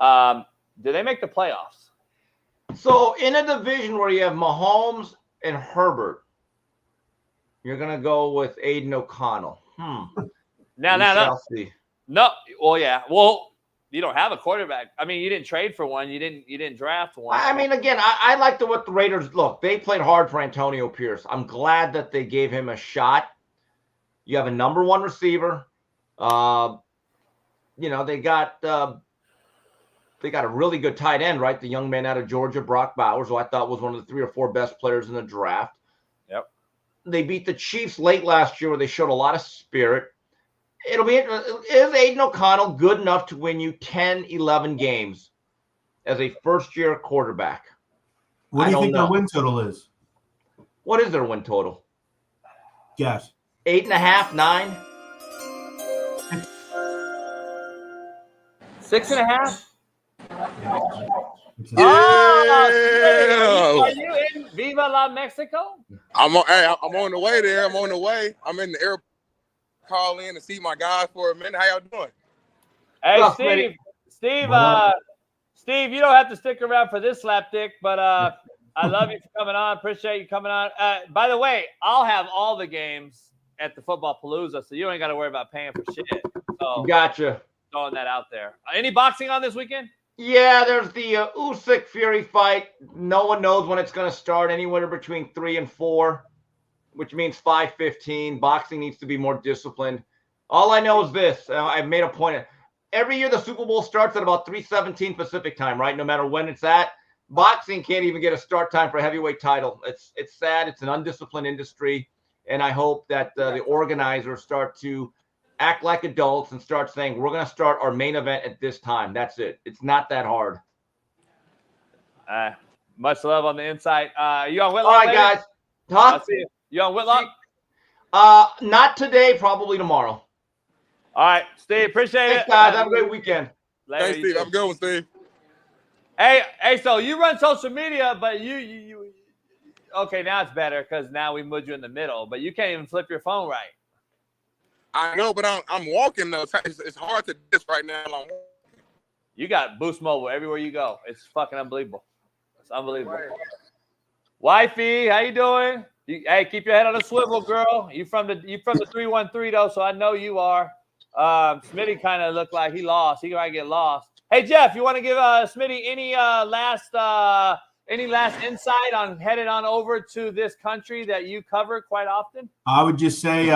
Do they make the playoffs? So in a division where you have Mahomes and Herbert, you're going to go with Aiden O'Connell. Now. See. No. Well, yeah. Well, you don't have a quarterback. I mean, you didn't trade for one. You didn't draft one. I mean, again, I like what the Raiders look. They played hard for Antonio Pierce. I'm glad that they gave him a shot. You have a number one receiver. They got a really good tight end, right? The young man out of Georgia, Brock Bowers, who I thought was one of the 3 or 4 best players in the draft. Yep. They beat the Chiefs late last year where they showed a lot of spirit. Is Aiden O'Connell good enough to win you 10, 11 games as a first-year quarterback? What do you think their win total is? What is their win total? Guess. 8.5, 9? 6.5? Yeah. Are you in Viva La Mexico? I'm on the way there. I'm on the way. I'm in the airport. Call in and see my guys for a minute. How y'all doing? Hey, Steve, you don't have to stick around for this slapdick, but I love you for coming on. Appreciate you coming on. By the way, I'll have all the games at the Football Palooza, so you ain't got to worry about paying for shit. So Gotcha. Throwing that out there. Any boxing on this weekend? Yeah, there's the Usyk Fury fight. No one knows when it's going to start. Anywhere between 3 and 4. Which means 5:15. Boxing needs to be more disciplined. All I know is this. I've made a point. Every year the Super Bowl starts at about 3:17 Pacific time, right? No matter when it's at. Boxing can't even get a start time for a heavyweight title. It's sad. It's an undisciplined industry. And I hope that the organizers start to act like adults and start saying, we're going to start our main event at this time. That's it. It's not that hard. Much love on the inside. You on Whitlock? All right, guys. Huh? I'll see you. You on Whitlock? Not today, probably tomorrow. All right, Steve, appreciate it. Thanks, guys. Have a great weekend. Later, Thanks, Steve. Have a good one, Steve. Hey, so you run social media, but you okay, now it's better because now we moved you in the middle, but you can't even flip your phone right. I know, but I'm walking, though. It's hard to do this right now. You got Boost Mobile everywhere you go. It's fucking unbelievable. It's unbelievable. Right. Wifey, how you doing? Hey, keep your head on a swivel, girl. You from the 313 though, so I know you are. Smitty kind of looked like he lost. He might get lost. Hey Jeff, you want to give Smitty any last insight on headed on over to this country that you cover quite often? I would just say,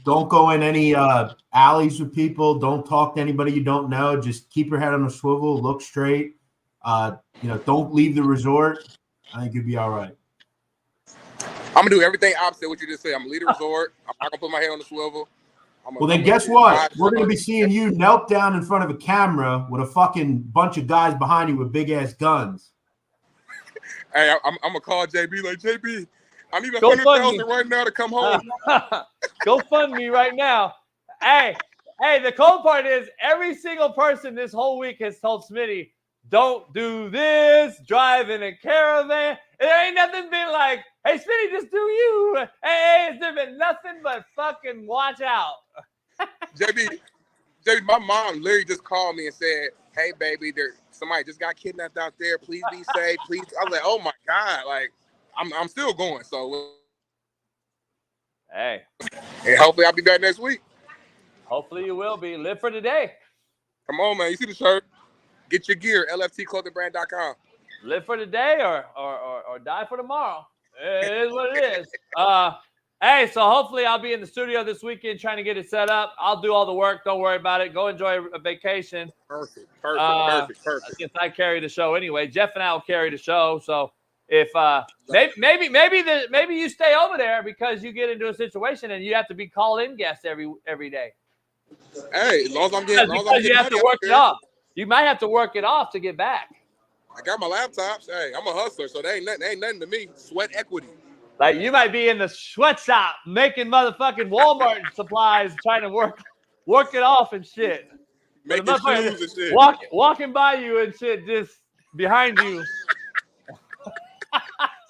don't go in any alleys with people. Don't talk to anybody you don't know. Just keep your head on a swivel. Look straight. Don't leave the resort. I think you'll be all right. I'm going to do everything opposite what you just said. I'm going to leave the resort. I'm not going to put my head on the swivel. Well, then guess what? We're going to be seeing you knelt down in front of a camera with a fucking bunch of guys behind you with big-ass guns. Hey, I'm going to call JB like, JB, I need 100,000 right now to come home. Go fund me right now. Hey, the cold part is every single person this whole week has told Smitty, don't do this, drive in a caravan. It ain't nothing been like, hey, Smitty, just do you. Hey, it's been nothing but fucking watch out. JB, my mom literally just called me and said, hey, baby, somebody just got kidnapped out there. Please be safe. Please. I was like, oh, my God. Like, I'm still going. So, hey. And hopefully I'll be back next week. Hopefully you will be. Live for today. Come on, man. You see the shirt? Get your gear, lftclothingbrand.com. Live for today or die for tomorrow. It is what it is. Hey, so hopefully I'll be in the studio this weekend trying to get it set up. I'll do all the work. Don't worry about it. Go enjoy a vacation. Perfect. Since I carry the show anyway. Jeff and I will carry the show. So if maybe you stay over there because you get into a situation and you have to be call-in guests every day. Hey, as long as I'm getting you have to work it off. You might have to work it off to get back. I got my laptops. Hey, I'm a hustler, so they ain't nothing to me. Sweat equity. Like you might be in the sweatshop making motherfucking Walmart supplies, trying to work it off and shit. Making shoes and shit. Walking by you and shit, just behind you.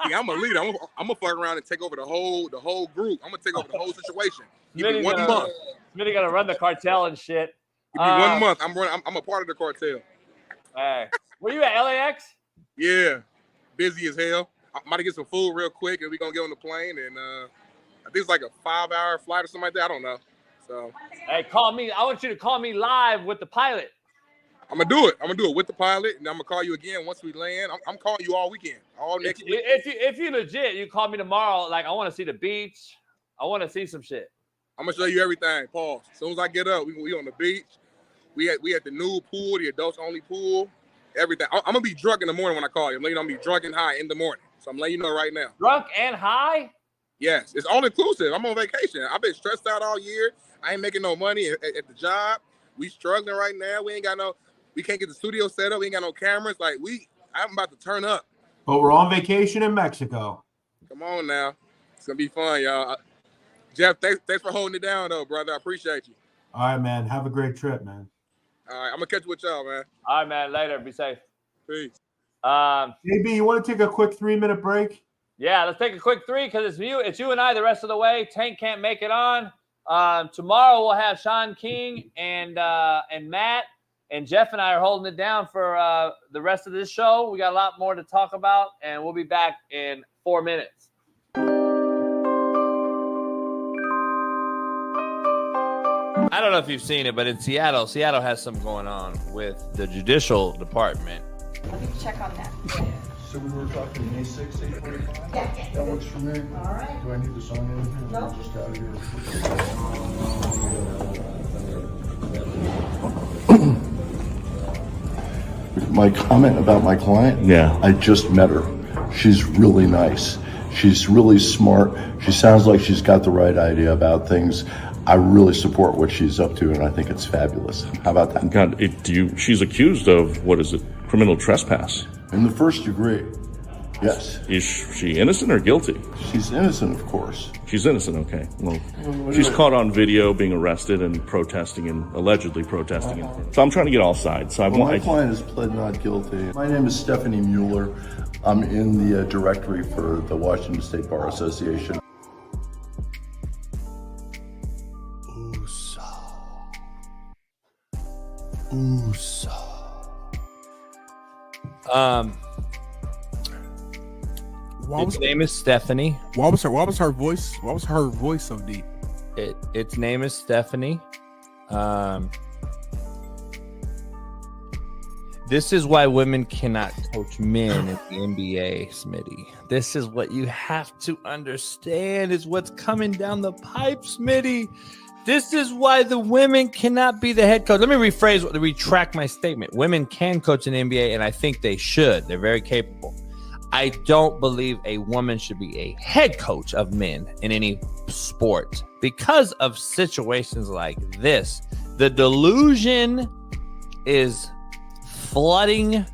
See, I'm a leader. I'm gonna fuck around and take over the whole group. I'm gonna take over the whole situation. Give me 1 month. Smitty gonna run the cartel and shit. Give me 1 month. I'm a part of the cartel. Hey, were you at LAX? Yeah, busy as hell. I'm about to get some food real quick, and we're gonna get on the plane. And I think it's like a 5-hour flight or something like that. I don't know. So, hey, call me. I want you to call me live with the pilot. I'm gonna do it. I'm gonna do it with the pilot, and I'm gonna call you again once we land. I'm calling you all weekend, all next week. If you legit, you call me tomorrow. Like, I want to see the beach. I want to see some shit. I'm gonna show you everything. Pause. As soon as I get up, we on the beach. We at the new pool, the adults only pool. Everything. I'm gonna be drunk in the morning when I call you. I'm letting you know I'm gonna be drunk and high in the morning. So I'm letting you know right now. Drunk and high? Yes, it's all inclusive. I'm on vacation. I've been stressed out all year. I ain't making no money at the job. We struggling right now. We can't get the studio set up. We ain't got no cameras. Like I'm about to turn up. But we're on vacation in Mexico. Come on now. It's gonna be fun, y'all. Jeff, thanks for holding it down though, brother. I appreciate you. All right, man. Have a great trip, man. All right, I'm gonna catch you with y'all, man. All right, man. Later. Be safe. Peace. JB, you want to take a quick 3-minute break? Yeah, let's take a quick 3 because it's you and I the rest of the way. Tank can't make it on. Tomorrow we'll have Shaun King and Matt, and Jeff and I are holding it down for the rest of this show. We got a lot more to talk about, and we'll be back in 4 minutes. I don't know if you've seen it, but in Seattle has something going on with the judicial department. Let me check on that. So we were talking May 6th, 8:45? Yeah. That works for me. All right. Do I need to sign anything? No. I'm just out of here. My comment about my client? Yeah. I just met her. She's really nice. She's really smart. She sounds like she's got the right idea about things. I really support what she's up to, and I think it's fabulous. How about that? God, she's accused of, what is it, criminal trespass? In the first degree, yes. Is she innocent or guilty? She's innocent, of course. She's innocent, okay. Well, she's caught on video being arrested and allegedly protesting. So I'm trying to get all sides. So my client has pled not guilty. My name is Stephanie Mueller. I'm in the directory for the Washington State Bar Association. Its name is Stephanie. What was her voice? What was her voice so deep? Its name is Stephanie. This is why women cannot coach men in the NBA, Smitty. This is what you have to understand is what's coming down the pipe, Smitty. This is why the women cannot be the head coach. Let me retract my statement. Women can coach in the NBA, and I think they should. They're very capable. I don't believe a woman should be a head coach of men in any sport because of situations like this. The delusion is flooding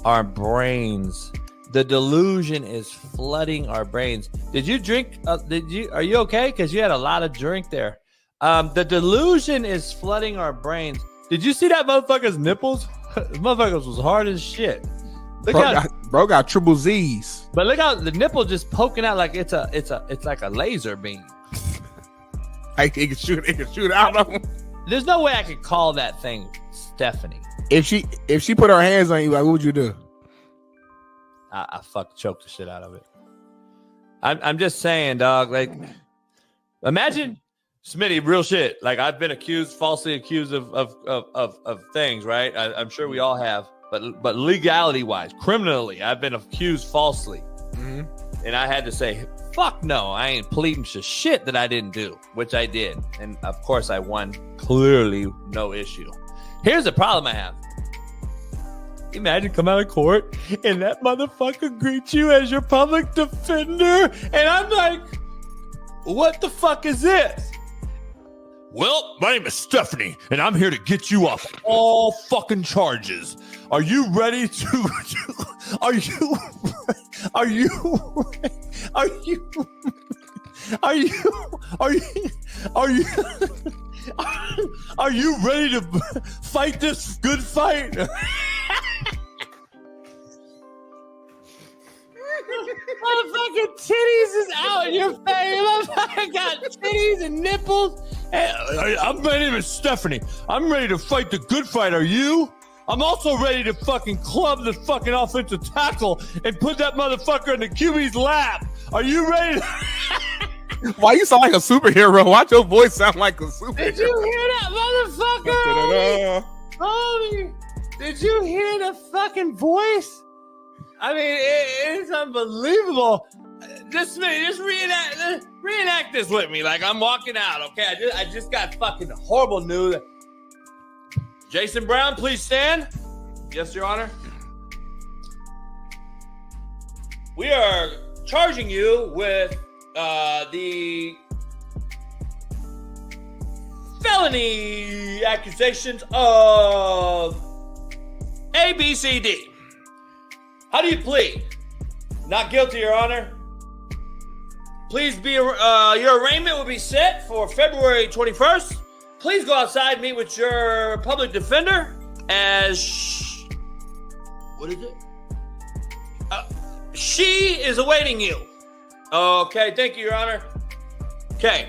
our brains. The delusion is flooding our brains. Did you drink? Are you okay? Because you had a lot of drink there. The delusion is flooding our brains. Did you see that motherfucker's nipples? Motherfuckers was hard as shit. Bro got triple Z's. But look how the nipple just poking out like it's like a laser beam. It can shoot out of him. There's no way I could call that thing Stephanie. If she put her hands on you, like, what would you do? I choke the shit out of it. I'm just saying, dog. Like, imagine Smitty, real shit. Like, I've been falsely accused of things, right? I'm sure we all have. But legality-wise, criminally, I've been accused falsely. Mm-hmm. And I had to say, fuck no, I ain't pleading to shit that I didn't do, which I did. And, of course, I won. Clearly, no issue. Here's the problem I have. Imagine come out of court and that motherfucker greets you as your public defender. And I'm like, what the fuck is this? Well, my name is Stephanie, and I'm here to get you off all fucking charges. Are you ready to? Are you ready to fight this good fight? Motherfucking titties is out in your face. Motherfucker got titties and nipples. Hey, my name is Stephanie. I'm ready to fight the good fight. Are you? I'm also ready to fucking club the fucking offensive tackle and put that motherfucker in the QB's lap. Are you ready? Why you sound like a superhero? Why'd your voice sound like a superhero? Did you hear that motherfucker? Homie, did you hear the fucking voice? I mean, it's unbelievable. Just reenact this with me. Like I'm walking out, okay? I just got fucking horrible news. Jason Brown, please stand. Yes, Your Honor. We are charging you with the felony accusations of ABCD. How do you plead? Not guilty, Your Honor. Please be your arraignment will be set for February 21st. Please go outside, meet with your public defender as what is it? She is awaiting you. Okay, thank you, Your Honor. Okay,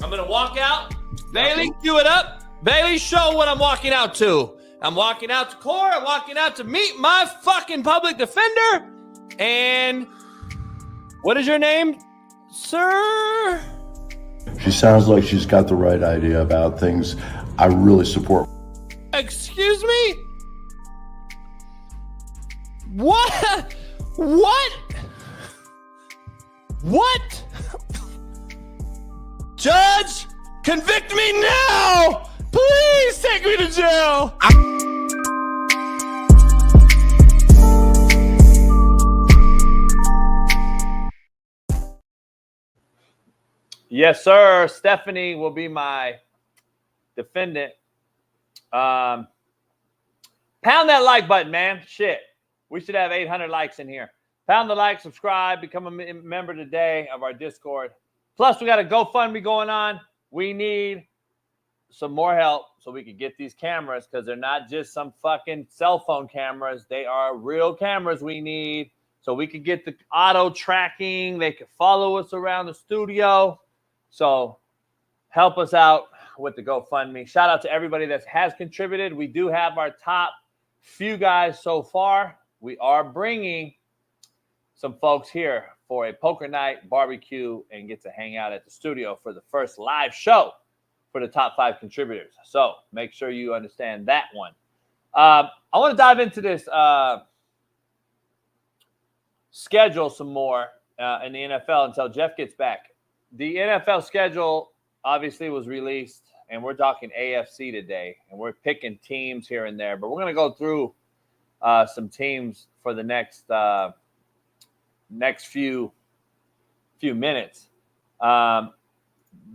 I'm gonna walk out. Bailey, cue it up. Bailey, show what I'm walking out to. I'm walking out to court. I'm walking out to meet my fucking public defender. And what is your name, sir? She sounds like she's got the right idea about things. I really support. Excuse me? What? What? What? Judge, convict me now! Please take me to jail! Yes, sir. Stephanie will be my defendant. Pound that like button, man. Shit. We should have 800 likes in here. Pound the like, subscribe, become a member today of our Discord. Plus, we got a GoFundMe going on. We need some more help so we can get these cameras because they're not just some fucking cell phone cameras. They are real cameras we need so we can get the auto tracking. They can follow us around the studio. So help us out with the GoFundMe. Shout out to everybody that has contributed. We do have our top few guys so far. We are bringing some folks here for a poker night barbecue and get to hang out at the studio for the first live show for the top 5 contributors. So make sure you understand that one. I want to dive into this schedule some more in the NFL until Jeff gets back. The NFL schedule obviously was released, and we're talking AFC today, and we're picking teams here and there. But we're going to go through some teams for the next few minutes.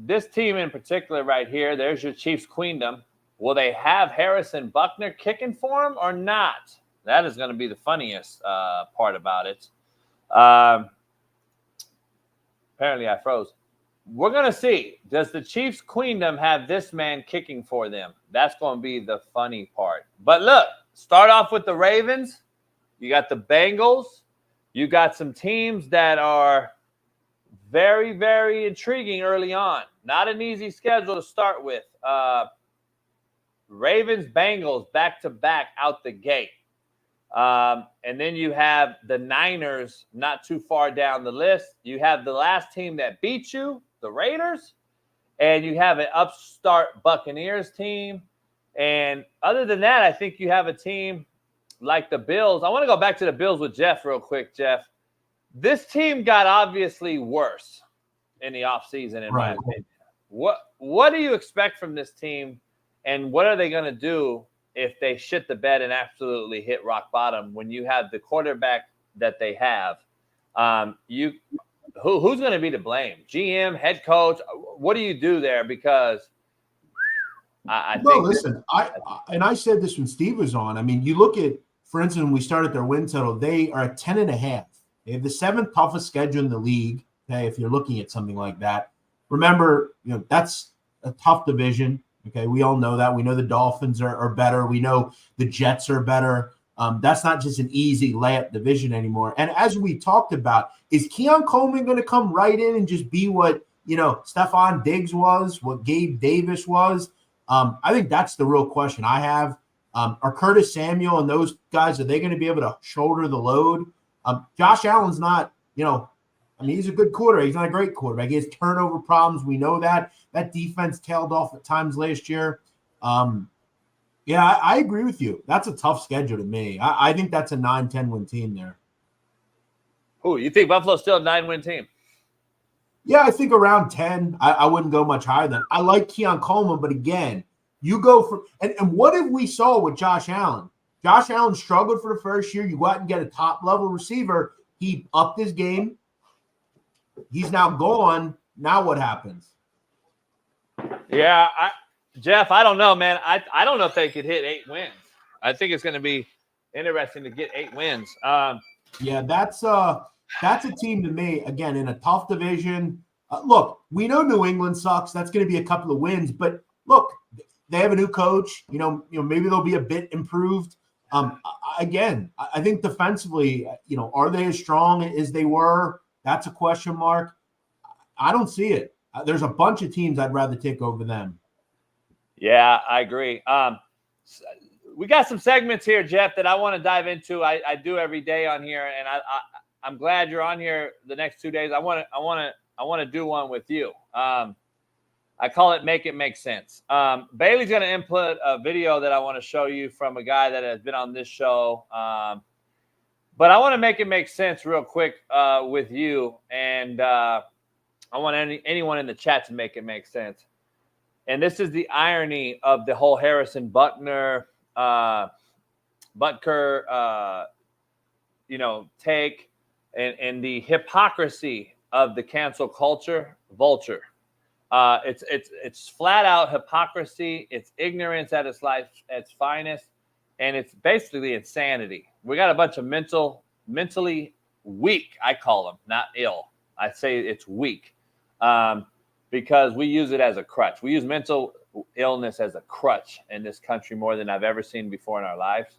This team in particular right here, there's your Chiefs Queendom. Will they have Harrison Butker kicking for him or not? That is going to be the funniest part about it. Apparently I froze. We're going to see. Does the Chiefs Queendom have this man kicking for them? That's going to be the funny part. But look, start off with the Ravens. You got the Bengals. You got some teams that are very, very intriguing early on. Not an easy schedule to start with. Ravens, Bengals, back-to-back out the gate. And then you have the Niners not too far down the list. You have the last team that beat you, the Raiders. And you have an upstart Buccaneers team. And other than that, I think you have a team like the Bills. I want to go back to the Bills with Jeff real quick, Jeff. This team got obviously worse in the offseason, in my opinion. What do you expect from this team, and what are they going to do if they shit the bed and absolutely hit rock bottom when you have the quarterback that they have? Who's going to be to blame? GM, head coach? What do you do there? Because I think. Listen, I said this when Steve was on. I mean, you look at, for instance, when we started their win total, they are at 10.5. They have the 7th toughest schedule in the league. Okay, if you're looking at something like that, remember, that's a tough division. Okay, we all know that. We know the Dolphins are better. We know the Jets are better. That's not just an easy layup division anymore. And as we talked about, is Keon Coleman going to come right in and just be what Stephon Diggs was, what Gabe Davis was? I think that's the real question I have. Are Curtis Samuel and those guys, are they going to be able to shoulder the load? Josh Allen's not, he's a good quarterback. He's not a great quarterback. He has turnover problems. We know that. That defense tailed off at times last year. I agree with you. That's a tough schedule to me. I think that's a 9-10 win team there. Who, you think Buffalo's still a 9-win team? Yeah, I think around 10. I wouldn't go much higher than. I like Keon Coleman, but again, you go for and what have we saw with Josh Allen? Josh Allen struggled for the first year. You go out and get a top-level receiver. He upped his game. He's now gone. Now what happens? Yeah, Jeff, I don't know, man. I don't know if they could hit 8 wins. I think it's going to be interesting to get 8 wins. Yeah, that's a team to me, again, in a tough division. Look, we know New England sucks. That's going to be a couple of wins. But, look, they have a new coach. Maybe they'll be a bit improved. Again, I think defensively, are they as strong as they were? That's a question mark. I don't see it. There's a bunch of teams I'd rather take over them. Yeah, I agree. We got some segments here, Jeff, that I want to dive into. I do every day on here, and I'm glad you're on here the next 2 days. I want to do one with you. I call it Make It Make Sense. Bailey's going to input a video that I want to show you from a guy that has been on this show. But I want to make it make sense real quick with you. And I want anyone in the chat to make it make sense. And this is the irony of the whole Harrison Butker, take and the hypocrisy of the cancel culture vulture. It's flat out hypocrisy. It's ignorance at its finest, and it's basically insanity. We got a bunch of mentally weak. I call them, not ill. I say it's weak because we use it as a crutch. We use mental illness as a crutch in this country more than I've ever seen before in our lives.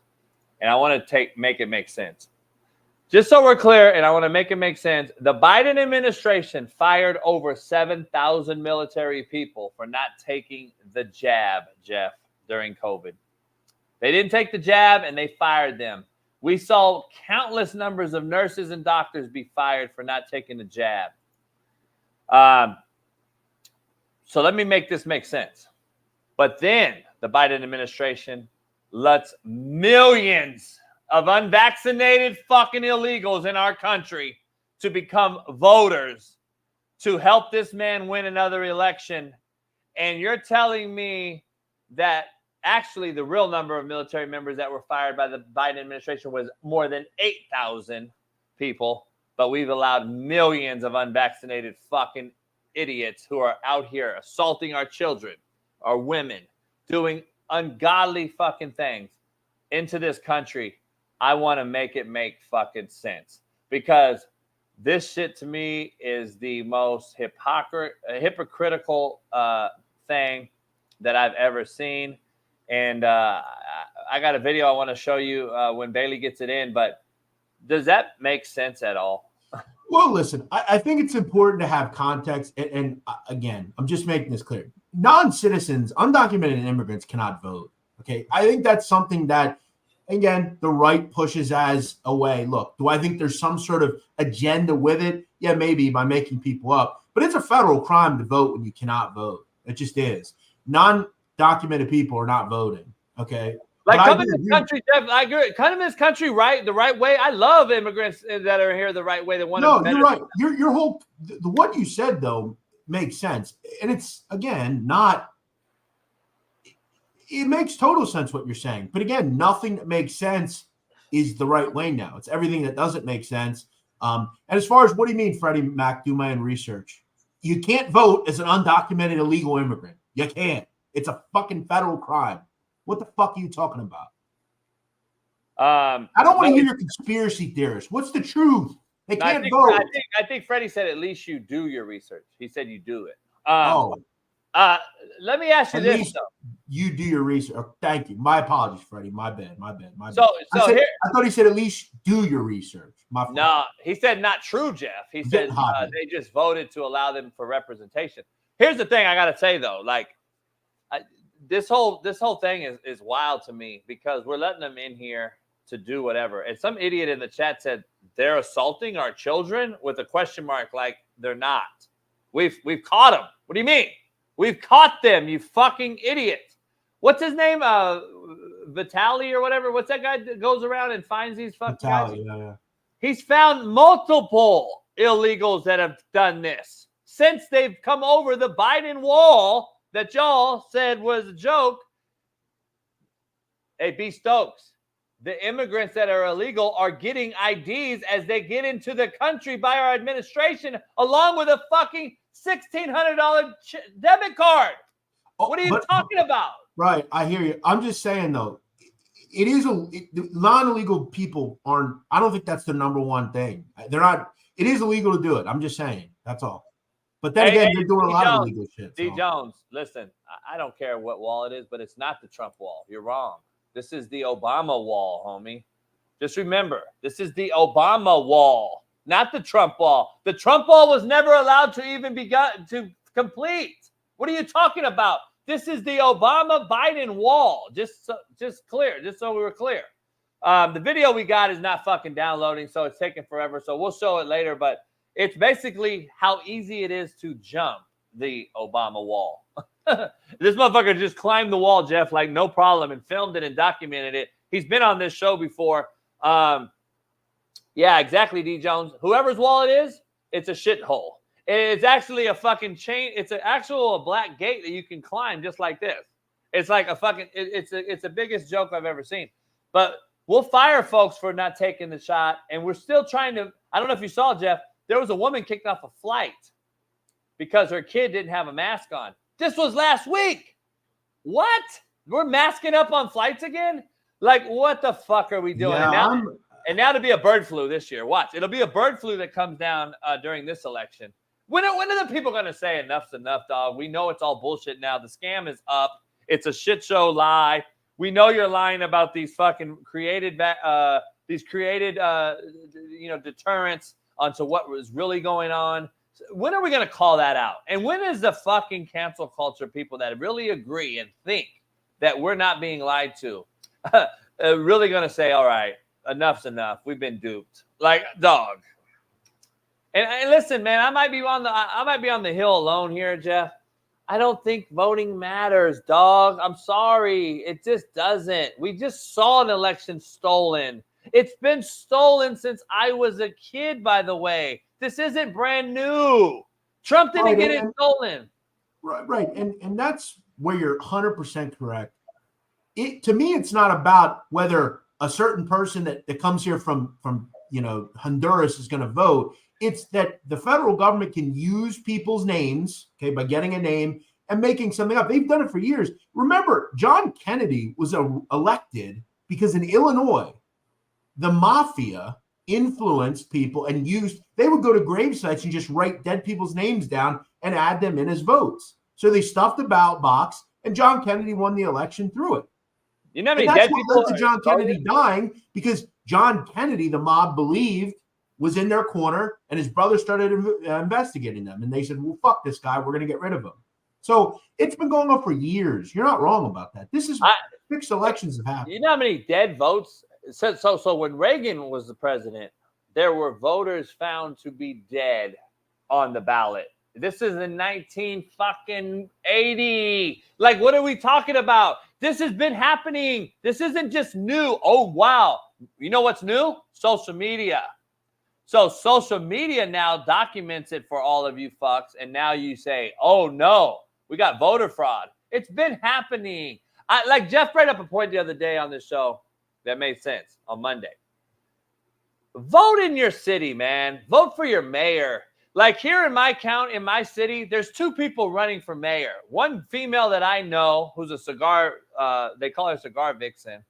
And I want to make it make sense. Just so we're clear, and I want to make it make sense, the Biden administration fired over 7,000 military people for not taking the jab, Jeff, during COVID. They didn't take the jab, and they fired them. We saw countless numbers of nurses and doctors be fired for not taking the jab. So let me make this make sense. But then the Biden administration lets millions of unvaccinated fucking illegals in our country to become voters to help this man win another election. And you're telling me that actually the real number of military members that were fired by the Biden administration was more than 8,000 people, but we've allowed millions of unvaccinated fucking idiots who are out here assaulting our children, our women, doing ungodly fucking things into this country. I want to make it make fucking sense because this shit to me is the most hypocritical thing that I've ever seen. And I got a video I want to show you when Bailey gets it in, but does that make sense at all? Well, listen, I think it's important to have context. And again, I'm just making this clear. Non-citizens, undocumented immigrants cannot vote. Okay. I think that's something that, again, the right pushes as a way. Look, do I think there's some sort of agenda with it? Yeah, maybe by making people up. But it's a federal crime to vote when you cannot vote. It just is. Non-documented people are not voting. Okay. Like come in this country, Jeff, I agree. Come in this country the right way. I love immigrants that are here the right way. That want to. No, you're right. Your whole what you said though makes sense, and it's again not. It makes total sense what you're saying, but again, nothing that makes sense is the right way now. It's everything that doesn't make sense. And as far as what do you mean, Freddie Mac? Do my own research. You can't vote as an undocumented illegal immigrant. You can't. It's a fucking federal crime. What the fuck are you talking about? I don't want to hear your conspiracy theorists. What's the truth? They can't vote. I think Freddie said at least you do your research. He said you do it. Let me ask you this, though. You do your research. Oh, thank you. My apologies, Freddie. My bad. So I thought he said at least do your research. No, he said not true, Jeff. He said they just voted to allow them for representation. Here's the thing I got to say, though. Like, this whole thing is wild to me because we're letting them in here to do whatever. And some idiot in the chat said they're assaulting our children with a question mark, like they're not. We've caught them. What do you mean? We've caught them, you fucking idiot. What's his name? Vitali or whatever. What's that guy that goes around and finds these fucking guys? Yeah. He's found multiple illegals that have done this since they've come over the Biden wall that y'all said was a joke. Hey, B. Stokes, the immigrants that are illegal are getting IDs as they get into the country by our administration, along with a fucking $1,600 debit card. What are you talking about? Right, I hear you. I'm just saying though, it is non-illegal people aren't. I don't think that's the number one thing. They're not. It is illegal to do it. I'm just saying. That's all. But then again, they're doing a lot of illegal shit. D. Jones, listen, I don't care what wall it is, but it's not the Trump wall. You're wrong. This is the Obama wall, homie. Just remember, this is the Obama wall, not the Trump wall. The Trump wall was never allowed to even to complete. What are you talking about? This is the Obama-Biden wall. Just clear, just so we were clear. The video we got is not fucking downloading, so it's taking forever. So we'll show it later, but it's basically how easy it is to jump the Obama wall. This motherfucker just climbed the wall, Jeff, like no problem, and filmed it and documented it. He's been on this show before. Yeah, exactly, D. Jones. Whoever's wall it is, it's a shithole. It's actually a fucking chain. It's an actual black gate that you can climb just like this. It's like a fucking, it's the biggest joke I've ever seen. But we'll fire folks for not taking the shot. And we're still trying to, I don't know if you saw, Jeff, there was a woman kicked off a flight because her kid didn't have a mask on. This was last week. What? We're masking up on flights again? Like, what the fuck are we doing? Yeah, and now to be a bird flu this year. Watch. It'll be a bird flu that comes down during this election. When are the people going to say enough's enough, dog? We know it's all bullshit now. The scam is up. It's a shit show lie. We know you're lying about these fucking created deterrents onto what was really going on. When are we going to call that out? And when is the fucking cancel culture people that really agree and think that we're not being lied to really going to say, all right, enough's enough. We've been duped. Like, dog. And listen, man, I might be on the hill alone here, Jeff. I don't think voting matters, dog. I'm sorry. It just doesn't. We just saw an election stolen. It's been stolen since I was a kid, by the way. This isn't brand new. Trump didn't get it stolen. Right. And that's where you're 100% correct. To me, it's not about whether a certain person that comes here from Honduras is going to vote. It's that the federal government can use people's names, okay, by getting a name and making something up. They've done it for years. Remember, John Kennedy was elected because in Illinois, the mafia influenced people and they would go to grave sites and just write dead people's names down and add them in as votes. So they stuffed the ballot box, and John Kennedy won the election through it. You know how many that's dead what people led to John Kennedy dying, because John Kennedy, the mob believed, was in their corner, and his brother started investigating them. And they said, well, fuck this guy. We're going to get rid of him. So it's been going on for years. You're not wrong about that. This is fixed elections have happened. You know how many dead votes? So when Reagan was the president, there were voters found to be dead on the ballot. This is in 1980. Like, what are we talking about? This has been happening. This isn't just new. Oh, wow. You know what's new? Social media. So social media now documents it for all of you fucks. And now you say, oh, no, we got voter fraud. It's been happening. Like Jeff brought up a point the other day on this show that made sense on Monday. Vote in your city, man. Vote for your mayor. Like here in my county, in my city, there's two people running for mayor. One female that I know who's a cigar, they call her cigar vixen,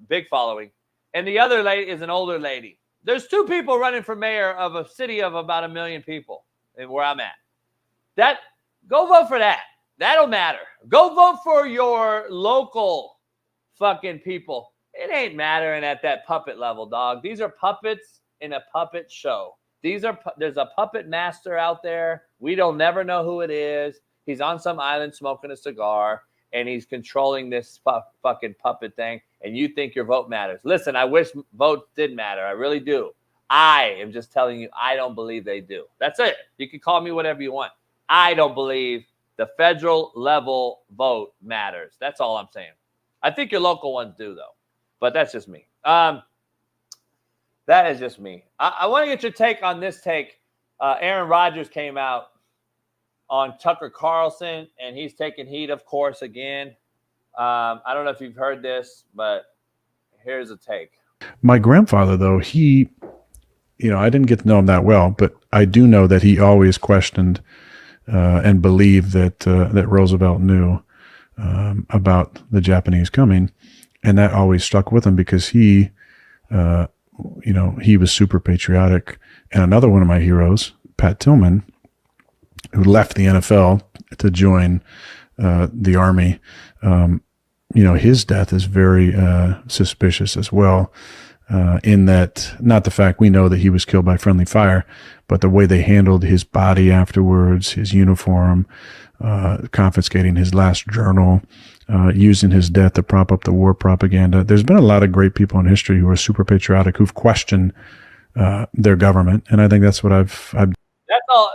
big following. And the other lady is an older lady. There's two people running for mayor of a city of about 1 million people where I'm at. Go vote for that. That'll matter. Go vote for your local fucking people. It ain't mattering at that puppet level, dog. These are puppets in a puppet show. There's a puppet master out there. We don't never know who it is. He's on some island smoking a cigar. and he's controlling this fucking puppet thing, and you think your vote matters. Listen, I wish votes did matter. I really do. I am just telling you, I don't believe they do. That's it. You can call me whatever you want. I don't believe the federal level vote matters. That's all I'm saying. I think your local ones do, though. But that's just me. That is just me. I want to get your take on this take. Aaron Rodgers came out on Tucker Carlson, and he's taking heat, of course, again. I don't know if you've heard this, but here's a take. My grandfather, though, he, I didn't get to know him that well, but I do know that he always questioned and believed that Roosevelt knew about the Japanese coming. And that always stuck with him because he was super patriotic. And another one of my heroes, Pat Tillman, who left the NFL to join the Army, his death is very suspicious as well, in that not the fact we know that he was killed by friendly fire, but the way they handled his body afterwards, his uniform, confiscating his last journal, using his death to prop up the war propaganda. There's been a lot of great people in history who are super patriotic, who've questioned their government. And I think that's what I've That's all.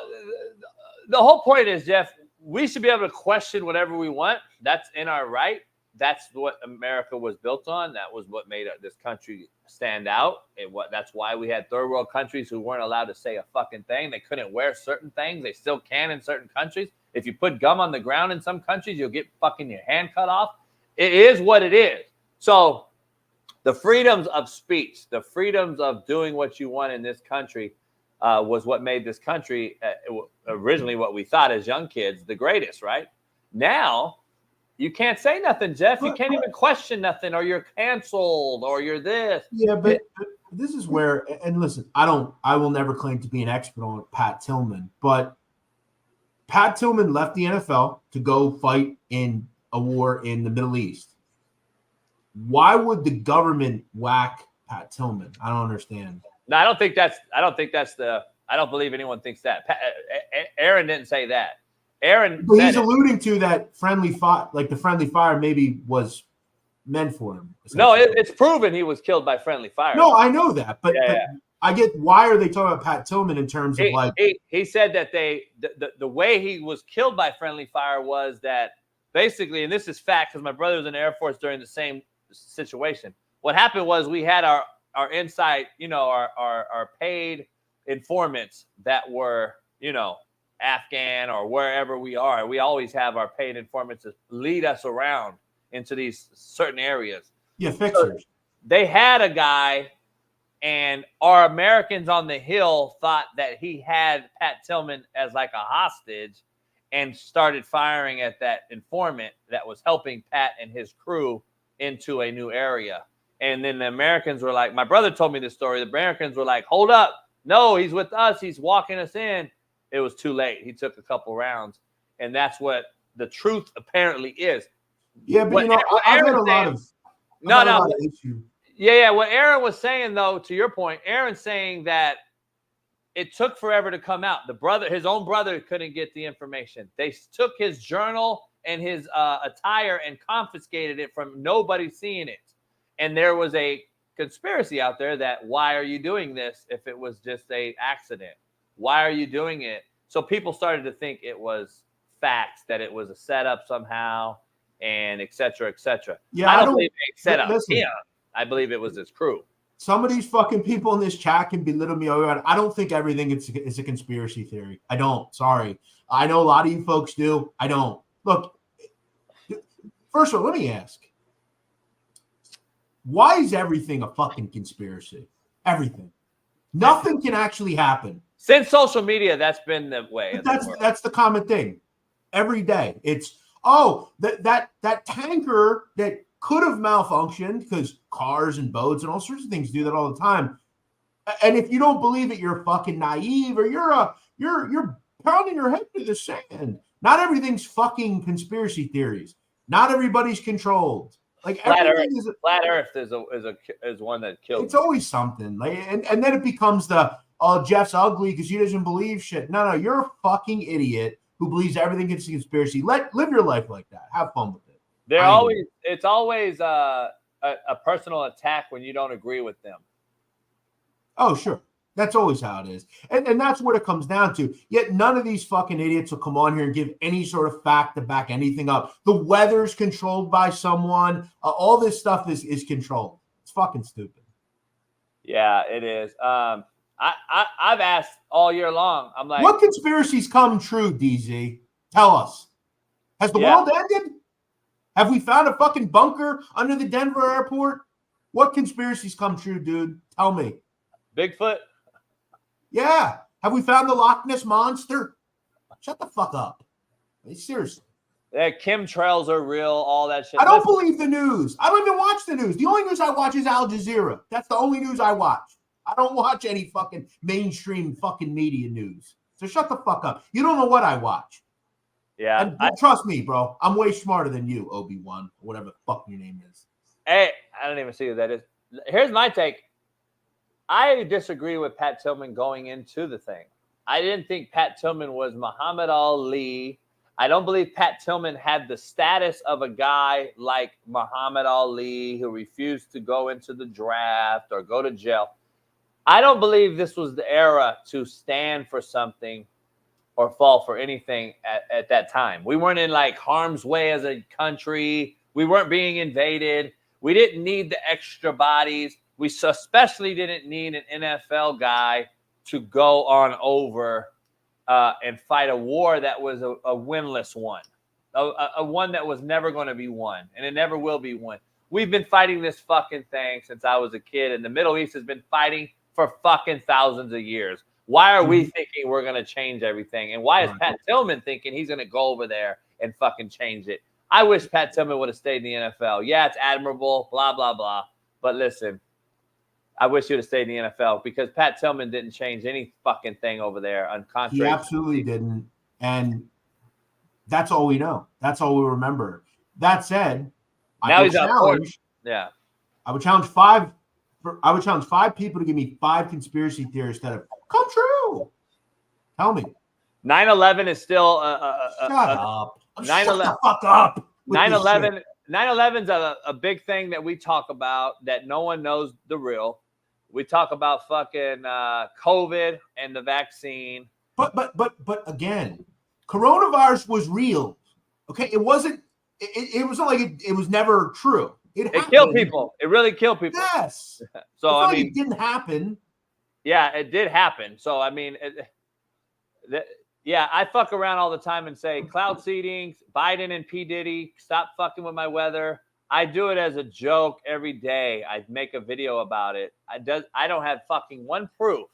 The whole point is, Jeff, we should be able to question whatever we want. That's in our right. That's what America was built on. That was what made this country stand out. That's why we had third world countries who weren't allowed to say a fucking thing. They couldn't wear certain things. They still can in certain countries. If you put gum on the ground in some countries, you'll get fucking your hand cut off. It is what it is. So the freedoms of speech, the freedoms of doing what you want in this country was what made this country originally what we thought as young kids the greatest, right? Now, you can't say nothing, Jeff. You can't even question nothing, or you're canceled, or you're this. Yeah, but this is where, and listen, I will never claim to be an expert on Pat Tillman, but Pat Tillman left the NFL to go fight in a war in the Middle East. Why would the government whack Pat Tillman? I don't understand. No, I don't believe anyone thinks that. Aaron didn't say that. Aaron, but he's alluding to that friendly fire, like the friendly fire maybe was meant for him. No, it's proven he was killed by friendly fire. No, I know that, but I get why are they talking about Pat Tillman in terms of he said that the way he was killed by friendly fire was that basically, and this is fact because my brother was in the Air Force during the same situation. What happened was we had our inside, our paid informants that were, Afghan or wherever we are. We always have our paid informants to lead us around into these certain areas. Yeah, fixers. So they had a guy, and our Americans on the Hill thought that he had Pat Tillman as like a hostage and started firing at that informant that was helping Pat and his crew into a new area. And then the Americans were like, my brother told me this story. The Americans were like, hold up. No, he's with us. He's walking us in. It was too late. He took a couple rounds. And that's what the truth apparently is. Yeah, but I've had a lot of issues. Yeah. What Aaron was saying, though, to your point, Aaron's saying that it took forever to come out. His own brother couldn't get the information. They took his journal and his attire and confiscated it from nobody seeing it. And there was a conspiracy out there that why are you doing this if it was just a accident? Why are you doing it? So people started to think it was facts, that it was a setup somehow, and et cetera, et cetera. Yeah, I don't believe they set up him. I believe it was his crew. Some of these fucking people in this chat can belittle me. I don't think everything is a conspiracy theory. I don't. Sorry. I know a lot of you folks do. I don't. Look, first of all, let me ask. Why is everything a fucking conspiracy? Everything. Nothing can actually happen. Since social media, that's been the way. That's the common thing. Every day. It's, that tanker that could have malfunctioned because cars and boats and all sorts of things do that all the time. And if you don't believe it, you're fucking naive or you're pounding your head to the sand. Not everything's fucking conspiracy theories. Not everybody's controlled. Like Flat Earth is one that kills. It's always something. Like, and then it becomes Jeff's ugly because he doesn't believe shit. No, you're a fucking idiot who believes everything is a conspiracy. Live your life like that. Have fun with it. It's always a personal attack when you don't agree with them. Oh, sure. That's always how it is. And that's what it comes down to. Yet none of these fucking idiots will come on here and give any sort of fact to back anything up. The weather's controlled by someone. All this stuff is controlled. It's fucking stupid. Yeah, it is. I've asked all year long. I'm like, what conspiracies come true, DZ? Tell us. Has the world ended? Have we found a fucking bunker under the Denver airport? What conspiracies come true, dude? Tell me. Bigfoot? Yeah. Have we found the Loch Ness Monster? Shut the fuck up. Seriously. Yeah, chemtrails are real, all that shit. I don't believe the news. I don't even watch the news. The only news I watch is Al Jazeera. That's the only news I watch. I don't watch any fucking mainstream fucking media news. So shut the fuck up. You don't know what I watch. Yeah. And trust me, bro. I'm way smarter than you, Obi-Wan, or whatever the fuck your name is. Hey, I don't even see who that is. Here's my take. I disagree with Pat Tillman going into the thing. I didn't think Pat Tillman was Muhammad Ali. I don't believe Pat Tillman had the status of a guy like Muhammad Ali who refused to go into the draft or go to jail. I don't believe this was the era to stand for something or fall for anything at that time. We weren't in like harm's way as a country. We weren't being invaded. We didn't need the extra bodies. We especially didn't need an NFL guy to go on over and fight a war that was a winless one, a one that was never going to be won, and it never will be won. We've been fighting this fucking thing since I was a kid, and the Middle East has been fighting for fucking thousands of years. Why are we thinking we're going to change everything? And why is Pat Tillman thinking he's going to go over there and fucking change it? I wish Pat Tillman would have stayed in the NFL. Yeah, it's admirable, blah, blah, blah. But listen, I wish he would have stayed in the NFL because Pat Tillman didn't change any fucking thing over there. On contrary, he absolutely didn't, and that's all we know. That's all we remember. That said, now he's out court. Yeah, I would challenge five people to give me 5 conspiracy theories that have come true. Tell me. 9/11 is still shut up. 9/11. Shut the fuck up. 9/11's a big thing that we talk about that no one knows the real. We talk about fucking COVID and the vaccine. But again, coronavirus was real. Okay, it wasn't. It was not like it was never true. It killed people. It really killed people. Yes. So I mean, it didn't happen. Yeah, it did happen. So I mean, yeah, I fuck around all the time and say cloud seeding, Biden and P. Diddy, stop fucking with my weather. I do it as a joke every day. I make a video about it. I don't have fucking one proof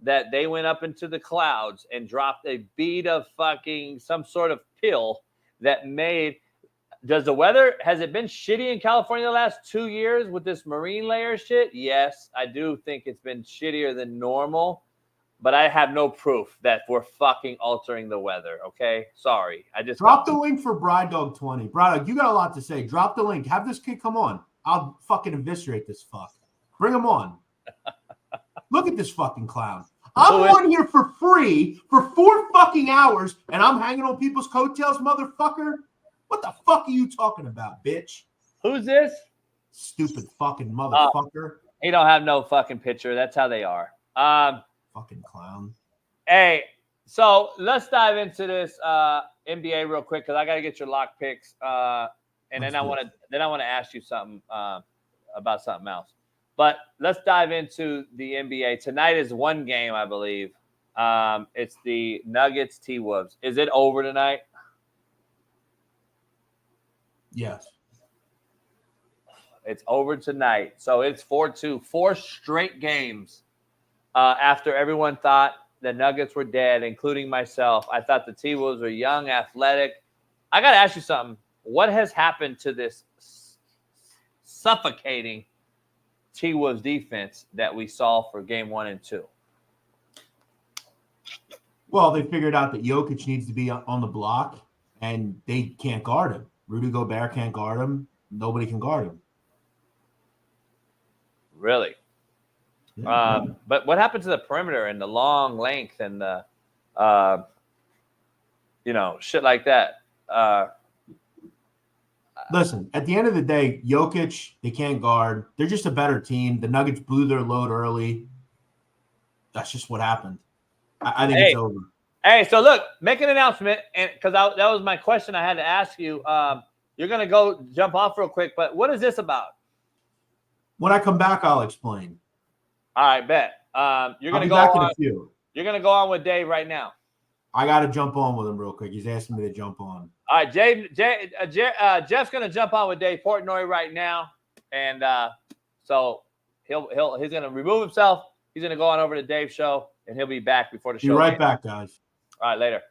that they went up into the clouds and dropped a bead of fucking some sort of pill that made. Does the weather, has it been shitty in California the last 2 years with this marine layer shit? Yes, I do think it's been shittier than normal. But I have no proof that we're fucking altering the weather, okay? Sorry. I just drop the link for Bride Dog 20. Bride Dog, you got a lot to say. Drop the link. Have this kid come on. I'll fucking eviscerate this fuck. Bring him on. Look at this fucking clown. I'm on here for free for 4 fucking hours, and I'm hanging on people's coattails, motherfucker. What the fuck are you talking about, bitch? Who's this? Stupid fucking motherfucker. He don't have no fucking picture. That's how they are. Fucking clown. Hey, so let's dive into this NBA real quick because I got to get your lock picks, and then I want to ask you something about something else. But let's dive into the NBA. Tonight is one game, I believe. It's the Nuggets T-Wolves. Is it over tonight? Yes. It's over tonight. So it's 4-2. 4 straight games. After everyone thought the Nuggets were dead, including myself. I thought the T-Wolves were young, athletic. I got to ask you something. What has happened to this suffocating T-Wolves defense that we saw for game 1 and 2? Well, they figured out that Jokic needs to be on the block, and they can't guard him. Rudy Gobert can't guard him. Nobody can guard him. Really? Yeah. But what happened to the perimeter and the long length and the, shit like that? Listen, at the end of the day, Jokic, they can't guard. They're just a better team. The Nuggets blew their load early. That's just what happened. I think it's over. Hey, so look, make an announcement, and because that was my question I had to ask you. You're gonna go jump off real quick, but what is this about? When I come back, I'll explain. All right, bet. You're gonna go back on. in a few. You're gonna go on with Dave right now. I got to jump on with him real quick. He's asking me to jump on. All right, Jeff's gonna jump on with Dave Portnoy right now, and so he's gonna remove himself. He's gonna go on over to Dave's show, and he'll be back before the show. Be right ends. back, guys. All right, later.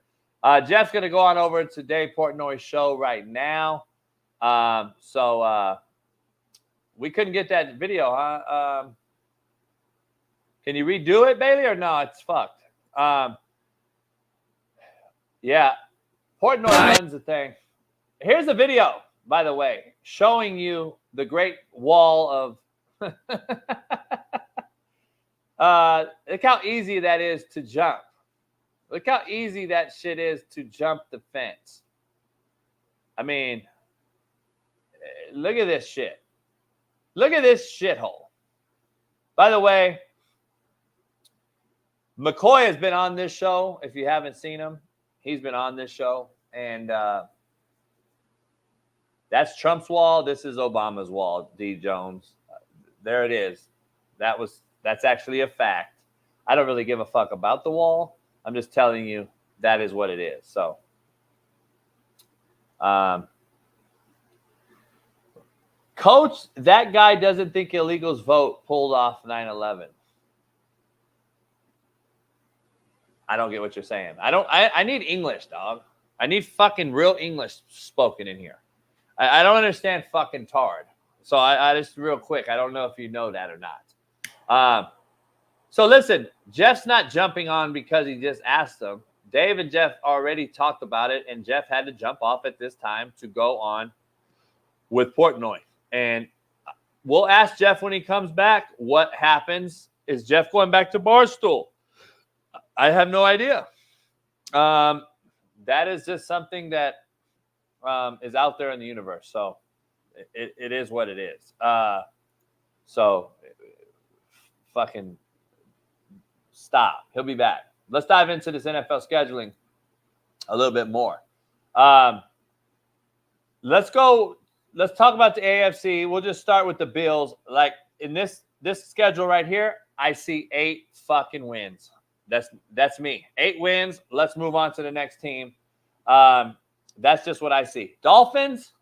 Jeff's gonna go on over to Dave Portnoy's show right now. So we couldn't get that video, huh? Can you redo it, Bailey, or no? It's fucked. Yeah, Portnoy runs the thing. Here's a video, by the way, showing you the Great Wall of. Look how easy that is to jump. Look how easy that shit is to jump the fence. I mean, look at this shit. Look at this shithole. By the way, McCoy has been on this show. If you haven't seen him, he's been on this show. And that's Trump's wall. This is Obama's wall, D. Jones. There it is. That's actually a fact. I don't really give a fuck about the wall. I'm just telling you that is what it is. So, Coach, that guy doesn't think illegals vote pulled off 9/11. I don't get what you're saying. I need English, dog. I need fucking real English spoken in here. I don't understand fucking tard. So I just real quick, I don't know if you know that or not. So listen, Jeff's not jumping on because he just asked them. Dave and Jeff already talked about it, and Jeff had to jump off at this time to go on with Portnoy. And we'll ask Jeff when he comes back what happens. Is Jeff going back to Barstool? I have no idea. That is just something that is out there in the universe. So it is what it is. So fucking stop. He'll be back. Let's dive into this NFL scheduling a little bit more. Let's go. Let's talk about the AFC. We'll just start with the Bills. Like in this schedule right here, I see 8 fucking wins. That's me. 8 wins. Let's move on to the next team. That's just what I see. Dolphins.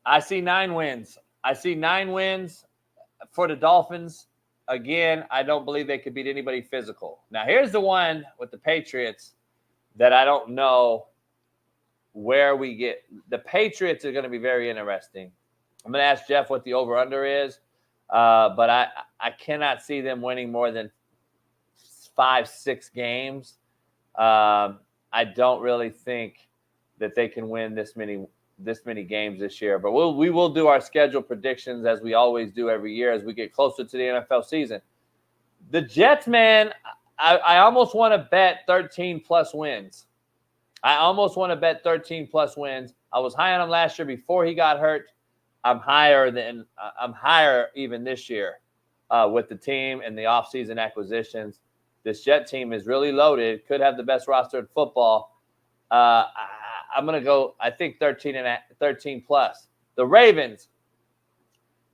I see 9 wins. I see 9 wins for the Dolphins. Again, I don't believe they could beat anybody physical. Now, here's the one with the Patriots that I don't know where we get. The Patriots are going to be very interesting. I'm going to ask Jeff what the over-under is, but I cannot see them winning more than 5-6 games. I don't really think that they can win this many games this year. But we will do our schedule predictions as we always do every year as we get closer to the NFL season. The Jets, man, I almost want to bet 13-plus wins. I almost want to bet 13-plus wins. I was high on him last year before he got hurt. I'm higher even this year with the team and the offseason acquisitions. This Jet team is really loaded. Could have the best roster in football. I'm going to go, I think, 13-plus. The Ravens,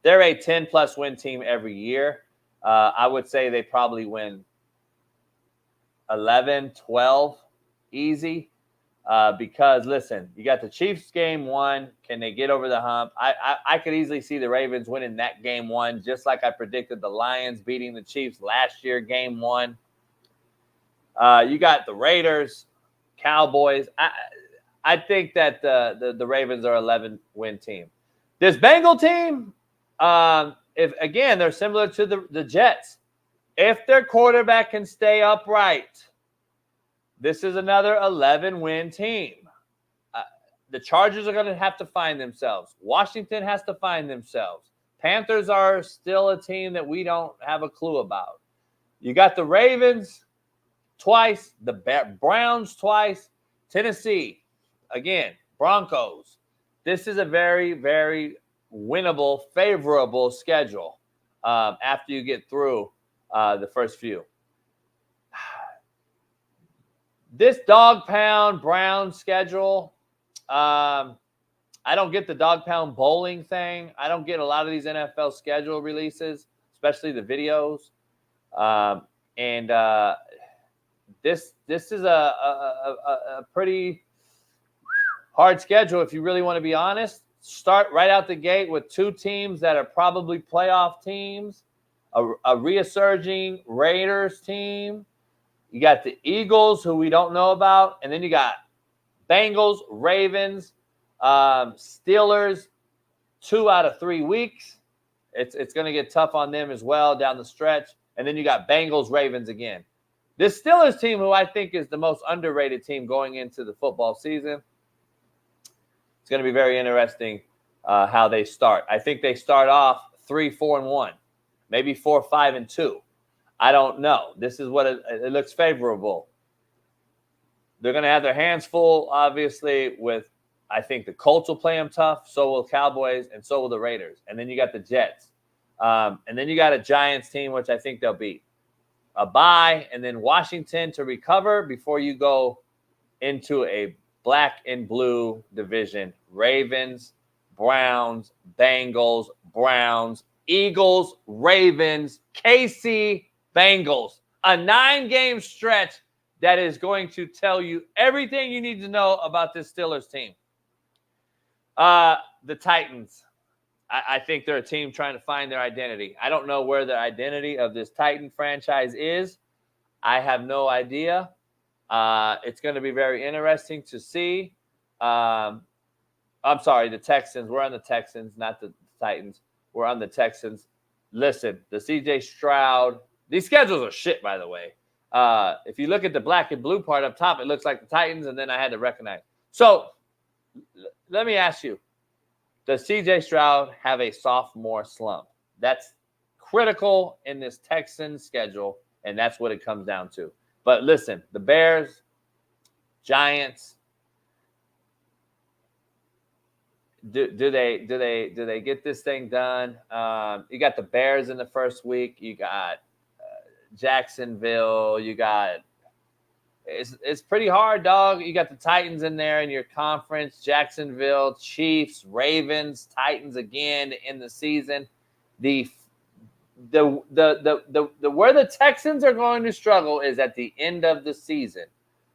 they're a 10-plus win team every year. I would say they probably win 11, 12 easy because, listen, you got the Chiefs game 1. Can they get over the hump? I could easily see the Ravens winning that game 1, just like I predicted the Lions beating the Chiefs last year, game 1. You got the Raiders, Cowboys. I think that the Ravens are 11-win team. This Bengal team, if again, they're similar to the Jets. If their quarterback can stay upright, this is another 11-win team. The Chargers are going to have to find themselves. Washington has to find themselves. Panthers are still a team that we don't have a clue about. You got the Ravens twice, the Browns twice, Tennessee. Again, Broncos. This is a very, very winnable, favorable schedule after you get through the first few. This dog pound Brown schedule, I don't get the dog pound bowling thing. I don't get a lot of these NFL schedule releases, especially the videos. This is a pretty hard schedule if you really want to be honest. Start right out the gate with two teams that are probably playoff teams, a resurging Raiders team. You got the Eagles, who we don't know about, and then you got Bengals, Ravens, Steelers, 2 out of 3 weeks. It's going to get tough on them as well down the stretch. And then you got Bengals, Ravens again. This Steelers team, who I think is the most underrated team going into the football season, it's going to be very interesting how they start. I think they start off 3-4-1, maybe 4-5-2. I don't know. This is what it looks favorable. They're going to have their hands full, obviously, with, I think the Colts will play them tough. So will Cowboys, and so will the Raiders. And then you got the Jets. And then you got a Giants team, which I think they'll beat. A bye, and then Washington to recover before you go into a black and blue division. Ravens, Browns, Bengals, Browns, Eagles, Ravens, KC, Bengals. A 9-game stretch that is going to tell you everything you need to know about this Steelers team. The Titans. I think they're a team trying to find their identity. I don't know where the identity of this Titan franchise is. I have no idea. It's going to be very interesting to see. I'm sorry, the Texans. We're on the Texans, not the Titans. We're on the Texans. Listen, the CJ Stroud. These schedules are shit, by the way. If you look at the black and blue part up top, it looks like the Titans, and then I had to recognize. So let me ask you. Does CJ Stroud have a sophomore slump? That's critical in this Texans schedule, and that's what it comes down to. But listen, the Bears, Giants, do they get this thing done? You got the Bears in the first week. You got Jacksonville. You got it's pretty hard, dog. You got the Titans in there in your conference, Jacksonville, Chiefs, Ravens, Titans again in the season. The where the Texans are going to struggle is at the end of the season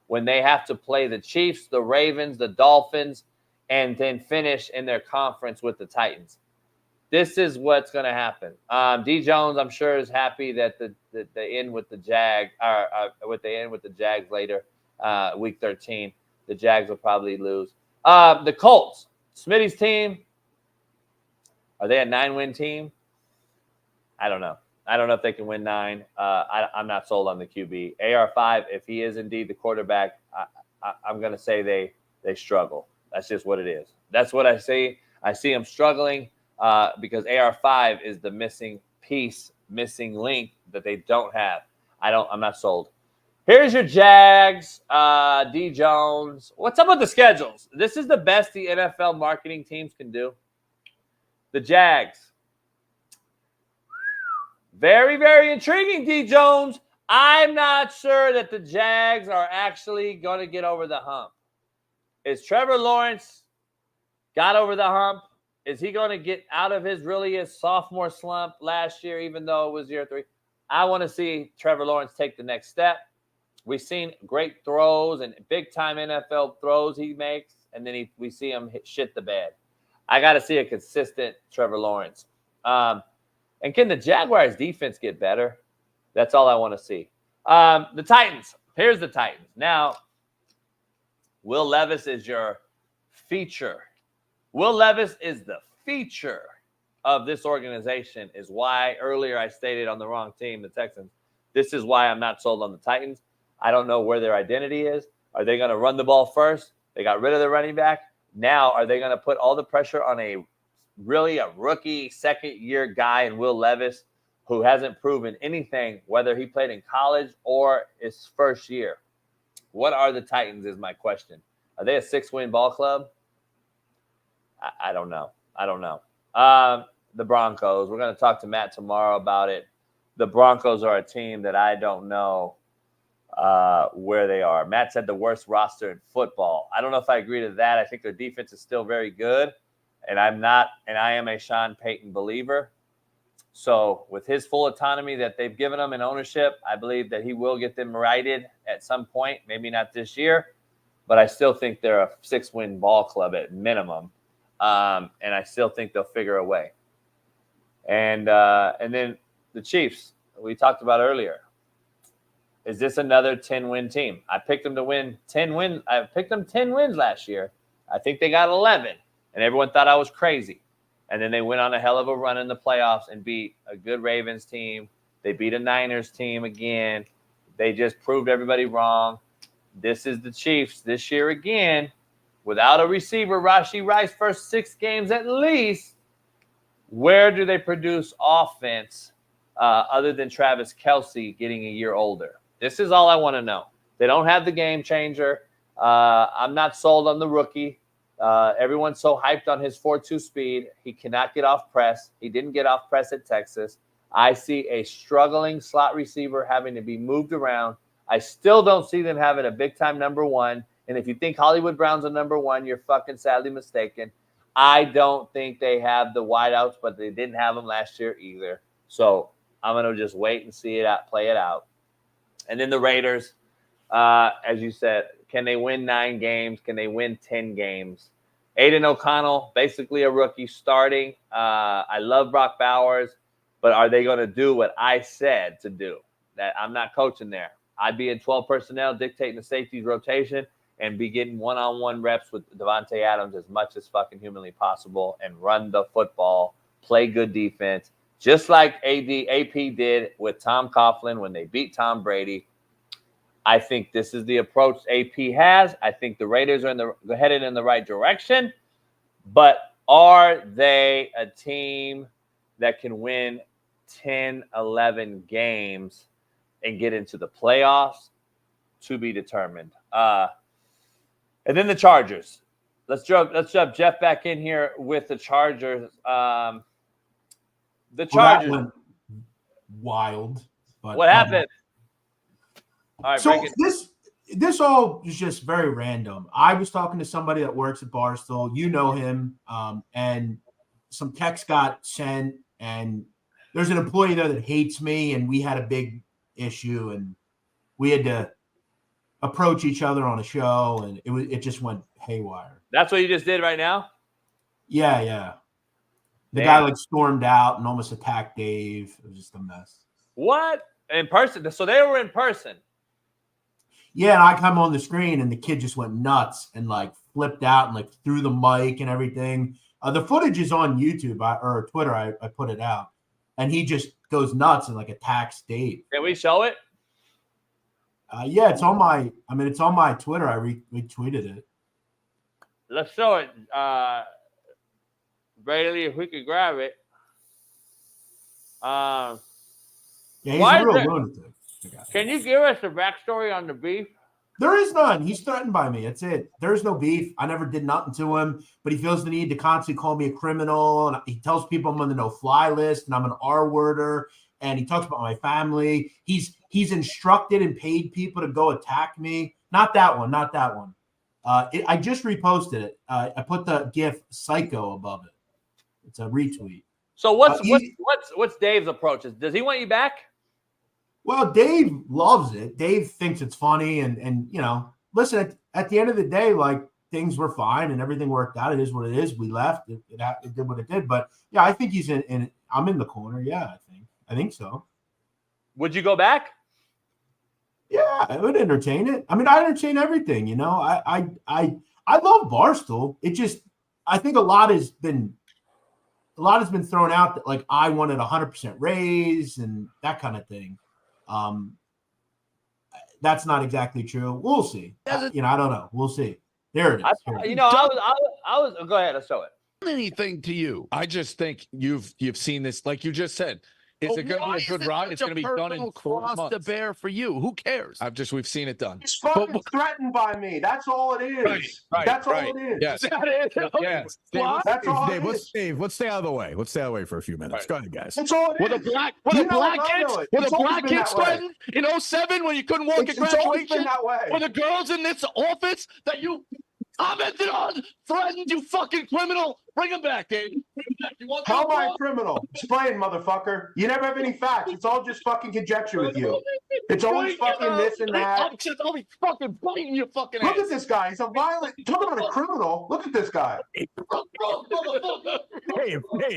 when they have to play the Chiefs, the Ravens, the Dolphins, and then finish in their conference with the Titans. This is what's going to happen. D. Jones, I'm sure, is happy that they end with the Jags later, week 13. The Jags will probably lose. The Colts, Smitty's team, are they a 9-win team? I don't know. I don't know if they can win 9. I'm not sold on the QB. AR5, if he is indeed the quarterback, I'm going to say they struggle. That's just what it is. That's what I see. I see them struggling. Because AR5 is the missing piece, missing link that they don't have. I'm not sold. Here's your Jags, D. Jones. What's up with the schedules? This is the best the NFL marketing teams can do. The Jags. Very, very intriguing, D. Jones. I'm not sure that the Jags are actually going to get over the hump. Is Trevor Lawrence got over the hump? Is he going to get out of his sophomore slump last year, even though it was year 3? I want to see Trevor Lawrence take the next step. We've seen great throws and big-time NFL throws he makes, and then we see him shit the bed. I got to see a consistent Trevor Lawrence. And can the Jaguars' defense get better? That's all I want to see. The Titans. Here's the Titans. Now, Will Levis is your feature. Will Levis is the feature of this organization, is why earlier I stated on the wrong team, the Texans. This is why I'm not sold on the Titans. I don't know where their identity is. Are they going to run the ball first? They got rid of the running back. Now, are they going to put all the pressure on a rookie second-year guy in Will Levis who hasn't proven anything, whether he played in college or his first year? What are the Titans is my question. Are they a 6-win ball club? I don't know. The Broncos. We're going to talk to Matt tomorrow about it. The Broncos are a team that I don't know where they are. Matt said the worst roster in football. I don't know if I agree to that. I think their defense is still very good, and I am a Sean Payton believer. So with his full autonomy that they've given him in ownership, I believe that he will get them righted at some point. Maybe not this year, but I still think they're a 6-win ball club at minimum, and I still think they'll figure a way. And then the Chiefs, we talked about earlier. Is this another 10-win team? I picked them to win 10 wins. I picked them 10 wins last year. I think they got 11, and everyone thought I was crazy. And then they went on a hell of a run in the playoffs and beat a good Ravens team. They beat a Niners team again. They just proved everybody wrong. This is the Chiefs this year again. Without a receiver, Rashee Rice, first 6 games at least. Where do they produce offense other than Travis Kelce getting a year older? This is all I want to know. They don't have the game changer. I'm not sold on the rookie. Everyone's so hyped on his 4.2 speed. He cannot get off press. He didn't get off press at Texas. I see a struggling slot receiver having to be moved around. I still don't see them having a big-time number 1. And if you think Hollywood Brown's a number 1, you're fucking sadly mistaken. I don't think they have the wideouts, but they didn't have them last year either. So I'm going to just wait and see it out, play it out. And then the Raiders, as you said, can they win 9 games? Can they win 10 games? Aiden O'Connell, basically a rookie starting. I love Brock Bowers, but are they going to do what I said to do? That I'm not coaching there. I'd be in 12 personnel, dictating the safeties rotation, and be getting one-on-one reps with Devontae Adams as much as fucking humanly possible and run the football, play good defense, just like AP did with Tom Coughlin when they beat Tom Brady. I think this is the approach AP has. I think the Raiders are headed in the right direction. But are they a team that can win 10, 11 games and get into the playoffs? To be determined. And then the Chargers. Let's jump Jeff back in here with the Chargers. The Chargers. Well, that went wild. But, what happened? All right, so this all is just very random. I was talking to somebody that works at Barstool. You know him. And some text got sent, and there's an employee there that hates me, and we had a big issue, and we had to approach each other on a show, and it just went haywire. That's what you just did right now? Yeah. The guy like stormed out and almost attacked Dave. It was just a mess. What? In person? So they were in person? Yeah, and I come on the screen, and the kid just went nuts and like flipped out and like threw the mic and everything. The footage is on YouTube or Twitter. I put it out, and he just goes nuts and like attacks Dave. Can we show it? Yeah, it's on my. I mean, it's on my Twitter. I retweeted it. Let's show it, Brady. If we could grab it. Yeah, he's a real lunatic. Can you give us a backstory on the beef? There is none. He's threatened by me. That's it. There's no beef. I never did nothing to him, but he feels the need to constantly call me a criminal. And he tells people I'm on the no-fly list and I'm an R-worder. And he talks about my family. He's instructed and paid people to go attack me. Not that one. I just reposted it. I put the GIF "psycho" above it. It's a retweet. So what's Dave's approach? Does he want you back? Well, Dave loves it. Dave thinks it's funny, and you know, listen. At the end of the day, like things were fine and everything worked out. It is what it is. We left. It did what it did. But yeah, I think he's in. I'm in the corner. Yeah, I think so. Would you go back? Yeah, I would entertain it. I mean, I entertain everything. You know, I love Barstool. It just, I think a lot has been thrown out that like I wanted 100% raise and that kind of thing. That's not exactly true. We'll see. I don't know. We'll see. There it is. I was. Go ahead. Let's show it. Anything to you? I just think you've seen this, like you just said. Is it going to be a good ride? It's going to be done in 4 cross months. to bear for you. Who cares? We've seen it done. He's fucking threatened by me. That's all it is. That's all it is. Yes. Is that it? Yes. That's all it is. Dave, let's stay out of the way. Let's stay out of the way for a few minutes. Go ahead, guys. That's all it With a is. black It's always been kids that way. threatened in 07 when you couldn't walk at It's always been graduation? that way. For the girls in this office that you commented on, threatened, you fucking criminal. Bring them back, Dave. Bring 'em back. You want How am I them a criminal? Explain, motherfucker. You never have any facts. It's all just fucking conjecture with you. It's always fucking this and that. I'll be fucking biting your fucking Look ass. at this guy. He's a violent. Talk about a criminal. Look at this guy. Hey,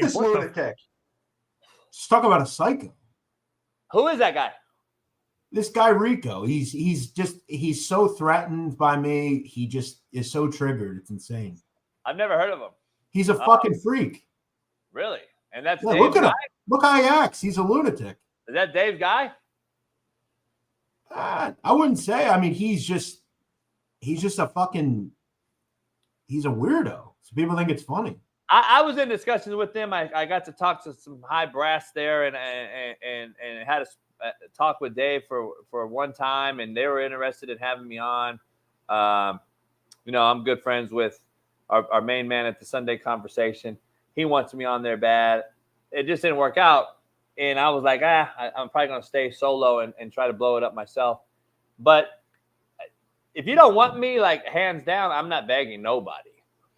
This lunatic. Let's talk about a psycho. Who is that guy? This guy Rico. He's so threatened by me. He just is so triggered. It's insane. I've never heard of him. He's a fucking freak. Really? And that's Yeah, Dave's look at guy? him. Look how he acts. He's a lunatic. Is that Dave's guy? I wouldn't say. I mean, he's just a fucking. He's a weirdo. So people think it's funny. I was in discussions with them. I got to talk to some high brass there and had a talk with Dave for one time, and they were interested in having me on. I'm good friends with our main man at the Sunday Conversation. He wants me on there bad. It just didn't work out. And I was like, I'm probably going to stay solo and try to blow it up myself. But if you don't want me, like, hands down, I'm not begging nobody.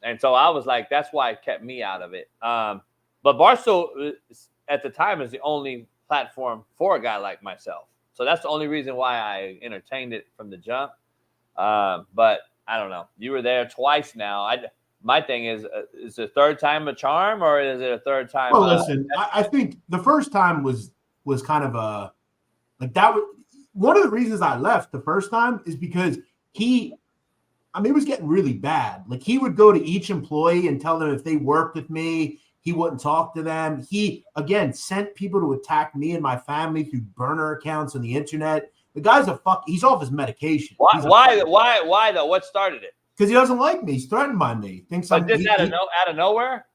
And so I was like, that's why it kept me out of it. But Barstool at the time is the only platform for a guy like myself. So that's the only reason why I entertained it from the jump. But I don't know. You were there twice now. My thing is the third time a charm, or is it a third time? Well, listen, I think the first time was kind of a like that. One of the reasons I left the first time is because it was getting really bad. Like, he would go to each employee and tell them if they worked with me, he wouldn't talk to them. He, again, sent people to attack me and my family through burner accounts on the internet. The guy's he's off his medication. Why though? What started it? Because he doesn't like me. He's threatened by me. Thinks But I'm just out of nowhere?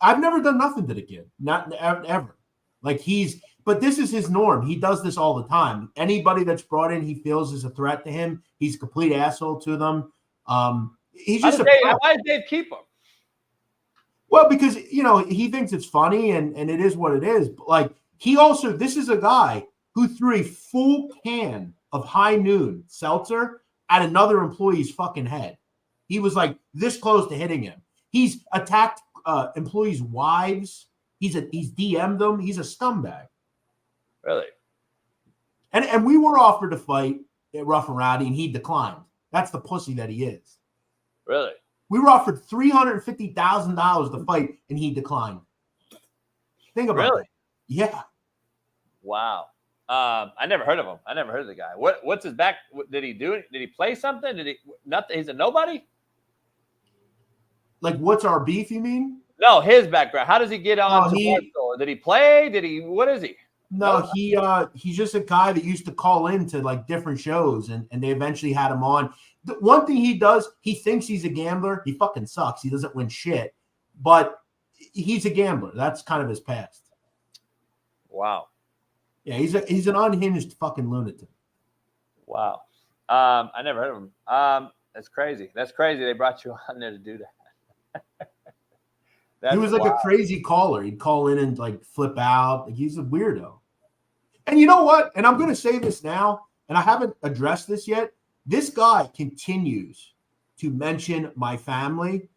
I've never done nothing to the kid. Not ever. Like, but this is his norm. He does this all the time. Anybody that's brought in, he feels is a threat to him. He's a complete asshole to them. He's just why did Dave keep him? Well, because he thinks it's funny and it is what it is. But, like, this is a guy who threw a full can of High Noon seltzer at another employee's fucking head. He was like this close to hitting him. He's attacked employees' wives. He's DM'd them. He's a scumbag. Really? And we were offered to fight at Rough and Rowdy, and he declined. That's the pussy that he is. Really? We were offered $350,000 to fight, and he declined. Think about it. Yeah. Wow. I never heard of him. I never heard of the guy. What's his back? Did he do it? Did he play something? Did he nothing? He's a nobody? Like, what's our beef, you mean? No, his background. How does he get on to Barstool? Did he play? What is he? No, he's just a guy that used to call in to like different shows, and they eventually had him on. The one thing he does, he thinks he's a gambler. He fucking sucks. He doesn't win shit, but he's a gambler. That's kind of his past. Wow. Yeah, he's an unhinged fucking lunatic. Wow. I never heard of him. That's crazy. That's crazy. They brought you on there to do that. He was like a crazy caller. He'd call in and like flip out. Like, he's a weirdo. And you know what? And I'm going to say this now, and I haven't addressed this yet. This guy continues to mention my family,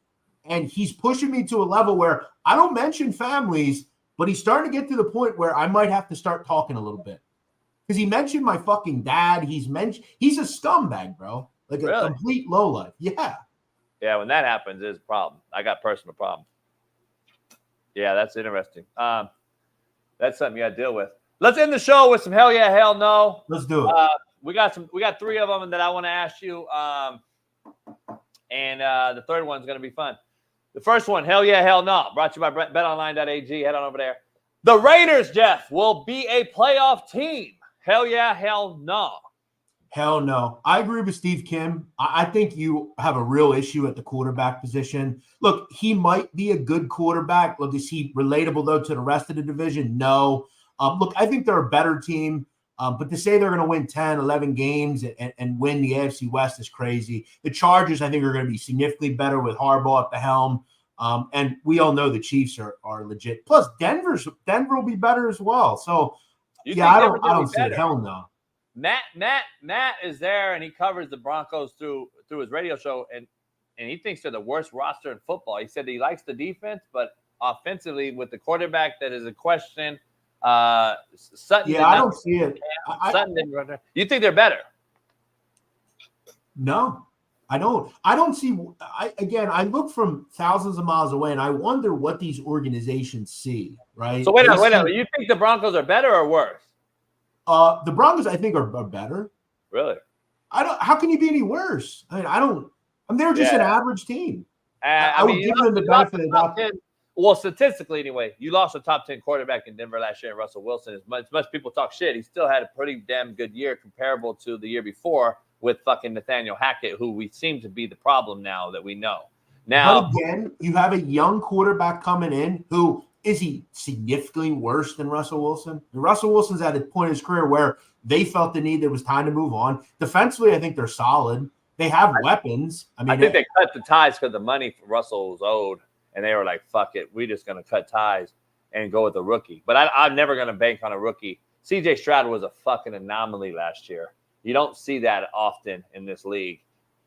and he's pushing me to a level where I don't mention families, but he's starting to get to the point where I might have to start talking a little bit. Because he mentioned my fucking dad. He's a scumbag, bro. Like a complete lowlife. Yeah. Yeah, when that happens, it's a problem. I got personal problem. Yeah, that's interesting. That's something you got to deal with. Let's end the show with some hell yeah, hell no. Let's do it. We got three of them that I want to ask you. And the third one's going to be fun. The first one, hell yeah, hell no. Brought to you by betonline.ag. Head on over there. The Raiders, Jeff, will be a playoff team. Hell yeah, hell no. Hell no. I agree with Steve Kim. I think you have a real issue at the quarterback position. Look, he might be a good quarterback. Look, is he relatable, though, to the rest of the division? No. Look, I think they're a better team. But to say they're going to win 10, 11 games and win the AFC West is crazy. The Chargers, I think, are going to be significantly better with Harbaugh at the helm. And we all know the Chiefs are legit. Plus, Denver will be better as well. So, I don't see it. Hell no. Matt is there, and he covers the Broncos through his radio show, and he thinks they're the worst roster in football. He said he likes the defense, but offensively, with the quarterback that is a question – Sutton. I don't see it. Sutton didn't run there. You think they're better? No, I don't. I don't see. I look from thousands of miles away, and I wonder what these organizations see. Right. So wait a minute. You think the Broncos are better or worse? The Broncos, I think, are better. Really? How can you be any worse? I mean, they're just an average team. I would give them the benefit of the doubt. Well, statistically, anyway, you lost a top 10 quarterback in Denver last year, and Russell Wilson. As much people talk shit, he still had a pretty damn good year comparable to the year before with fucking Nathaniel Hackett, who we seem to be the problem now that we know. Now, but again, you have a young quarterback coming in who is he significantly worse than Russell Wilson? And Russell Wilson's at a point in his career where they felt the need. There was time to move on. Defensively, I think they're solid. They have weapons. I think they cut the ties because the money for Russell was owed. And they were like, fuck it. We're just going to cut ties and go with a rookie. But I'm never going to bank on a rookie. C.J. Stroud was a fucking anomaly last year. You don't see that often in this league.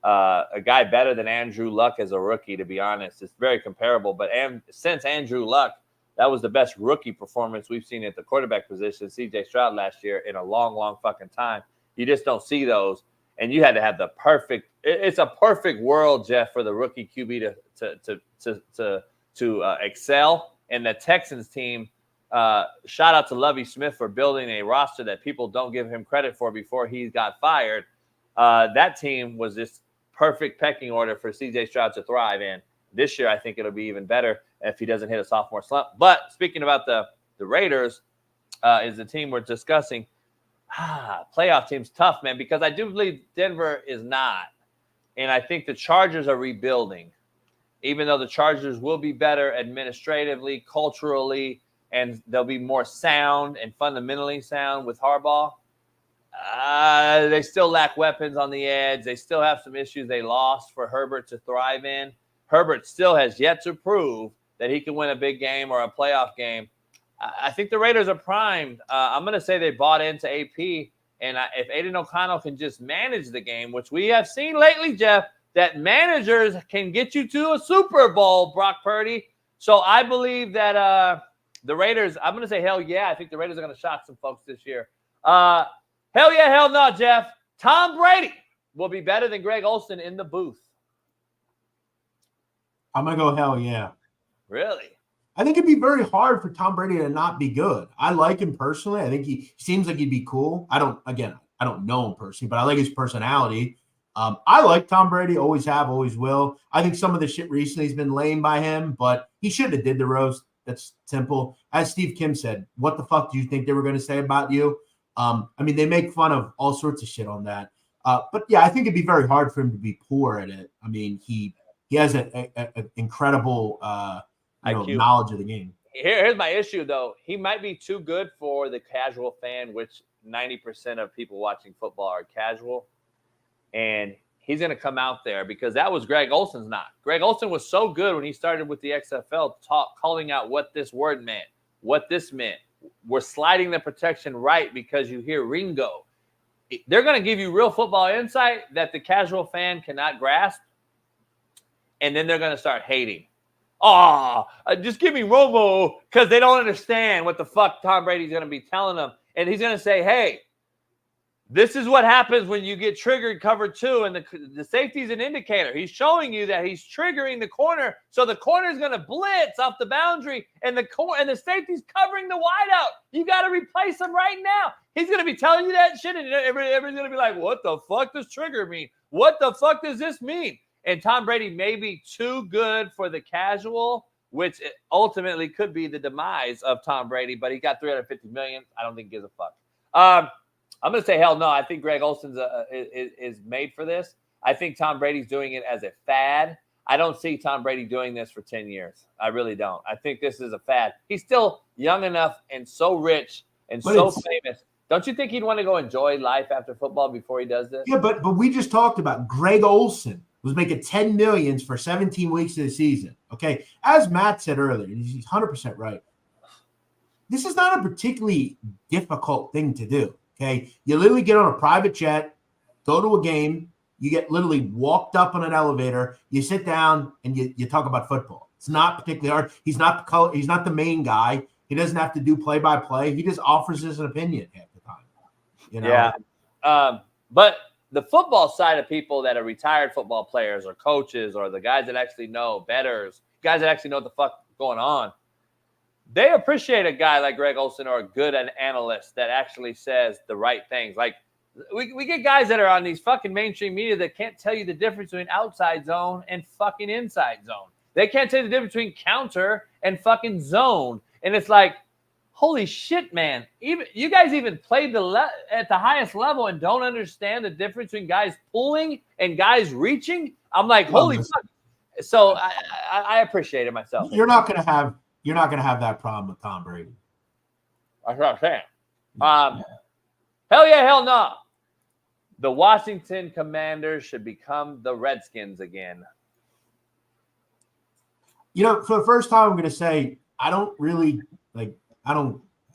A guy better than Andrew Luck as a rookie, to be honest. It's very comparable. But since Andrew Luck, that was the best rookie performance we've seen at the quarterback position, C.J. Stroud last year, in a long, long fucking time. You just don't see those. And you had to have the perfect – it's a perfect world, Jeff, for the rookie QB to excel. And the Texans team, shout out to Lovie Smith for building a roster that people don't give him credit for before he got fired. That team was this perfect pecking order for C.J. Stroud to thrive in. This year, I think it'll be even better if he doesn't hit a sophomore slump. But speaking about the Raiders, is the team we're discussing. Playoff team's tough, man, because I do believe Denver is not. And I think the Chargers are rebuilding, even though the Chargers will be better administratively, culturally, and they'll be more sound and fundamentally sound with Harbaugh. They still lack weapons on the edge. They still have some issues they lost for Herbert to thrive in. Herbert still has yet to prove that he can win a big game or a playoff game. I think the Raiders are primed. I'm going to say they bought into AP. And if Aiden O'Connell can just manage the game, which we have seen lately, Jeff, that managers can get you to a Super Bowl, Brock Purdy. So I believe that the Raiders, I'm going to say hell yeah. I think the Raiders are going to shock some folks this year. Hell yeah, hell no, Jeff. Tom Brady will be better than Greg Olsen in the booth. I'm going to go hell yeah. Really? I think it'd be very hard for Tom Brady to not be good. I like him personally. I think he seems like he'd be cool. I don't know him personally, but I like his personality. I like Tom Brady, always have, always will. I think some of the shit recently has been lame by him, but he shouldn't have did the roast. That's simple. As Steve Kim said, what the fuck do you think they were going to say about you? They make fun of all sorts of shit on that. But yeah, I think it'd be very hard for him to be poor at it. He has an incredible knowledge of the game. Here's my issue, though. He might be too good for the casual fan, which 90% of people watching football are casual. And he's going to come out there because that was Greg Olsen's not. Greg Olsen was so good when he started with the XFL, calling out what this word meant, what this meant. We're sliding the protection right because you hear Ringo. They're going to give you real football insight that the casual fan cannot grasp. And then they're going to start hating. Just give me Romo, because they don't understand what the fuck Tom Brady's going to be telling them. And he's going to say, hey, this is what happens when you get triggered cover two, and the safety is an indicator. He's showing you that he's triggering the corner, so the corner is going to blitz off the boundary, and the safety's covering the wideout. You got to replace him right now. He's going to be telling you that shit, and everybody's going to be like, what the fuck does trigger mean? What the fuck does this mean? And Tom Brady may be too good for the casual, which ultimately could be the demise of Tom Brady, but he got $350 million. I don't think he gives a fuck. I'm going to say hell no. I think Greg Olsen's is made for this. I think Tom Brady's doing it as a fad. I don't see Tom Brady doing this for 10 years. I really don't. I think this is a fad. He's still young enough and so rich and But so it's- famous. Don't you think he'd want to go enjoy life after football before he does this? Yeah, but we just talked about Greg Olson was making $10 million for 17 weeks of the season. Okay, as Matt said earlier, he's 100% right. This is not a particularly difficult thing to do. Okay, you literally get on a private jet, go to a game, you get literally walked up on an elevator, you sit down, and you talk about football. It's not particularly hard. He's not the main guy. He doesn't have to do play-by-play. He just offers his opinion half the time. You know? Yeah. But the football side of people that are retired football players or coaches or the guys that actually know, bettors, guys that actually know what the fuck going on, they appreciate a guy like Greg Olson or a good analyst that actually says the right things. Like we get guys that are on these fucking mainstream media that can't tell you the difference between outside zone and fucking inside zone. They can't tell you the difference between counter and fucking zone. And it's like, holy shit, man. Even you guys even played at the highest level and don't understand the difference between guys pulling and guys reaching. I'm like, holy fuck. So I appreciate it myself. You're not gonna have that problem with Tom Brady. That's what I'm saying. Hell yeah, hell no. The Washington Commanders should become the Redskins again. You know, for the first time, I'm going to say I don't really like.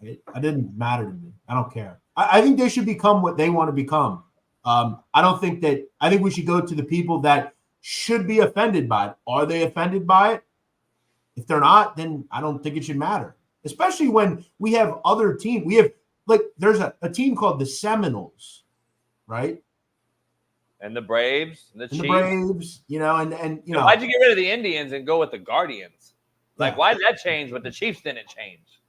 It didn't matter to me. I don't care. I think they should become what they want to become. I think we should go to the people that should be offended by it. Are they offended by it? If they're not, then I don't think it should matter. Especially when we have other teams. We have there's a team called the Seminoles, right? And the Braves, and the Chiefs. Braves, you know, and you know. Why'd you get rid of the Indians and go with the Guardians? Like, why did that change, but the Chiefs didn't change?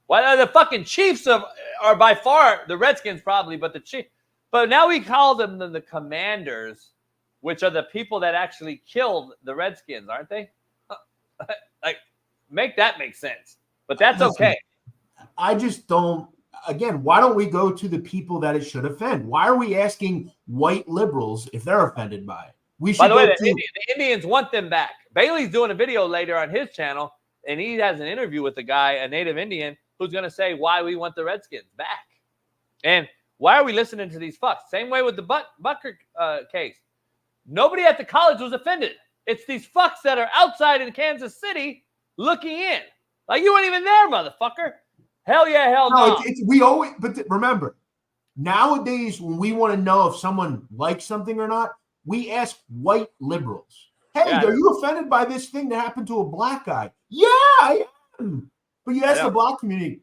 Why the fucking Chiefs are by far the Redskins probably, but the Chiefs. But now we call them the Commanders, which are the people that actually killed the Redskins, aren't they? Like, make that make sense. But that's okay. I just don't. Again, why don't we go to the people that it should offend? Why are we asking white liberals if they're offended by it? We should. By the way, the Indians want them back. Bailey's doing a video later on his channel, and he has an interview with a guy, a native Indian, who's going to say why we want the Redskins back. And why are we listening to these fucks? Same way with the Butker case. Nobody at the college was offended. It's these fucks that are outside in Kansas City looking in. Like, you weren't even there, motherfucker. Hell yeah, hell no. We always, but remember, nowadays when we want to know if someone likes something or not, we ask white liberals. Hey, are you offended by this thing that happened to a black guy? Yeah, I am. But you ask the black community.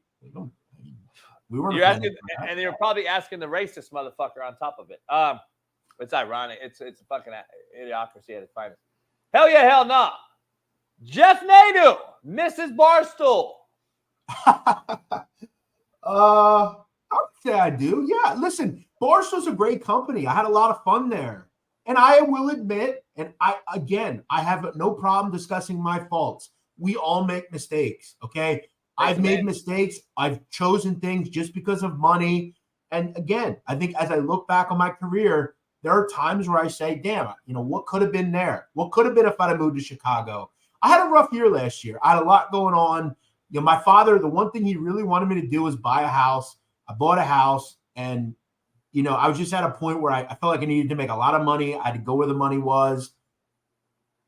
We weren't. You're asking, and you're probably asking the racist motherfucker on top of it. It's ironic. It's a fucking idiocracy at its finest. Hell yeah, hell no. Jeff Nadu, Mrs. Barstool. I would say I do. Yeah, listen, Barstool's a great company. I had a lot of fun there. And I will admit, and I have no problem discussing my faults. We all make mistakes, okay? I've made mistakes. I've chosen things just because of money. And again, I think as I look back on my career, there are times where I say, damn, you know, what could have been there? What could have been if I'd have moved to Chicago? I had a rough year last year. I had a lot going on. You know, my father, the one thing he really wanted me to do was buy a house. I bought a house, and, you know, I was just at a point where I felt like I needed to make a lot of money. I had to go where the money was.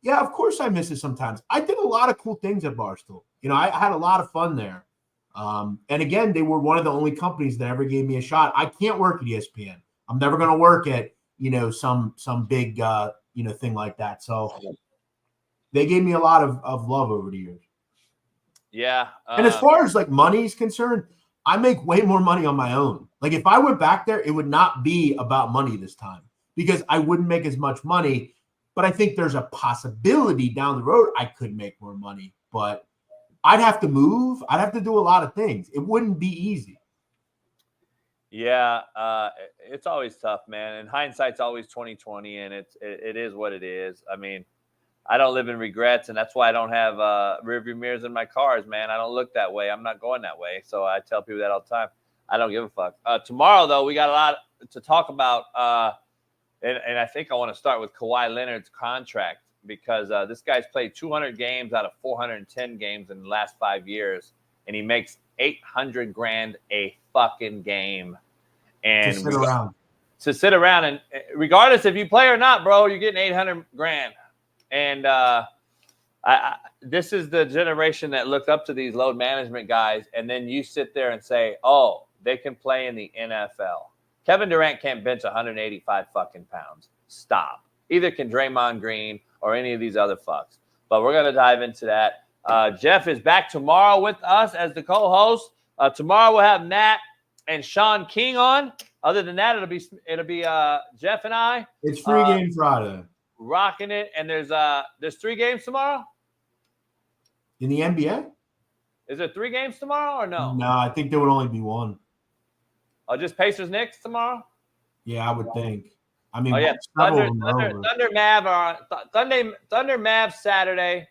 Yeah, of course I miss it sometimes. I did a lot of cool things at Barstool. You know, I had a lot of fun there. And again, they were one of the only companies that ever gave me a shot. I can't work at ESPN. I'm never going to work at, you know, some big, you know, thing like that. So they gave me a lot of love over the years. Yeah. And as far as like money is concerned, I make way more money on my own. Like if I went back there, it would not be about money this time because I wouldn't make as much money. But I think there's a possibility down the road I could make more money. But I'd have to move. I'd have to do a lot of things. It wouldn't be easy. Yeah, it's always tough, man. And hindsight's always 20/20, and it is what it is. I mean, I don't live in regrets, and that's why I don't have rearview mirrors in my cars, man. I don't look that way. I'm not going that way. So I tell people that all the time. I don't give a fuck. Tomorrow, though, we got a lot to talk about, and I think I want to start with Kawhi Leonard's contract because this guy's played 200 games out of 410 games in the last 5 years, and he makes $800,000 a fucking game. And to sit around. And regardless if you play or not, bro, you're getting $800,000. And this is the generation that looked up to these load management guys. And then you sit there and say, oh, they can play in the NFL. Kevin Durant can't bench 185 fucking pounds. Stop. Either can Draymond Green or any of these other fucks. But we're going to dive into that. Jeff is back tomorrow with us as the co-host. Tomorrow we'll have Nat and Shaun King on. Other than that, it'll be Jeff and I. It's free game Friday. Rocking it. And there's 3 games tomorrow? In the NBA? Is there 3 games tomorrow or no? No, I think there would only be 1. Oh, just Pacers Knicks tomorrow? Yeah, I would think. I mean, Thunder Mav are on Thunder Mav Saturday,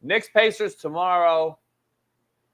Knicks Pacers tomorrow,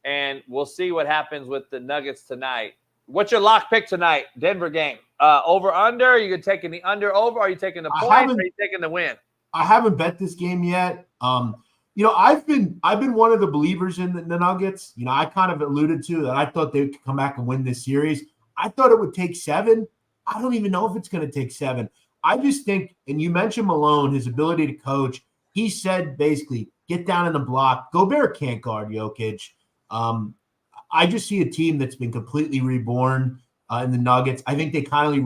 and we'll see what happens with the Nuggets tonight. What's your lock pick tonight? Denver game. Over under? Are you taking the under over? Are you taking the points? Or are you taking the win? I haven't bet this game yet. I've been one of the believers in the Nuggets. I kind of alluded to that. I thought they could come back and win this series. I thought it would take 7. I don't even know if it's going to take 7. I just think, and you mentioned Malone, his ability to coach. He said basically, get down in the block. Gobert can't guard Jokic. I just see a team that's been completely reborn in the Nuggets. I think they finally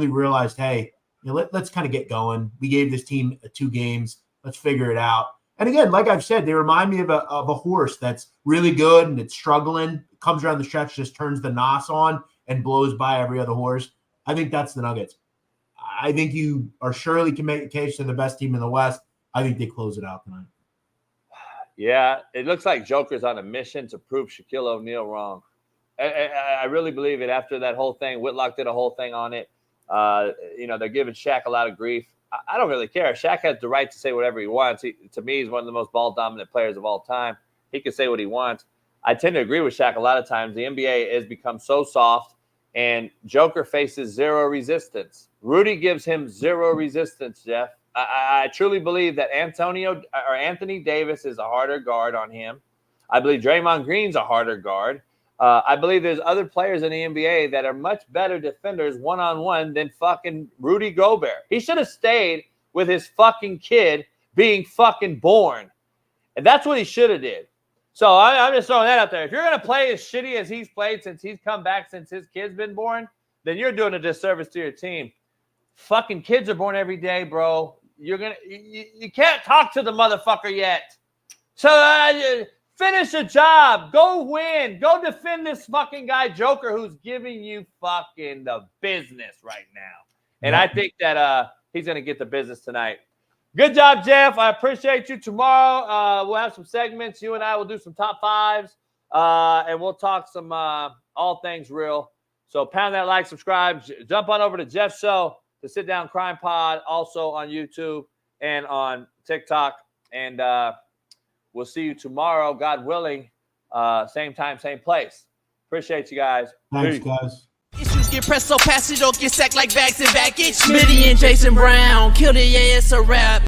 realized, hey, let's kind of get going. We gave this team 2 games. Let's figure it out. And again, like I've said, they remind me of a horse that's really good and it's struggling, comes around the stretch, just turns the nos on and blows by every other horse. I think that's the Nuggets. I think you are surely can make a case to the best team in the West. I think they close it out tonight. Yeah, it looks like Joker's on a mission to prove Shaquille O'Neal wrong. I really believe it after that whole thing. Whitlock did a whole thing on it. They're giving Shaq a lot of grief. I don't really care. Shaq has the right to say whatever he wants. To me, he's one of the most ball-dominant players of all time. He can say what he wants. I tend to agree with Shaq a lot of times. The NBA has become so soft, and Joker faces 0 resistance. Rudy gives him 0 resistance, Jeff. I truly believe that Anthony Davis is a harder guard on him. I believe Draymond Green's a harder guard. I believe there's other players in the NBA that are much better defenders one-on-one than fucking Rudy Gobert. He should have stayed with his fucking kid being fucking born. And that's what he should have did. So I'm just throwing that out there. If you're going to play as shitty as he's played since he's come back since his kid's been born, then you're doing a disservice to your team. Fucking kids are born every day, bro. You can't talk to the motherfucker yet. So finish a job. Go win. Go defend this fucking guy, Joker, who's giving you fucking the business right now. And I think that he's going to get the business tonight. Good job, Jeff. I appreciate you. Tomorrow we'll have some segments. You and I will do some top 5s, and we'll talk some all things real. So pound that like, subscribe. Jump on over to Jeff's show, the Sit Down Crime Pod, also on YouTube and on TikTok. And we'll see you tomorrow, God willing. Same time, same place. Appreciate you guys. Thanks, guys. Issues get pressed so fast you don't get sacked like bags and baggage. Smitty and Jason Brown, kill the ass a rap.